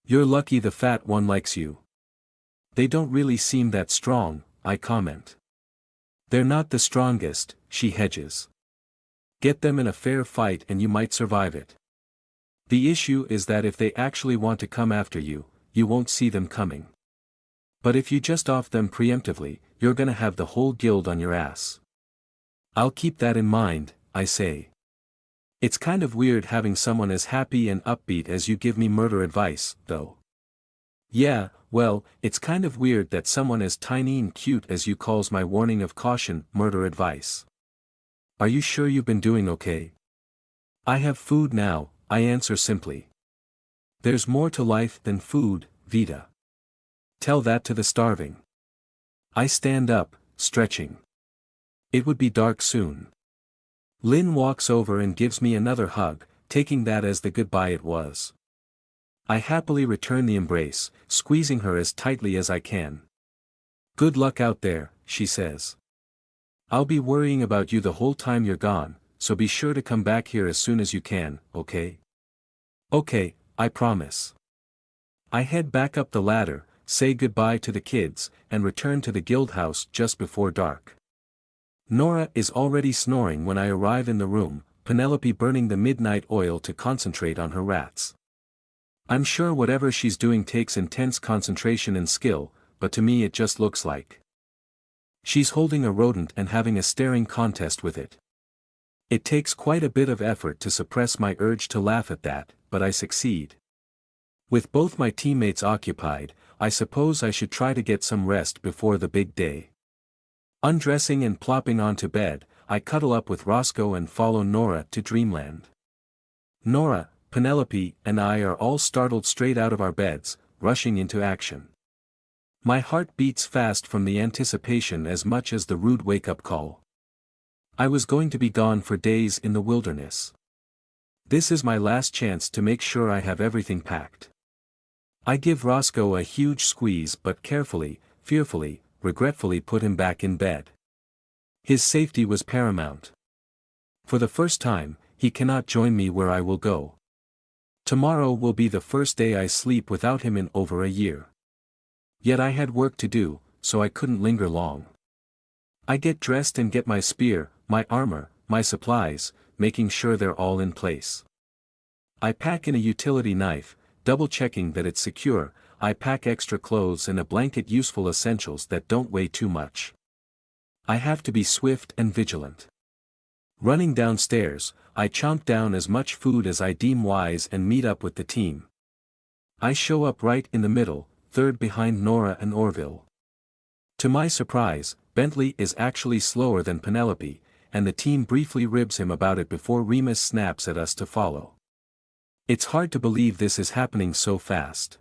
You're lucky the fat one likes you. They don't really seem that strong, I comment. They're not the strongest, she hedges. Get them in a fair fight and you might survive it. The issue is that if they actually want to come after you, you won't see them coming. But if you just off them preemptively, you're gonna have the whole guild on your ass. I'll keep that in mind, I say. It's kind of weird having someone as happy and upbeat as you give me murder advice, though. Yeah, well, it's kind of weird that someone as tiny and cute as you calls my warning of caution murder advice. Are you sure you've been doing okay? I have food now, I answer simply. There's more to life than food, Vita. Tell that to the starving. I stand up, stretching. It would be dark soon. Lynn walks over and gives me another hug, taking that as the goodbye it was. I happily return the embrace, squeezing her as tightly as I can. Good luck out there, she says. I'll be worrying about you the whole time you're gone, so be sure to come back here as soon as you can, okay? Okay, I promise. I head back up the ladder, say goodbye to the kids, and return to the guild house just before dark. Nora is already snoring when I arrive in the room, Penelope burning the midnight oil to concentrate on her rats. I'm sure whatever she's doing takes intense concentration and skill, but to me it just looks like she's holding a rodent and having a staring contest with it. It takes quite a bit of effort to suppress my urge to laugh at that, but I succeed. With both my teammates occupied, I suppose I should try to get some rest before the big day. Undressing and plopping onto bed, I cuddle up with Roscoe and follow Nora to dreamland. Nora, Penelope, and I are all startled straight out of our beds, rushing into action. My heart beats fast from the anticipation as much as the rude wake-up call. I was going to be gone for days in the wilderness. This is my last chance to make sure I have everything packed. I give Roscoe a huge squeeze but carefully, fearfully, regretfully put him back in bed. His safety was paramount. For the first time, he cannot join me where I will go. Tomorrow will be the first day I sleep without him in over a year. Yet I had work to do, so I couldn't linger long. I get dressed and get my spear, my armor, my supplies, making sure they're all in place. I pack in a utility knife, double-checking that it's secure. I pack extra clothes and a blanket, useful essentials that don't weigh too much. I have to be swift and vigilant. Running downstairs, I chomp down as much food as I deem wise and meet up with the team. I show up right in the middle, third behind Nora and Orville. To my surprise, Bentley is actually slower than Penelope, and the team briefly ribs him about it before Remus snaps at us to follow. It's hard to believe this is happening so fast.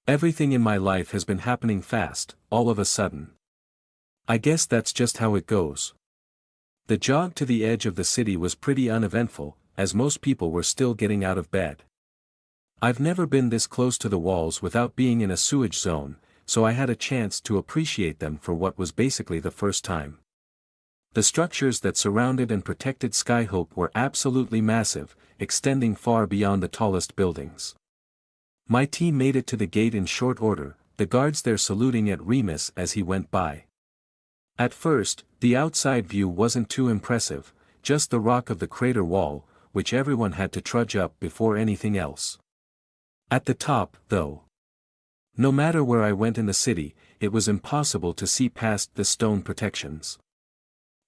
Everything in my life has been happening fast, all of a sudden. I guess that's just how it goes. The jog to the edge of the city was pretty uneventful, as most people were still getting out of bed. I've never been this close to the walls without being in a sewage zone, so I had a chance to appreciate them for what was basically the first time. The structures that surrounded and protected Skyhope were absolutely massive, extending far beyond the tallest buildings. My team made it to the gate in short order, the guards there saluting at Remus as he went by. At first, the outside view wasn't too impressive, just the rock of the crater wall, which everyone had to trudge up before anything else. At the top, though, no matter where I went in the city, it was impossible to see past the stone protections.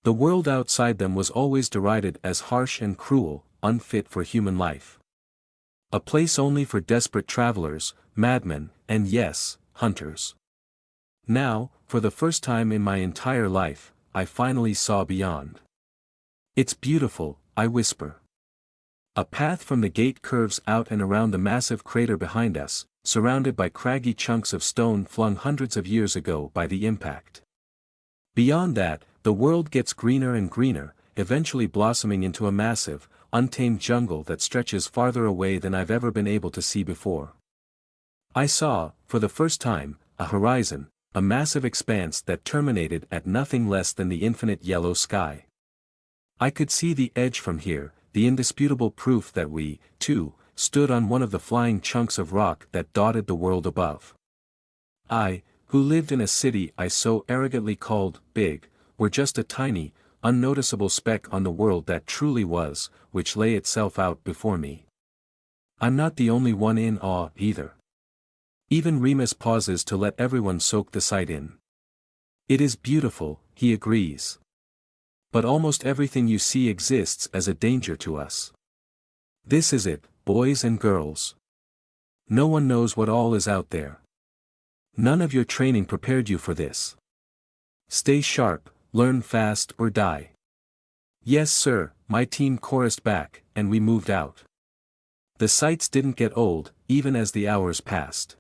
The world outside them was always derided as harsh and cruel, unfit for human life. A place only for desperate travelers, madmen, and yes, hunters. Now, for the first time in my entire life, I finally saw beyond. It's beautiful, I whisper. A path from the gate curves out and around the massive crater behind us, surrounded by craggy chunks of stone flung hundreds of years ago by the impact. Beyond that, the world gets greener and greener, eventually blossoming into a massive, untamed jungle that stretches farther away than I've ever been able to see before. I saw, for the first time, a horizon, a massive expanse that terminated at nothing less than the infinite yellow sky. I could see the edge from here, the indisputable proof that we, too, stood on one of the flying chunks of rock that dotted the world above. I, who lived in a city I so arrogantly called big, were just a tiny, unnoticeable speck on the world that truly was, which lay itself out before me. I'm not the only one in awe, either. Even Remus pauses to let everyone soak the sight in. It is beautiful, he agrees. But almost everything you see exists as a danger to us. This is it, boys and girls. No one knows what all is out there. None of your training prepared you for this. Stay sharp, learn fast or die. Yes sir, my team chorused back, and we moved out. The sights didn't get old, even as the hours passed.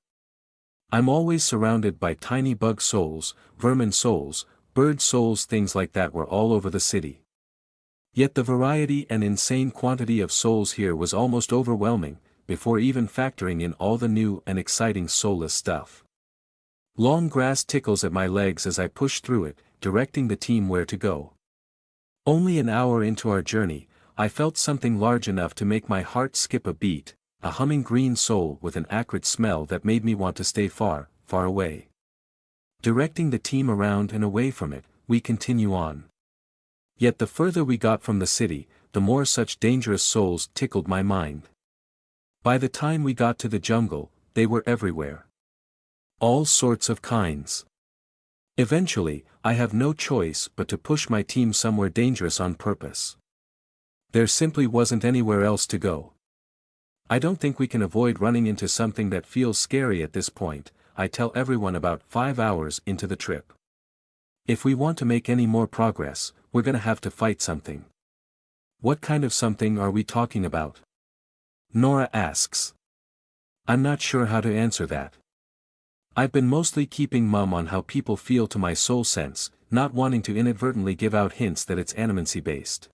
I'm always surrounded by tiny bug souls, vermin souls, bird souls, things like that were all over the city. Yet the variety and insane quantity of souls here was almost overwhelming, before even factoring in all the new and exciting soulless stuff. Long grass tickles at my legs as I push through it, directing the team where to go. Only an hour into our journey, I felt something large enough to make my heart skip a beat, a humming green soul with an acrid smell that made me want to stay far, far away. Directing the team around and away from it, we continue on. Yet the further we got from the city, the more such dangerous souls tickled my mind. By the time we got to the jungle, they were everywhere. All sorts of kinds. Eventually, I have no choice but to push my team somewhere dangerous on purpose. There simply wasn't anywhere else to go. I don't think we can avoid running into something that feels scary at this point, I tell everyone about 5 hours into the trip. If we want to make any more progress, we're gonna have to fight something. What kind of something are we talking about? Nora asks. I'm not sure how to answer that. I've been mostly keeping mum on how people feel to my soul sense, not wanting to inadvertently give out hints that it's animancy-based.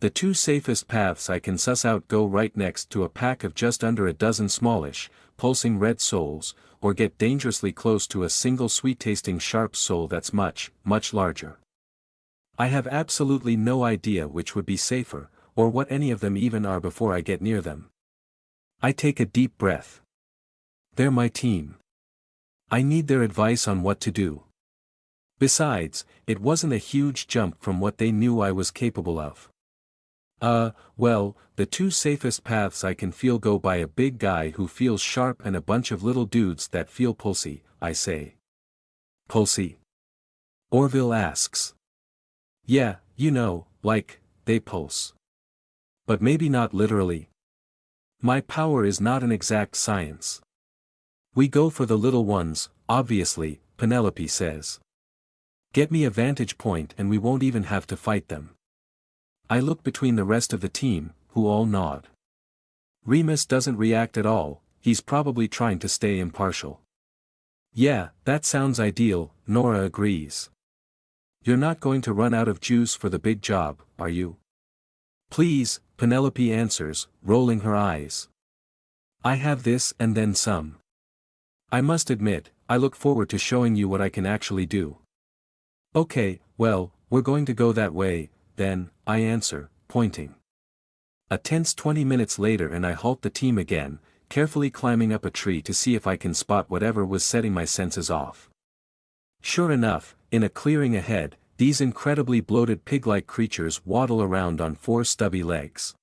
The two safest paths I can suss out go right next to a pack of just under a dozen smallish, pulsing red souls, or get dangerously close to a single sweet-tasting sharp soul that's much, much larger. I have absolutely no idea which would be safer, or what any of them even are before I get near them. I take a deep breath. They're my team. I need their advice on what to do. Besides, it wasn't a huge jump from what they knew I was capable of. Well, the two safest paths I can feel go by a big guy who feels sharp and a bunch of little dudes that feel pulsy, I say. Pulsy? Orville asks. Yeah, you know, like, they pulse. But maybe not literally. My power is not an exact science. We go for the little ones, obviously, Penelope says. Get me a vantage point and we won't even have to fight them. I look between the rest of the team, who all nod. Remus doesn't react at all, he's probably trying to stay impartial. Yeah, that sounds ideal, Nora agrees. You're not going to run out of juice for the big job, are you? Please, Penelope answers, rolling her eyes. I have this and then some. I must admit, I look forward to showing you what I can actually do. Okay, well, we're going to go that way, then, I answer, pointing. A tense 20 minutes later and I halt the team again, carefully climbing up a tree to see if I can spot whatever was setting my senses off. Sure enough, in a clearing ahead, these incredibly bloated pig-like creatures waddle around on 4 stubby legs.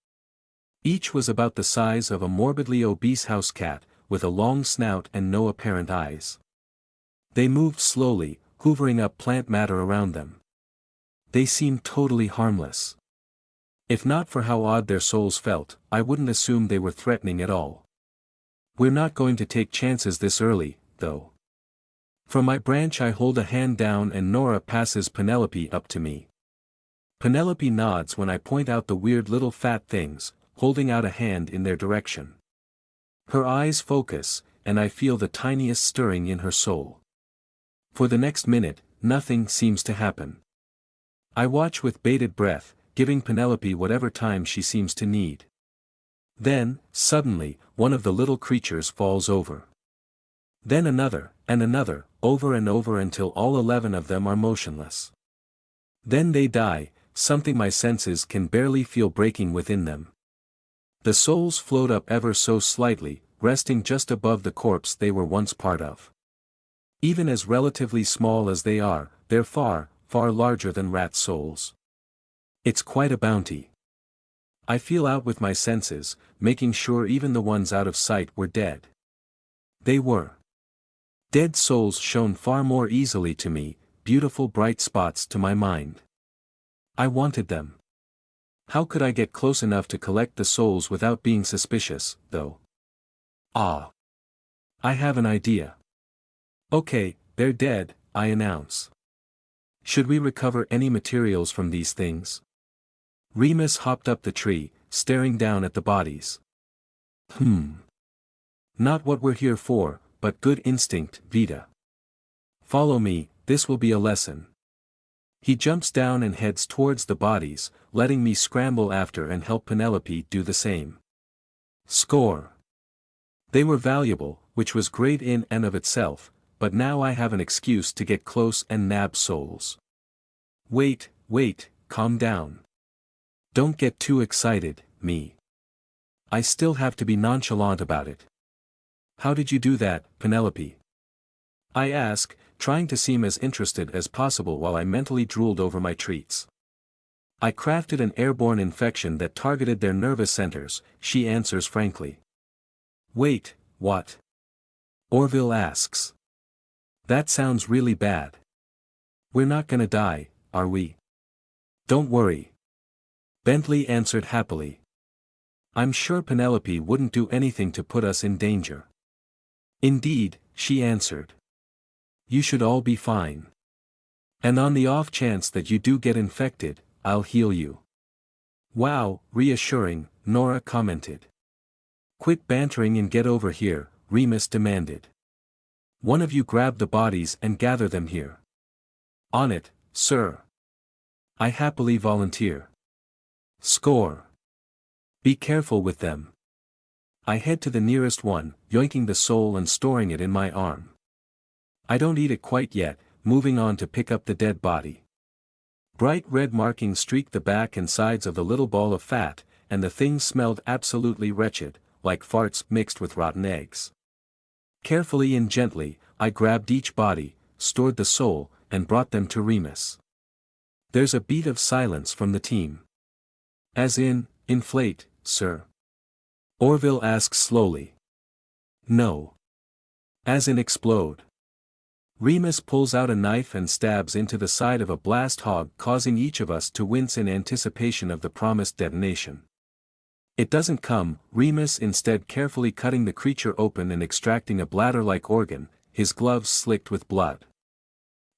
Each was about the size of a morbidly obese house cat, with a long snout and no apparent eyes. They moved slowly, hoovering up plant matter around them. They seemed totally harmless. If not for how odd their souls felt, I wouldn't assume they were threatening at all. We're not going to take chances this early, though. From my branch I hold a hand down and Nora passes Penelope up to me. Penelope nods when I point out the weird little fat things, holding out a hand in their direction. Her eyes focus, and I feel the tiniest stirring in her soul. For the next minute, nothing seems to happen. I watch with bated breath, giving Penelope whatever time she seems to need. Then, suddenly, one of the little creatures falls over. Then another, and another, over and over until all 11 of them are motionless. Then they die, something my senses can barely feel breaking within them. The souls float up ever so slightly, resting just above the corpse they were once part of. Even as relatively small as they are, they're far, far larger than rat souls. It's quite a bounty. I feel out with my senses, making sure even the ones out of sight were dead. They were. Dead souls shone far more easily to me, beautiful bright spots to my mind. I wanted them. How could I get close enough to collect the souls without being suspicious, though? Ah. I have an idea. Okay, they're dead, I announce. Should we recover any materials from these things? Remus hopped up the tree, staring down at the bodies. Not what we're here for, but good instinct, Vita. Follow me, this will be a lesson. He jumps down and heads towards the bodies, letting me scramble after and help Penelope do the same. Score. They were valuable, which was great in and of itself, but now I have an excuse to get close and nab souls. Wait, calm down. Don't get too excited, me. I still have to be nonchalant about it. How did you do that, Penelope? I ask, trying to seem as interested as possible while I mentally drooled over my treats. I crafted an airborne infection that targeted their nervous centers, she answers frankly. Wait, what? Orville asks. That sounds really bad. We're not gonna die, are we? Don't worry. Bentley answered happily. I'm sure Penelope wouldn't do anything to put us in danger. Indeed, she answered. You should all be fine. And on the off chance that you do get infected, I'll heal you. Wow, reassuring, Nora commented. Quit bantering and get over here, Remus demanded. One of you grab the bodies and gather them here. On it, sir. I happily volunteer. Score. Be careful with them. I head to the nearest one, yoinking the soul and storing it in my arm. I don't eat it quite yet, moving on to pick up the dead body. Bright red markings streaked the back and sides of the little ball of fat, and the thing smelled absolutely wretched, like farts mixed with rotten eggs. Carefully and gently, I grabbed each body, stored the soul, and brought them to Remus. There's a beat of silence from the team. As in, inflate, sir? Orville asks slowly. No. As in explode. Remus pulls out a knife and stabs into the side of a blast hog, causing each of us to wince in anticipation of the promised detonation. It doesn't come, Remus instead carefully cutting the creature open and extracting a bladder-like organ, his gloves slicked with blood.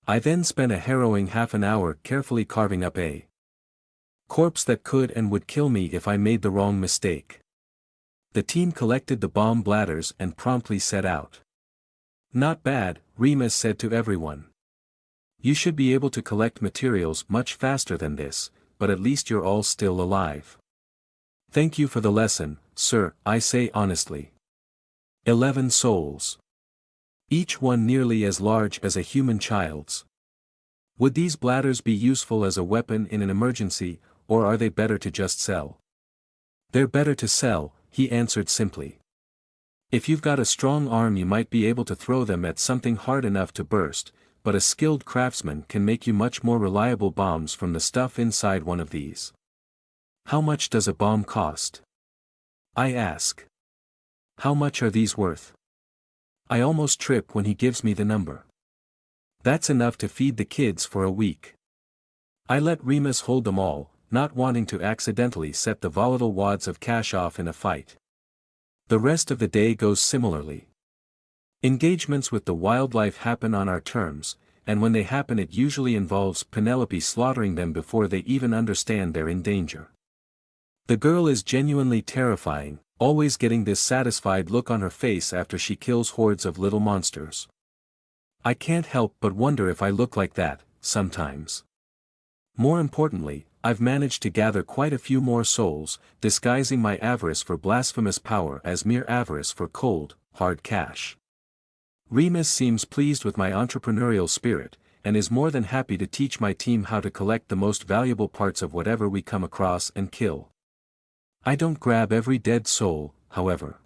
I then spent a harrowing half an hour carefully carving up a corpse that could and would kill me if I made the wrong mistake. The team collected the bomb bladders and promptly set out. Not bad, Remus said to everyone. You should be able to collect materials much faster than this, but at least you're all still alive. Thank you for the lesson, sir, I say honestly. 11 souls. Each one nearly as large as a human child's. Would these bladders be useful as a weapon in an emergency, or are they better to just sell? They're better to sell, he answered simply. If you've got a strong arm you might be able to throw them at something hard enough to burst, but a skilled craftsman can make you much more reliable bombs from the stuff inside one of these. How much does a bomb cost? I ask. How much are these worth? I almost trip when he gives me the number. That's enough to feed the kids for a week. I let Remus hold them all, not wanting to accidentally set the volatile wads of cash off in a fight. The rest of the day goes similarly. Engagements with the wildlife happen on our terms, and when they happen it usually involves Penelope slaughtering them before they even understand they're in danger. The girl is genuinely terrifying, always getting this satisfied look on her face after she kills hordes of little monsters. I can't help but wonder if I look like that, sometimes. More importantly, I've managed to gather quite a few more souls, disguising my avarice for blasphemous power as mere avarice for cold, hard cash. Remus seems pleased with my entrepreneurial spirit, and is more than happy to teach my team how to collect the most valuable parts of whatever we come across and kill. I don't grab every dead soul, however.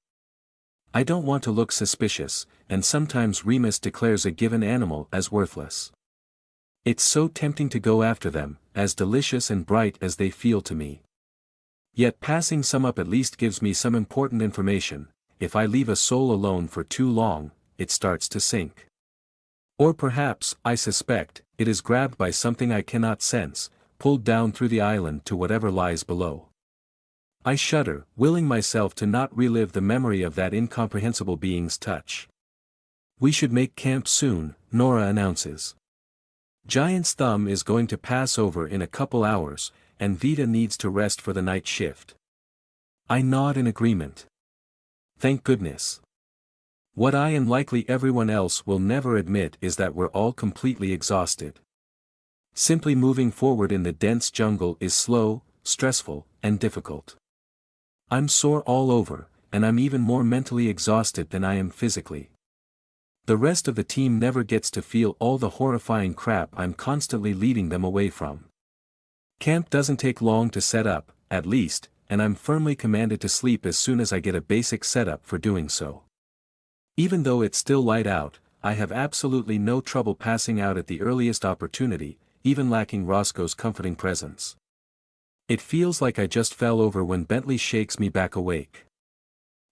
I don't want to look suspicious, and sometimes Remus declares a given animal as worthless. It's so tempting to go after them, as delicious and bright as they feel to me. Yet passing some up at least gives me some important information. If I leave a soul alone for too long, it starts to sink. Or perhaps, I suspect, it is grabbed by something I cannot sense, pulled down through the island to whatever lies below. I shudder, willing myself to not relive the memory of that incomprehensible being's touch. We should make camp soon, Nora announces. Giant's thumb is going to pass over in a couple hours, and Vita needs to rest for the night shift. I nod in agreement. Thank goodness. What I and likely everyone else will never admit is that we're all completely exhausted. Simply moving forward in the dense jungle is slow, stressful, and difficult. I'm sore all over, and I'm even more mentally exhausted than I am physically. The rest of the team never gets to feel all the horrifying crap I'm constantly leading them away from. Camp doesn't take long to set up, at least, and I'm firmly commanded to sleep as soon as I get a basic setup for doing so. Even though it's still light out, I have absolutely no trouble passing out at the earliest opportunity, even lacking Roscoe's comforting presence. It feels like I just fell over when Bentley shakes me back awake.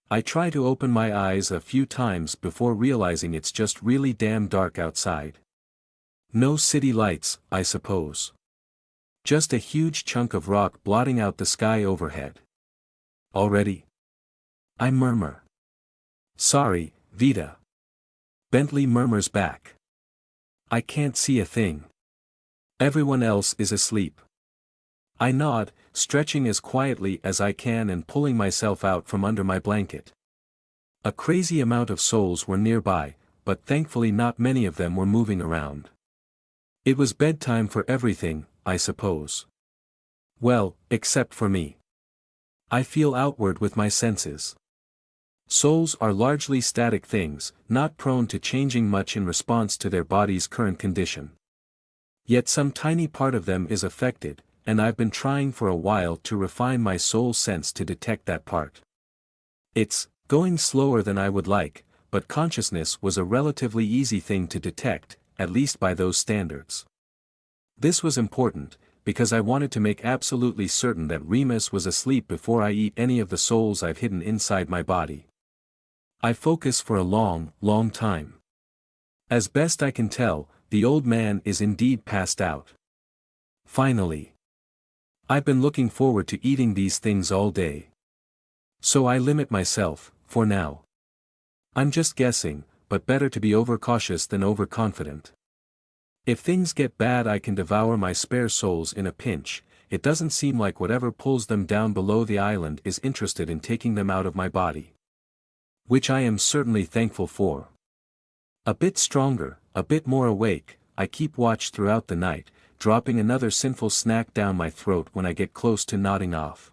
I try to open my eyes a few times before realizing it's just really damn dark outside. No city lights, I suppose. Just a huge chunk of rock blotting out the sky overhead. Already? I murmur. Sorry, Vita. Bentley murmurs back. I can't see a thing. Everyone else is asleep. I nod, stretching as quietly as I can and pulling myself out from under my blanket. A crazy amount of souls were nearby, but thankfully not many of them were moving around. It was bedtime for everything, I suppose. Well, except for me. I feel outward with my senses. Souls are largely static things, not prone to changing much in response to their body's current condition. Yet some tiny part of them is affected, and I've been trying for a while to refine my soul sense to detect that part. It's going slower than I would like, but consciousness was a relatively easy thing to detect, at least by those standards. This was important, because I wanted to make absolutely certain that Remus was asleep before I eat any of the souls I've hidden inside my body. I focus for a long, long time. As best I can tell, the old man is indeed passed out. Finally. I've been looking forward to eating these things all day. So I limit myself, for now. I'm just guessing, but better to be overcautious than overconfident. If things get bad I can devour my spare souls in a pinch. It doesn't seem like whatever pulls them down below the island is interested in taking them out of my body. Which I am certainly thankful for. A bit stronger, a bit more awake, I keep watch throughout the night, dropping another sinful snack down my throat when I get close to nodding off.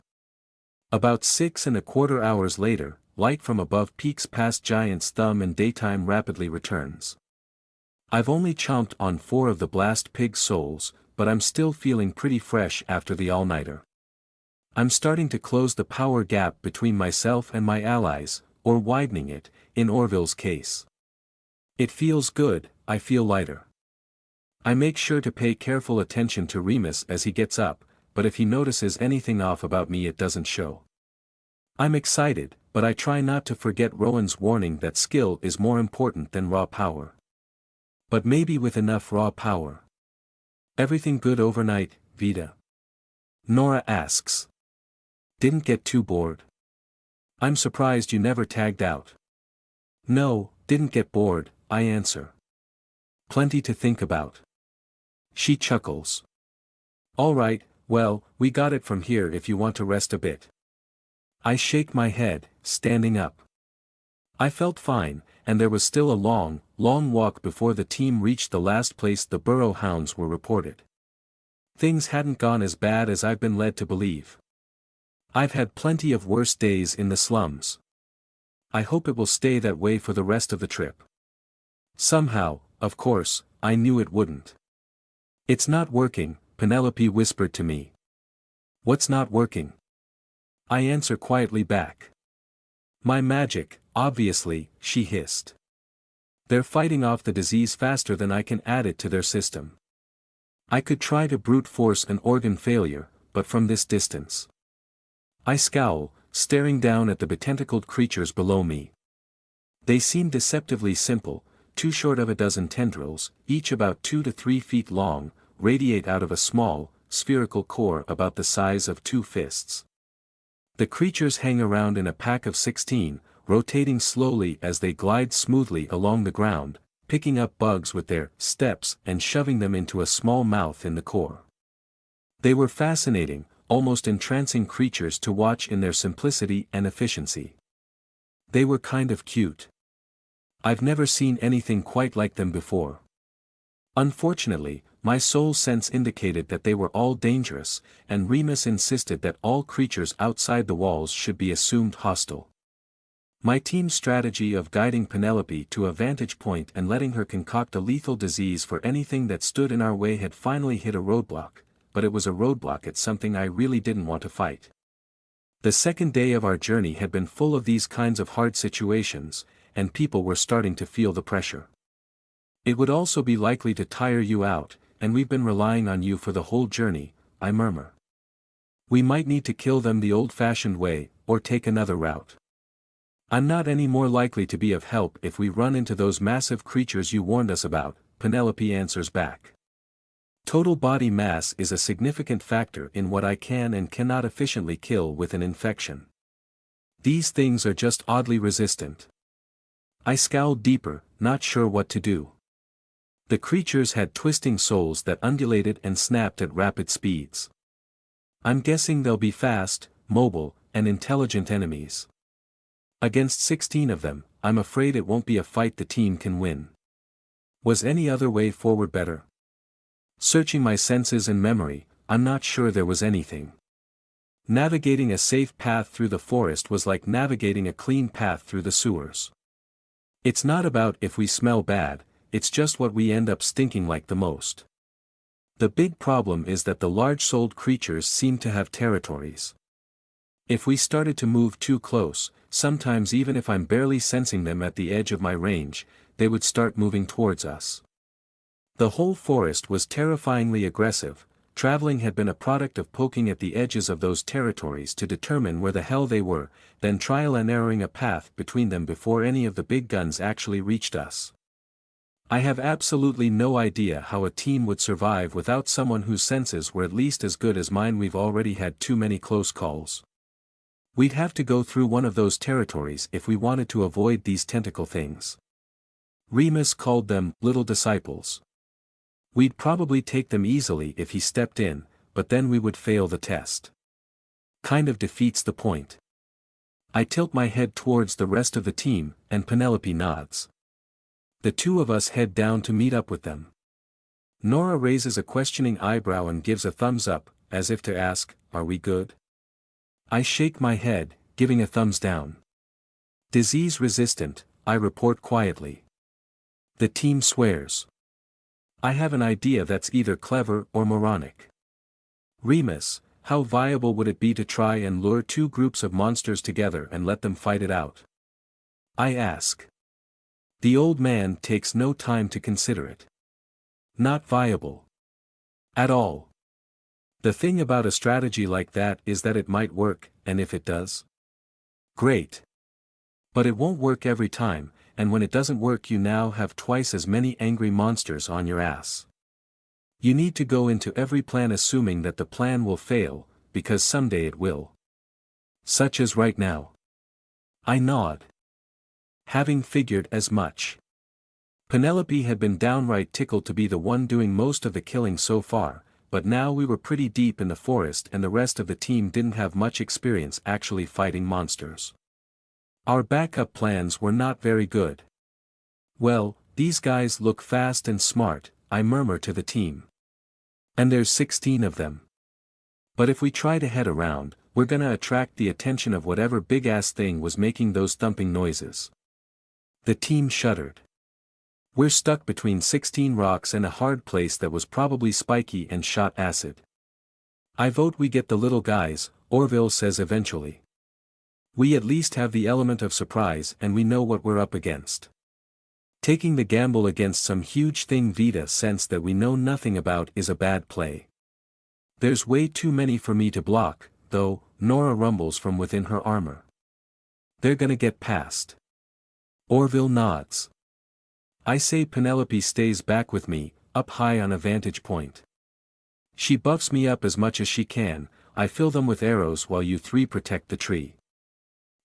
About 6¼ hours later, light from above peeks past Giant's thumb and daytime rapidly returns. I've only chomped on 4 of the blast pig souls, but I'm still feeling pretty fresh after the all-nighter. I'm starting to close the power gap between myself and my allies, or widening it, in Orville's case. It feels good, I feel lighter. I make sure to pay careful attention to Remus as he gets up, but if he notices anything off about me it doesn't show. I'm excited, but I try not to forget Rowan's warning that skill is more important than raw power. But maybe with enough raw power. Everything good overnight, Vida? Nora asks. Didn't get too bored? I'm surprised you never tagged out. No, didn't get bored, I answer. Plenty to think about. She chuckles. All right, well, we got it from here if you want to rest a bit. I shake my head, standing up. I felt fine, and there was still a long, long walk before the team reached the last place the burrow hounds were reported. Things hadn't gone as bad as I've been led to believe. I've had plenty of worse days in the slums. I hope it will stay that way for the rest of the trip. Somehow, of course, I knew it wouldn't. It's not working, Penelope whispered to me. What's not working? I answer quietly back. My magic, obviously, she hissed. They're fighting off the disease faster than I can add it to their system. I could try to brute force an organ failure, but from this distance. I scowl, staring down at the betentacled creatures below me. They seem deceptively simple, too short of a dozen tendrils, each about 2 to 3 feet long, radiate out of a small, spherical core about the size of 2 fists. The creatures hang around in a pack of 16, rotating slowly as they glide smoothly along the ground, picking up bugs with their steps and shoving them into a small mouth in the core. They were fascinating, almost entrancing creatures to watch in their simplicity and efficiency. They were kind of cute. I've never seen anything quite like them before. Unfortunately, my soul sense indicated that they were all dangerous, and Remus insisted that all creatures outside the walls should be assumed hostile. My team's strategy of guiding Penelope to a vantage point and letting her concoct a lethal disease for anything that stood in our way had finally hit a roadblock, but it was a roadblock at something I really didn't want to fight. The second day of our journey had been full of these kinds of hard situations, and people were starting to feel the pressure. It would also be likely to tire you out, and we've been relying on you for the whole journey, I murmur. We might need to kill them the old-fashioned way, or take another route. I'm not any more likely to be of help if we run into those massive creatures you warned us about, Penelope answers back. Total body mass is a significant factor in what I can and cannot efficiently kill with an infection. These things are just oddly resistant. I scowled deeper, not sure what to do. The creatures had twisting souls that undulated and snapped at rapid speeds. I'm guessing they'll be fast, mobile, and intelligent enemies. Against 16 of them, I'm afraid it won't be a fight the team can win. Was any other way forward better? Searching my senses and memory, I'm not sure there was anything. Navigating a safe path through the forest was like navigating a clean path through the sewers. It's not about if we smell bad, it's just what we end up stinking like the most. The big problem is that the large-souled creatures seem to have territories. If we started to move too close, sometimes even if I'm barely sensing them at the edge of my range, they would start moving towards us. The whole forest was terrifyingly aggressive. Traveling had been a product of poking at the edges of those territories to determine where the hell they were, then trial and erroring a path between them before any of the big guns actually reached us. I have absolutely no idea how a team would survive without someone whose senses were at least as good as mine. We've already had too many close calls. We'd have to go through one of those territories if we wanted to avoid these tentacle things. Remus called them little disciples. We'd probably take them easily if he stepped in, but then we would fail the test. Kind of defeats the point. I tilt my head towards the rest of the team, and Penelope nods. The two of us head down to meet up with them. Nora raises a questioning eyebrow and gives a thumbs up, as if to ask, "Are we good?" I shake my head, giving a thumbs down. Disease resistant, I report quietly. The team swears. I have an idea that's either clever or moronic. Remus, how viable would it be to try and lure two groups of monsters together and let them fight it out? I ask. The old man takes no time to consider it. Not viable. At all. The thing about a strategy like that is that it might work, and if it does, great. But it won't work every time, and when it doesn't work you now have twice as many angry monsters on your ass. You need to go into every plan assuming that the plan will fail, because someday it will. Such as right now. I nod. Having figured as much. Penelope had been downright tickled to be the one doing most of the killing so far, but now we were pretty deep in the forest and the rest of the team didn't have much experience actually fighting monsters. Our backup plans were not very good. Well, these guys look fast and smart, I murmur to the team. And there's 16 of them. But if we try to head around, we're gonna attract the attention of whatever big-ass thing was making those thumping noises. The team shuddered. We're stuck between 16 rocks and a hard place that was probably spiky and shot acid. I vote we get the little guys, Orville says eventually. We at least have the element of surprise and we know what we're up against. Taking the gamble against some huge thing Vita sensed that we know nothing about is a bad play. There's way too many for me to block, though, Nora rumbles from within her armor. They're gonna get past. Orville nods. I say Penelope stays back with me, up high on a vantage point. She buffs me up as much as she can, I fill them with arrows while you three protect the tree.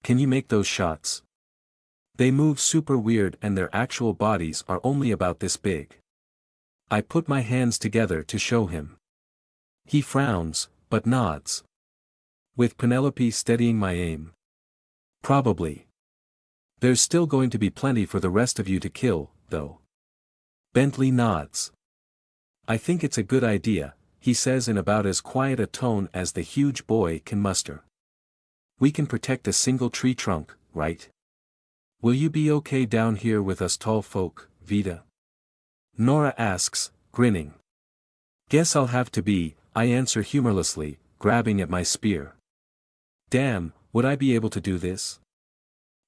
Can you make those shots? They move super weird and their actual bodies are only about this big. I put my hands together to show him. He frowns, but nods. With Penelope steadying my aim. Probably. There's still going to be plenty for the rest of you to kill, though. Bentley nods. I think it's a good idea, he says in about as quiet a tone as the huge boy can muster. We can protect a single tree trunk, right? Will you be okay down here with us tall folk, Vita? Nora asks, grinning. Guess I'll have to be, I answer humorlessly, grabbing at my spear. Damn, would I be able to do this?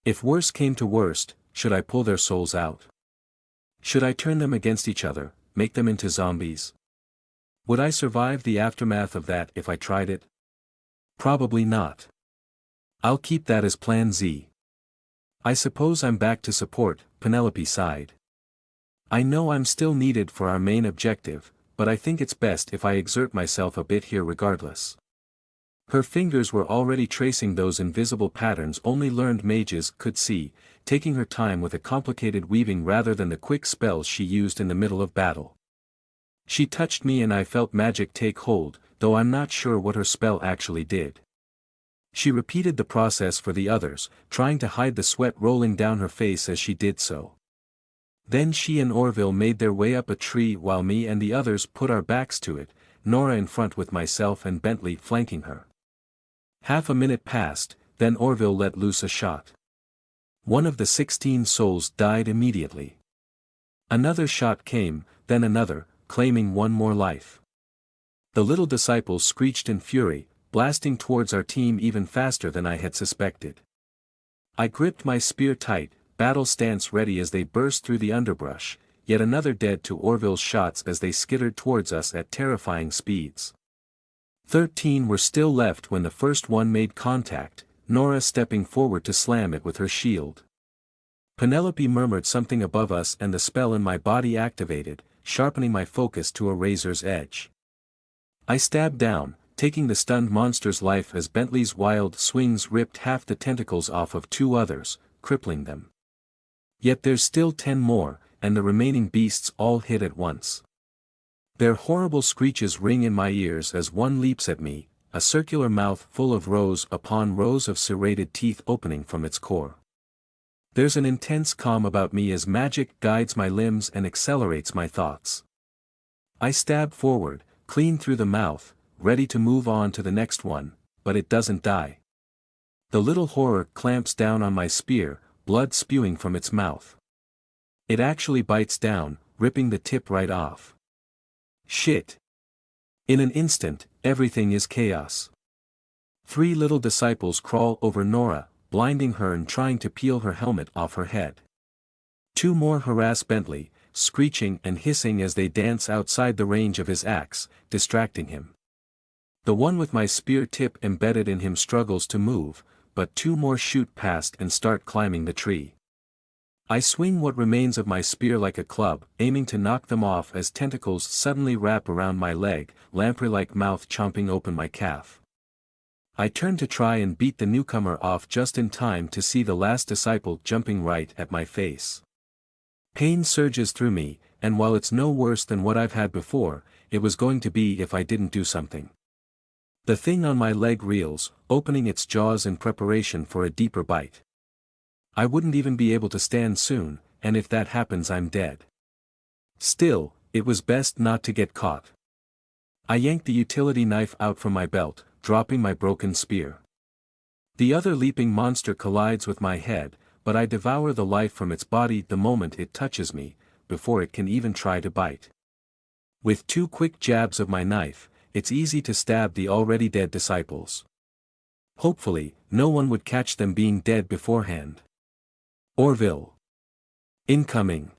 If worse came to worst, should I pull their souls out? Should I turn them against each other, make them into zombies? Would I survive the aftermath of that if I tried it? Probably not. I'll keep that as plan Z. I suppose I'm back to support, Penelope sighed. I know I'm still needed for our main objective, but I think it's best if I exert myself a bit here regardless. Her fingers were already tracing those invisible patterns only learned mages could see, taking her time with a complicated weaving rather than the quick spells she used in the middle of battle. She touched me and I felt magic take hold, though I'm not sure what her spell actually did. She repeated the process for the others, trying to hide the sweat rolling down her face as she did so. Then she and Orville made their way up a tree while me and the others put our backs to it, Nora in front with myself and Bentley flanking her. Half a minute passed, then Orville let loose a shot. One of the 16 souls died immediately. Another shot came, then another, claiming one more life. The little disciples screeched in fury, blasting towards our team even faster than I had suspected. I gripped my spear tight, battle stance ready as they burst through the underbrush, yet another dead to Orville's shots as they skittered towards us at terrifying speeds. 13 were still left when the first one made contact, Nora stepping forward to slam it with her shield. Penelope murmured something above us and the spell in my body activated, sharpening my focus to a razor's edge. I stabbed down, taking the stunned monster's life as Bentley's wild swings ripped half the tentacles off of 2 others, crippling them. Yet there's still 10 more, and the remaining beasts all hit at once. Their horrible screeches ring in my ears as one leaps at me, a circular mouth full of rows upon rows of serrated teeth opening from its core. There's an intense calm about me as magic guides my limbs and accelerates my thoughts. I stab forward, clean through the mouth, ready to move on to the next one, but it doesn't die. The little horror clamps down on my spear, blood spewing from its mouth. It actually bites down, ripping the tip right off. Shit. In an instant, everything is chaos. 3 little disciples crawl over Nora, blinding her and trying to peel her helmet off her head. 2 more harass Bentley, screeching and hissing as they dance outside the range of his axe, distracting him. The one with my spear tip embedded in him struggles to move, but two more shoot past and start climbing the tree. I swing what remains of my spear like a club, aiming to knock them off as tentacles suddenly wrap around my leg, lamprey-like mouth chomping open my calf. I turn to try and beat the newcomer off just in time to see the last disciple jumping right at my face. Pain surges through me, and while it's no worse than what I've had before, it was going to be if I didn't do something. The thing on my leg reels, opening its jaws in preparation for a deeper bite. I wouldn't even be able to stand soon, and if that happens I'm dead. Still, it was best not to get caught. I yanked the utility knife out from my belt, dropping my broken spear. The other leaping monster collides with my head, but I devour the life from its body the moment it touches me, before it can even try to bite. With two quick jabs of my knife, it's easy to stab the already dead disciples. Hopefully, no one would catch them being dead beforehand. Orville. Incoming.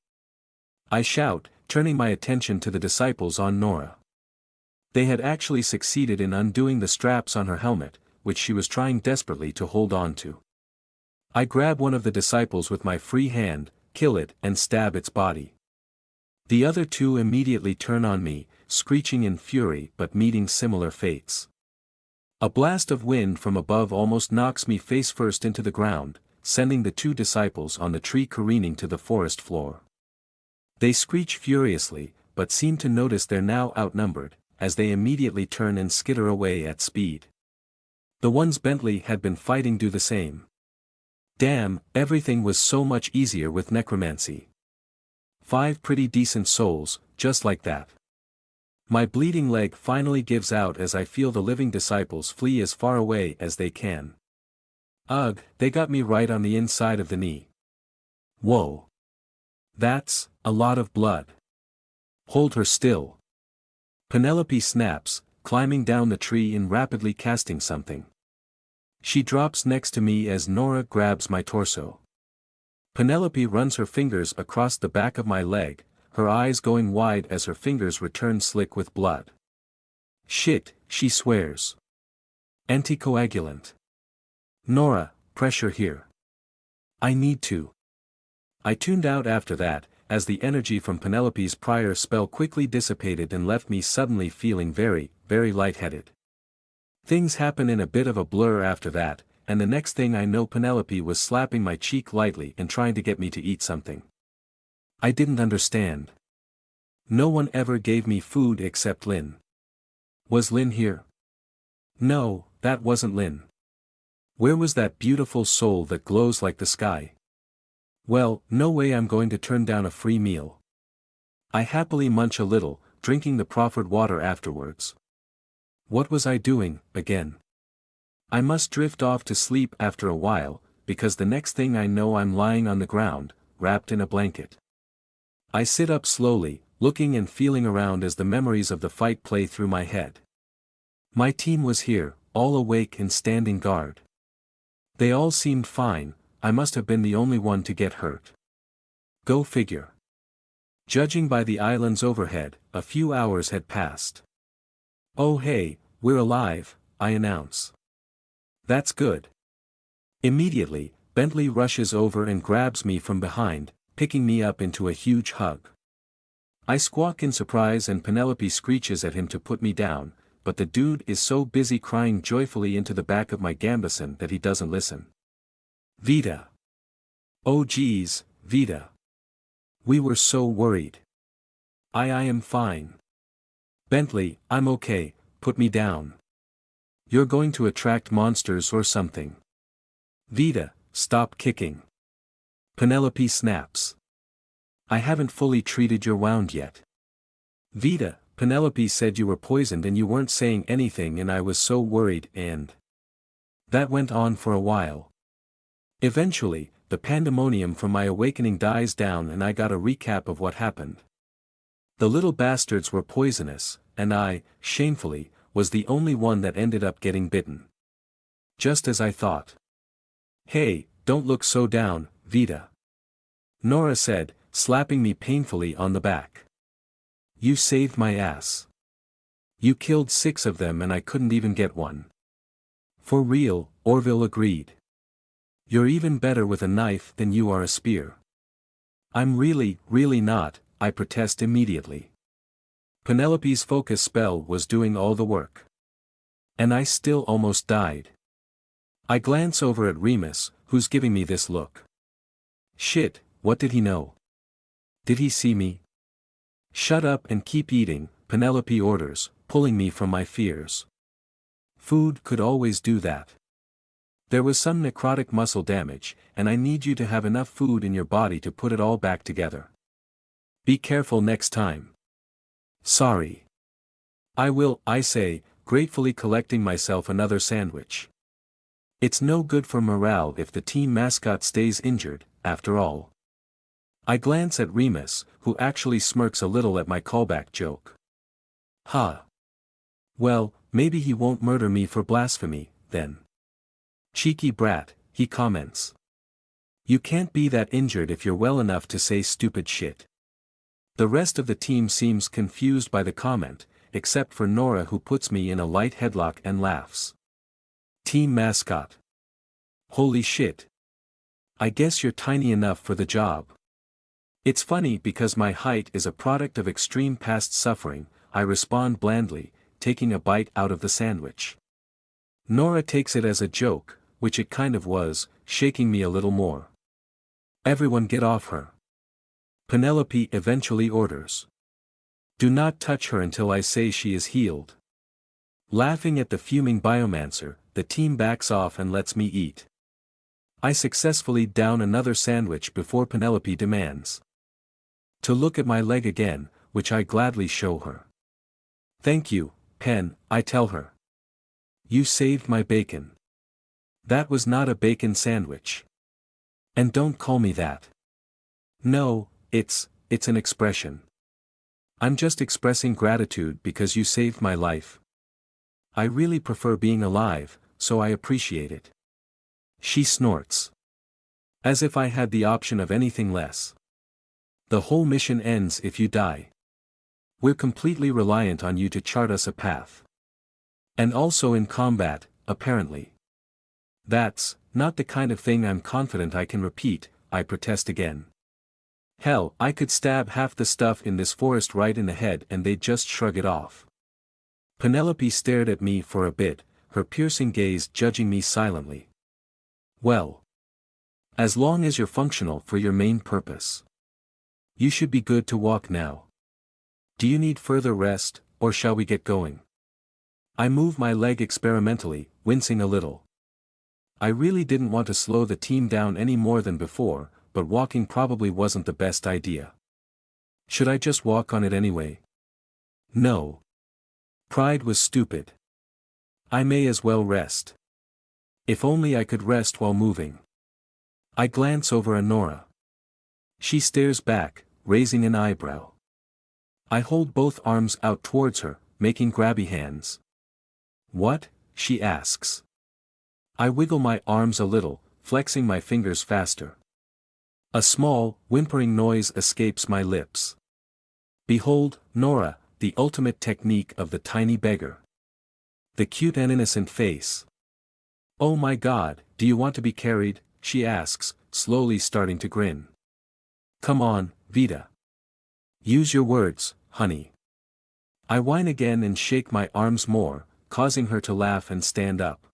I shout, turning my attention to the disciples on Nora. They had actually succeeded in undoing the straps on her helmet, which she was trying desperately to hold on to. I grab one of the disciples with my free hand, kill it and stab its body. The other two immediately turn on me, screeching in fury but meeting similar fates. A blast of wind from above almost knocks me face first into the ground, sending the two disciples on the tree careening to the forest floor. They screech furiously, but seem to notice they're now outnumbered, as they immediately turn and skitter away at speed. The ones Bentley had been fighting do the same. Damn, everything was so much easier with necromancy. 5 pretty decent souls, just like that. My bleeding leg finally gives out as I feel the living disciples flee as far away as they can. Ugh, they got me right on the inside of the knee. Whoa. That's a lot of blood. Hold her still. Penelope snaps, climbing down the tree and rapidly casting something. She drops next to me as Nora grabs my torso. Penelope runs her fingers across the back of my leg, her eyes going wide as her fingers return slick with blood. Shit, she swears. Anticoagulant. Nora, pressure here. I need to. I tuned out after that, as the energy from Penelope's prior spell quickly dissipated and left me suddenly feeling very, very lightheaded. Things happen in a bit of a blur after that, and the next thing I know Penelope was slapping my cheek lightly and trying to get me to eat something. I didn't understand. No one ever gave me food except Lynn. Was Lynn here? No, that wasn't Lynn. Where was that beautiful soul that glows like the sky? Well, no way I'm going to turn down a free meal. I happily munch a little, drinking the proffered water afterwards. What was I doing, again? I must drift off to sleep after a while, because the next thing I know I'm lying on the ground, wrapped in a blanket. I sit up slowly, looking and feeling around as the memories of the fight play through my head. My team was here, all awake and standing guard. They all seemed fine, I must have been the only one to get hurt. Go figure. Judging by the islands overhead, a few hours had passed. Oh hey, we're alive, I announce. That's good. Immediately, Bentley rushes over and grabs me from behind, picking me up into a huge hug. I squawk in surprise and Penelope screeches at him to put me down, but the dude is so busy crying joyfully into the back of my gambeson that he doesn't listen. Vita. Oh geez, Vita. We were so worried. I am fine. Bentley, I'm okay, put me down. You're going to attract monsters or something. Vita, stop kicking. Penelope snaps. I haven't fully treated your wound yet. Vita, Penelope said you were poisoned and you weren't saying anything and I was so worried and... That went on for a while. Eventually, the pandemonium from my awakening dies down and I got a recap of what happened. The little bastards were poisonous, and I, shamefully, was the only one that ended up getting bitten. Just as I thought. Hey, don't look so down, Vita. Nora said, slapping me painfully on the back. You saved my ass. You killed 6 of them and I couldn't even get one. For real, Orville agreed. You're even better with a knife than you are a spear. I'm really not, I protest immediately. Penelope's focus spell was doing all the work. And I still almost died. I glance over at Remus, who's giving me this look. Shit, what did he know? Did he see me? Shut up and keep eating, Penelope orders, pulling me from my fears. Food could always do that. There was some necrotic muscle damage, and I need you to have enough food in your body to put it all back together. Be careful next time. Sorry. I will, I say, gratefully collecting myself another sandwich. It's no good for morale if the team mascot stays injured, after all. I glance at Remus, who actually smirks a little at my callback joke. Huh. Well, maybe he won't murder me for blasphemy, then. Cheeky brat, he comments. You can't be that injured if you're well enough to say stupid shit. The rest of the team seems confused by the comment, except for Nora, who puts me in a light headlock and laughs. Team mascot. Holy shit. I guess you're tiny enough for the job. It's funny because my height is a product of extreme past suffering, I respond blandly, taking a bite out of the sandwich. Nora takes it as a joke, which it kind of was, shaking me a little more. Everyone get off her. Penelope eventually orders. Do not touch her until I say she is healed. Laughing at the fuming biomancer, the team backs off and lets me eat. I successfully down another sandwich before Penelope demands to look at my leg again, which I gladly show her. Thank you, Pen, I tell her. You saved my bacon. That was not a bacon sandwich. And don't call me that. No, it's an expression. I'm just expressing gratitude because you saved my life. I really prefer being alive, so I appreciate it. She snorts. As if I had the option of anything less. The whole mission ends if you die. We're completely reliant on you to chart us a path. And also in combat, apparently. That's not the kind of thing I'm confident I can repeat, I protest again. Hell, I could stab half the stuff in this forest right in the head and they'd just shrug it off. Penelope stared at me for a bit, her piercing gaze judging me silently. Well. As long as you're functional for your main purpose. You should be good to walk now. Do you need further rest, or shall we get going? I move my leg experimentally, wincing a little. I really didn't want to slow the team down any more than before, but walking probably wasn't the best idea. Should I just walk on it anyway? No. Pride was stupid. I may as well rest. If only I could rest while moving. I glance over at Nora. She stares back, raising an eyebrow. I hold both arms out towards her, making grabby hands. What? She asks. I wiggle my arms a little, flexing my fingers faster. A small, whimpering noise escapes my lips. Behold, Nora, the ultimate technique of the tiny beggar. The cute and innocent face. Oh my God, do you want to be carried? She asks, slowly starting to grin. Come on, Vita. Use your words, honey. I whine again and shake my arms more, causing her to laugh and stand up.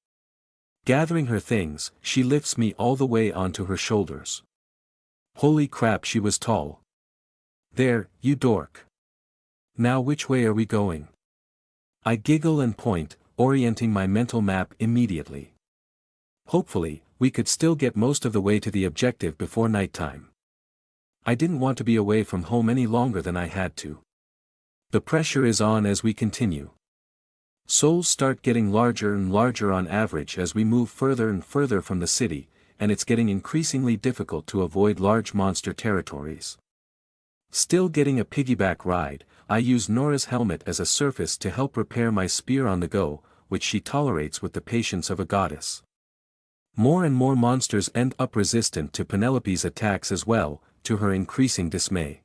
Gathering her things, she lifts me all the way onto her shoulders. Holy crap, she was tall. There, you dork. Now which way are we going? I giggle and point, orienting my mental map immediately. Hopefully, we could still get most of the way to the objective before nighttime. I didn't want to be away from home any longer than I had to. The pressure is on as we continue. Souls start getting larger and larger on average as we move further and further from the city, and it's getting increasingly difficult to avoid large monster territories. Still getting a piggyback ride, I use Nora's helmet as a surface to help repair my spear on the go, which she tolerates with the patience of a goddess. More and more monsters end up resistant to Penelope's attacks as well, to her increasing dismay.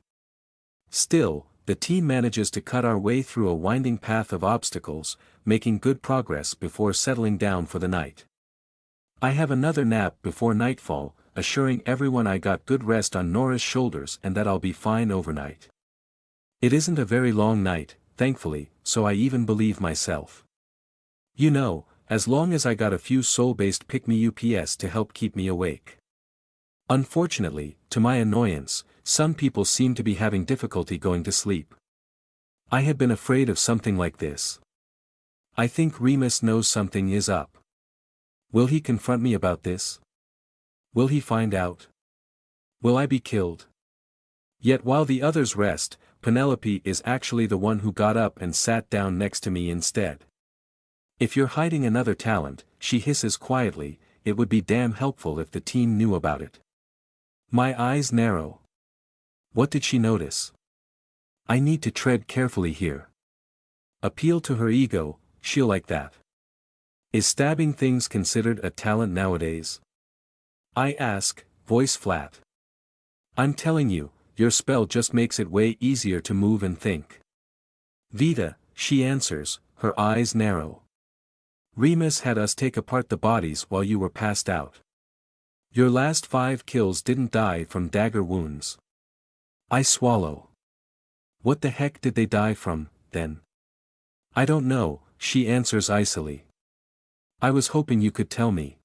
Still, the team manages to cut our way through a winding path of obstacles, making good progress before settling down for the night. I have another nap before nightfall, assuring everyone I got good rest on Nora's shoulders and that I'll be fine overnight. It isn't a very long night, thankfully, so I even believe myself. You know, as long as I got a few soul-based pick-me-ups to help keep me awake. Unfortunately, to my annoyance, some people seem to be having difficulty going to sleep. I had been afraid of something like this. I think Remus knows something is up. Will he confront me about this? Will he find out? Will I be killed? Yet while the others rest, Penelope is actually the one who got up and sat down next to me instead. If you're hiding another talent, she hisses quietly, it would be damn helpful if the team knew about it. My eyes narrow. What did she notice? I need to tread carefully here. Appeal to her ego, she'll like that. Is stabbing things considered a talent nowadays? I ask, voice flat. I'm telling you, your spell just makes it way easier to move and think. Vita, she answers, her eyes narrow. Remus had us take apart the bodies while you were passed out. Your last 5 kills didn't die from dagger wounds. I swallow. What the heck did they die from, then? I don't know, she answers icily. I was hoping you could tell me.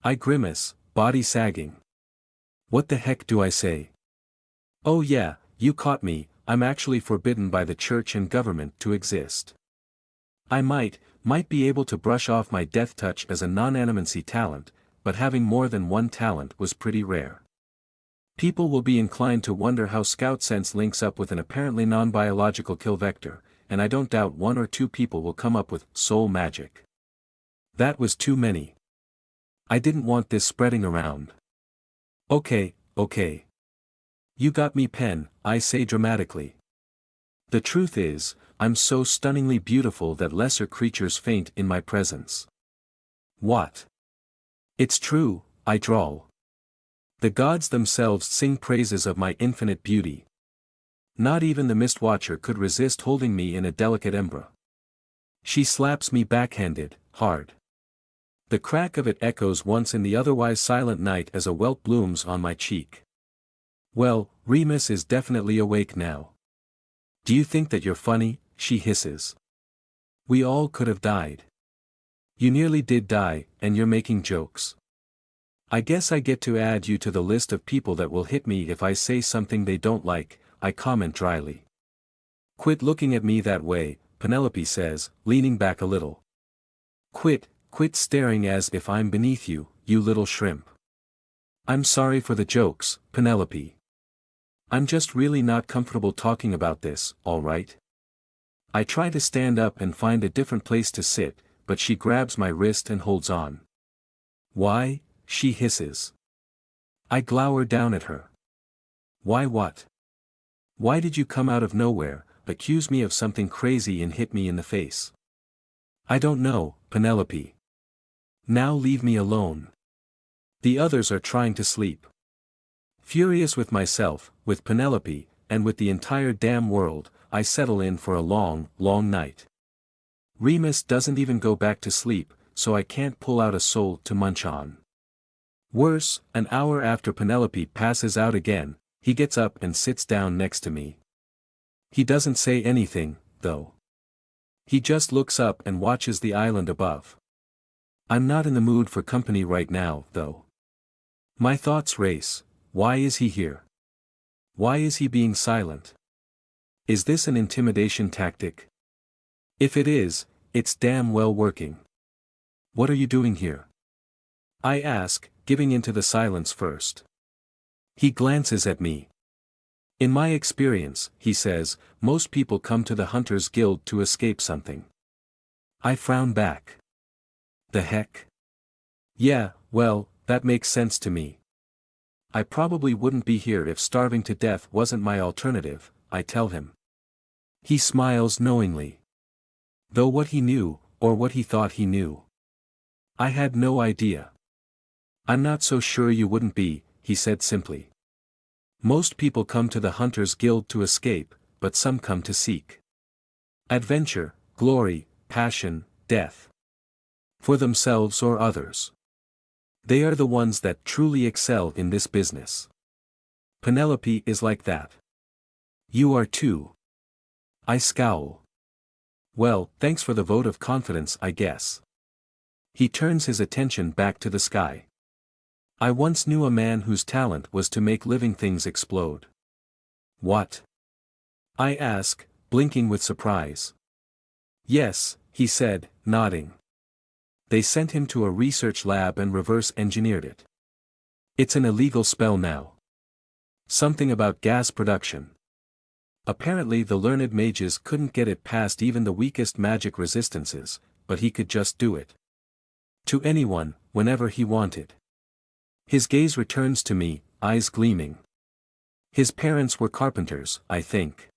I grimace, body sagging. What the heck do I say? Oh yeah, you caught me, I'm actually forbidden by the church and government to exist. I might be able to brush off my death touch as a non-animancy talent, but having more than one talent was pretty rare. People will be inclined to wonder how Scout Sense links up with an apparently non-biological kill vector, and I don't doubt 1 or 2 people will come up with soul magic. That was too many. I didn't want this spreading around. Okay. You got me, Pen, I say dramatically. The truth is, I'm so stunningly beautiful that lesser creatures faint in my presence. What? It's true, I drawl. The gods themselves sing praises of my infinite beauty. Not even the Mistwatcher could resist holding me in a delicate embrace. She slaps me backhanded, hard. The crack of it echoes once in the otherwise silent night as a welt blooms on my cheek. Well, Remus is definitely awake now. Do you think that you're funny? She hisses. We all could have died. You nearly did die, and you're making jokes. I guess I get to add you to the list of people that will hit me if I say something they don't like, I comment dryly. Quit looking at me that way, Penelope says, leaning back a little. Quit staring as if I'm beneath you, you little shrimp. I'm sorry for the jokes, Penelope. I'm just really not comfortable talking about this, all right? I try to stand up and find a different place to sit, but she grabs my wrist and holds on. Why? She hisses. I glower down at her. Why what? Why did you come out of nowhere, accuse me of something crazy and hit me in the face? I don't know, Penelope. Now leave me alone. The others are trying to sleep. Furious with myself, with Penelope, and with the entire damn world, I settle in for a long night. Remus doesn't even go back to sleep, so I can't pull out a soul to munch on. Worse, an hour after Penelope passes out again, he gets up and sits down next to me. He doesn't say anything, though. He just looks up and watches the island above. I'm not in the mood for company right now, though. My thoughts race. Why is he here? Why is he being silent? Is this an intimidation tactic? If it is, it's damn well working. What are you doing here? I ask, giving into the silence first. He glances at me. In my experience, he says, most people come to the Hunters Guild to escape something. I frown back. The heck? Yeah, well, that makes sense to me. I probably wouldn't be here if starving to death wasn't my alternative, I tell him. He smiles knowingly. Though what he knew, or what he thought he knew. I had no idea. I'm not so sure you wouldn't be, he said simply. Most people come to the Hunters Guild to escape, but some come to seek adventure, glory, passion, death. For themselves or others. They are the ones that truly excel in this business. Penelope is like that. You are too. I scowl. Well, thanks for the vote of confidence, I guess. He turns his attention back to the sky. I once knew a man whose talent was to make living things explode. What? I ask, blinking with surprise. Yes, he said, nodding. They sent him to a research lab and reverse engineered it. It's an illegal spell now. Something about gas production. Apparently the learned mages couldn't get it past even the weakest magic resistances, but he could just do it. To anyone, whenever he wanted. His gaze returns to me, eyes gleaming. His parents were carpenters, I think.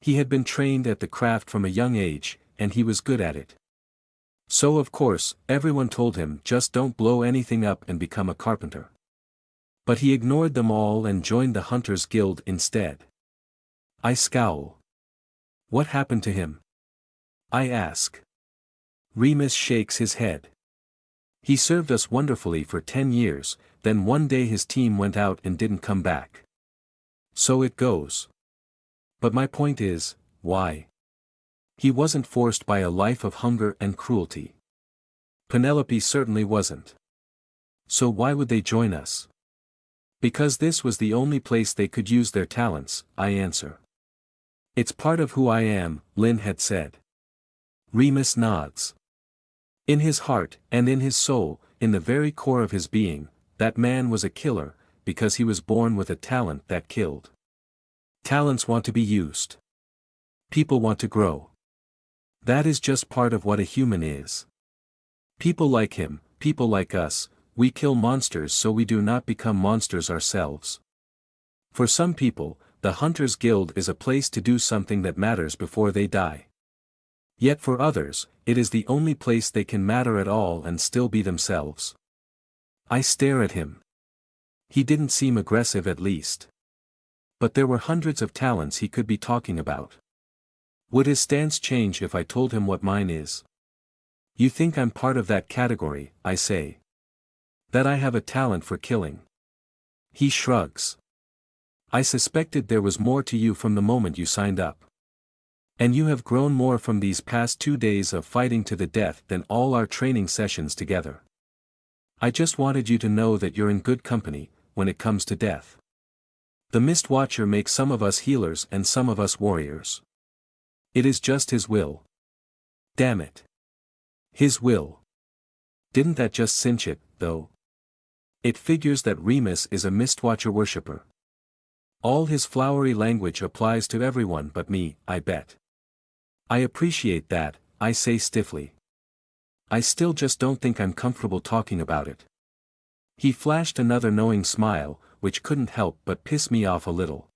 He had been trained at the craft from a young age, and he was good at it. So of course, everyone told him just don't blow anything up and become a carpenter. But he ignored them all and joined the Hunters Guild instead. I scowl. What happened to him? I ask. Remus shakes his head. He served us wonderfully for 10 years, then one day his team went out and didn't come back. So it goes. But my point is, why? He wasn't forced by a life of hunger and cruelty. Penelope certainly wasn't. So why would they join us? Because this was the only place they could use their talents, I answer. It's part of who I am, Lynn had said. Remus nods. In his heart, and in his soul, in the very core of his being, that man was a killer, because he was born with a talent that killed. Talents want to be used. People want to grow. That is just part of what a human is. People like him, people like us, we kill monsters so we do not become monsters ourselves. For some people, the Hunters Guild is a place to do something that matters before they die. Yet for others, it is the only place they can matter at all and still be themselves. I stare at him. He didn't seem aggressive at least. But there were hundreds of talents he could be talking about. Would his stance change if I told him what mine is? You think I'm part of that category, I say. That I have a talent for killing. He shrugs. I suspected there was more to you from the moment you signed up. And you have grown more from these past 2 days of fighting to the death than all our training sessions together. I just wanted you to know that you're in good company, when it comes to death. The Mist Watcher makes some of us healers and some of us warriors. It is just his will. Damn it. His will. Didn't that just cinch it, though? It figures that Remus is a Mistwatcher worshipper. All his flowery language applies to everyone but me, I bet. I appreciate that, I say stiffly. I still just don't think I'm comfortable talking about it. He flashed another knowing smile, which couldn't help but piss me off a little.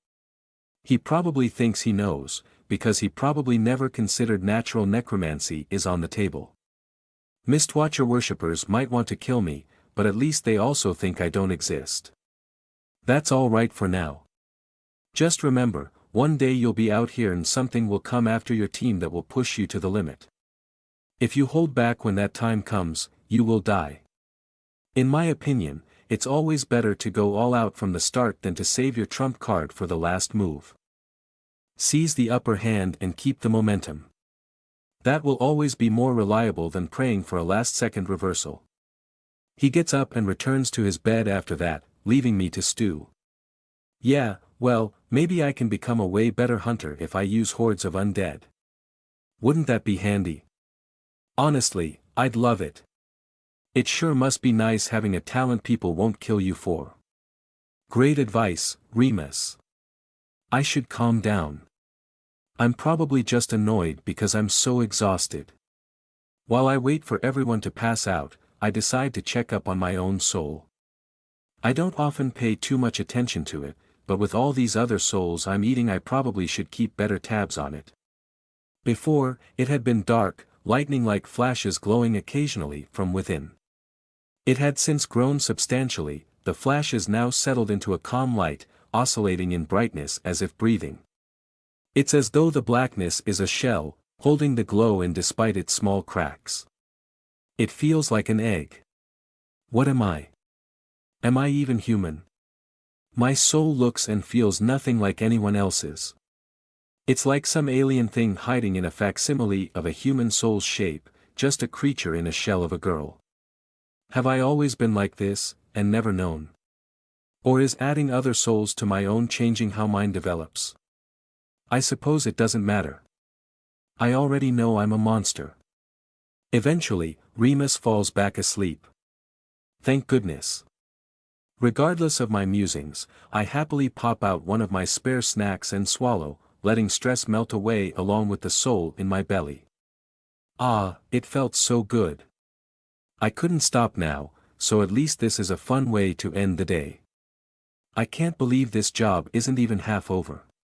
He probably thinks he knows, because he probably never considered natural necromancy is on the table. Mistwatcher worshippers might want to kill me, but at least they also think I don't exist. That's all right for now. Just remember, one day you'll be out here and something will come after your team that will push you to the limit. If you hold back when that time comes, you will die. In my opinion, it's always better to go all out from the start than to save your trump card for the last move. Seize the upper hand and keep the momentum. That will always be more reliable than praying for a last-second reversal. He gets up and returns to his bed after that, leaving me to stew. Yeah, well, maybe I can become a way better hunter if I use hordes of undead. Wouldn't that be handy? Honestly, I'd love it. It sure must be nice having a talent people won't kill you for. Great advice, Remus. I should calm down. I'm probably just annoyed because I'm so exhausted. While I wait for everyone to pass out, I decide to check up on my own soul. I don't often pay too much attention to it, but with all these other souls I'm eating I probably should keep better tabs on it. Before, it had been dark, lightning-like flashes glowing occasionally from within. It had since grown substantially, the flashes now settled into a calm light, oscillating in brightness as if breathing. It's as though the blackness is a shell, holding the glow in despite its small cracks. It feels like an egg. What am I? Am I even human? My soul looks and feels nothing like anyone else's. It's like some alien thing hiding in a facsimile of a human soul's shape, just a creature in a shell of a girl. Have I always been like this, and never known? Or is adding other souls to my own changing how mine develops? I suppose it doesn't matter. I already know I'm a monster. Eventually, Remus falls back asleep. Thank goodness. Regardless of my musings, I happily pop out one of my spare snacks and swallow, letting stress melt away along with the soul in my belly. Ah, it felt so good. I couldn't stop now, so at least this is a fun way to end the day. I can't believe this job isn't even half over.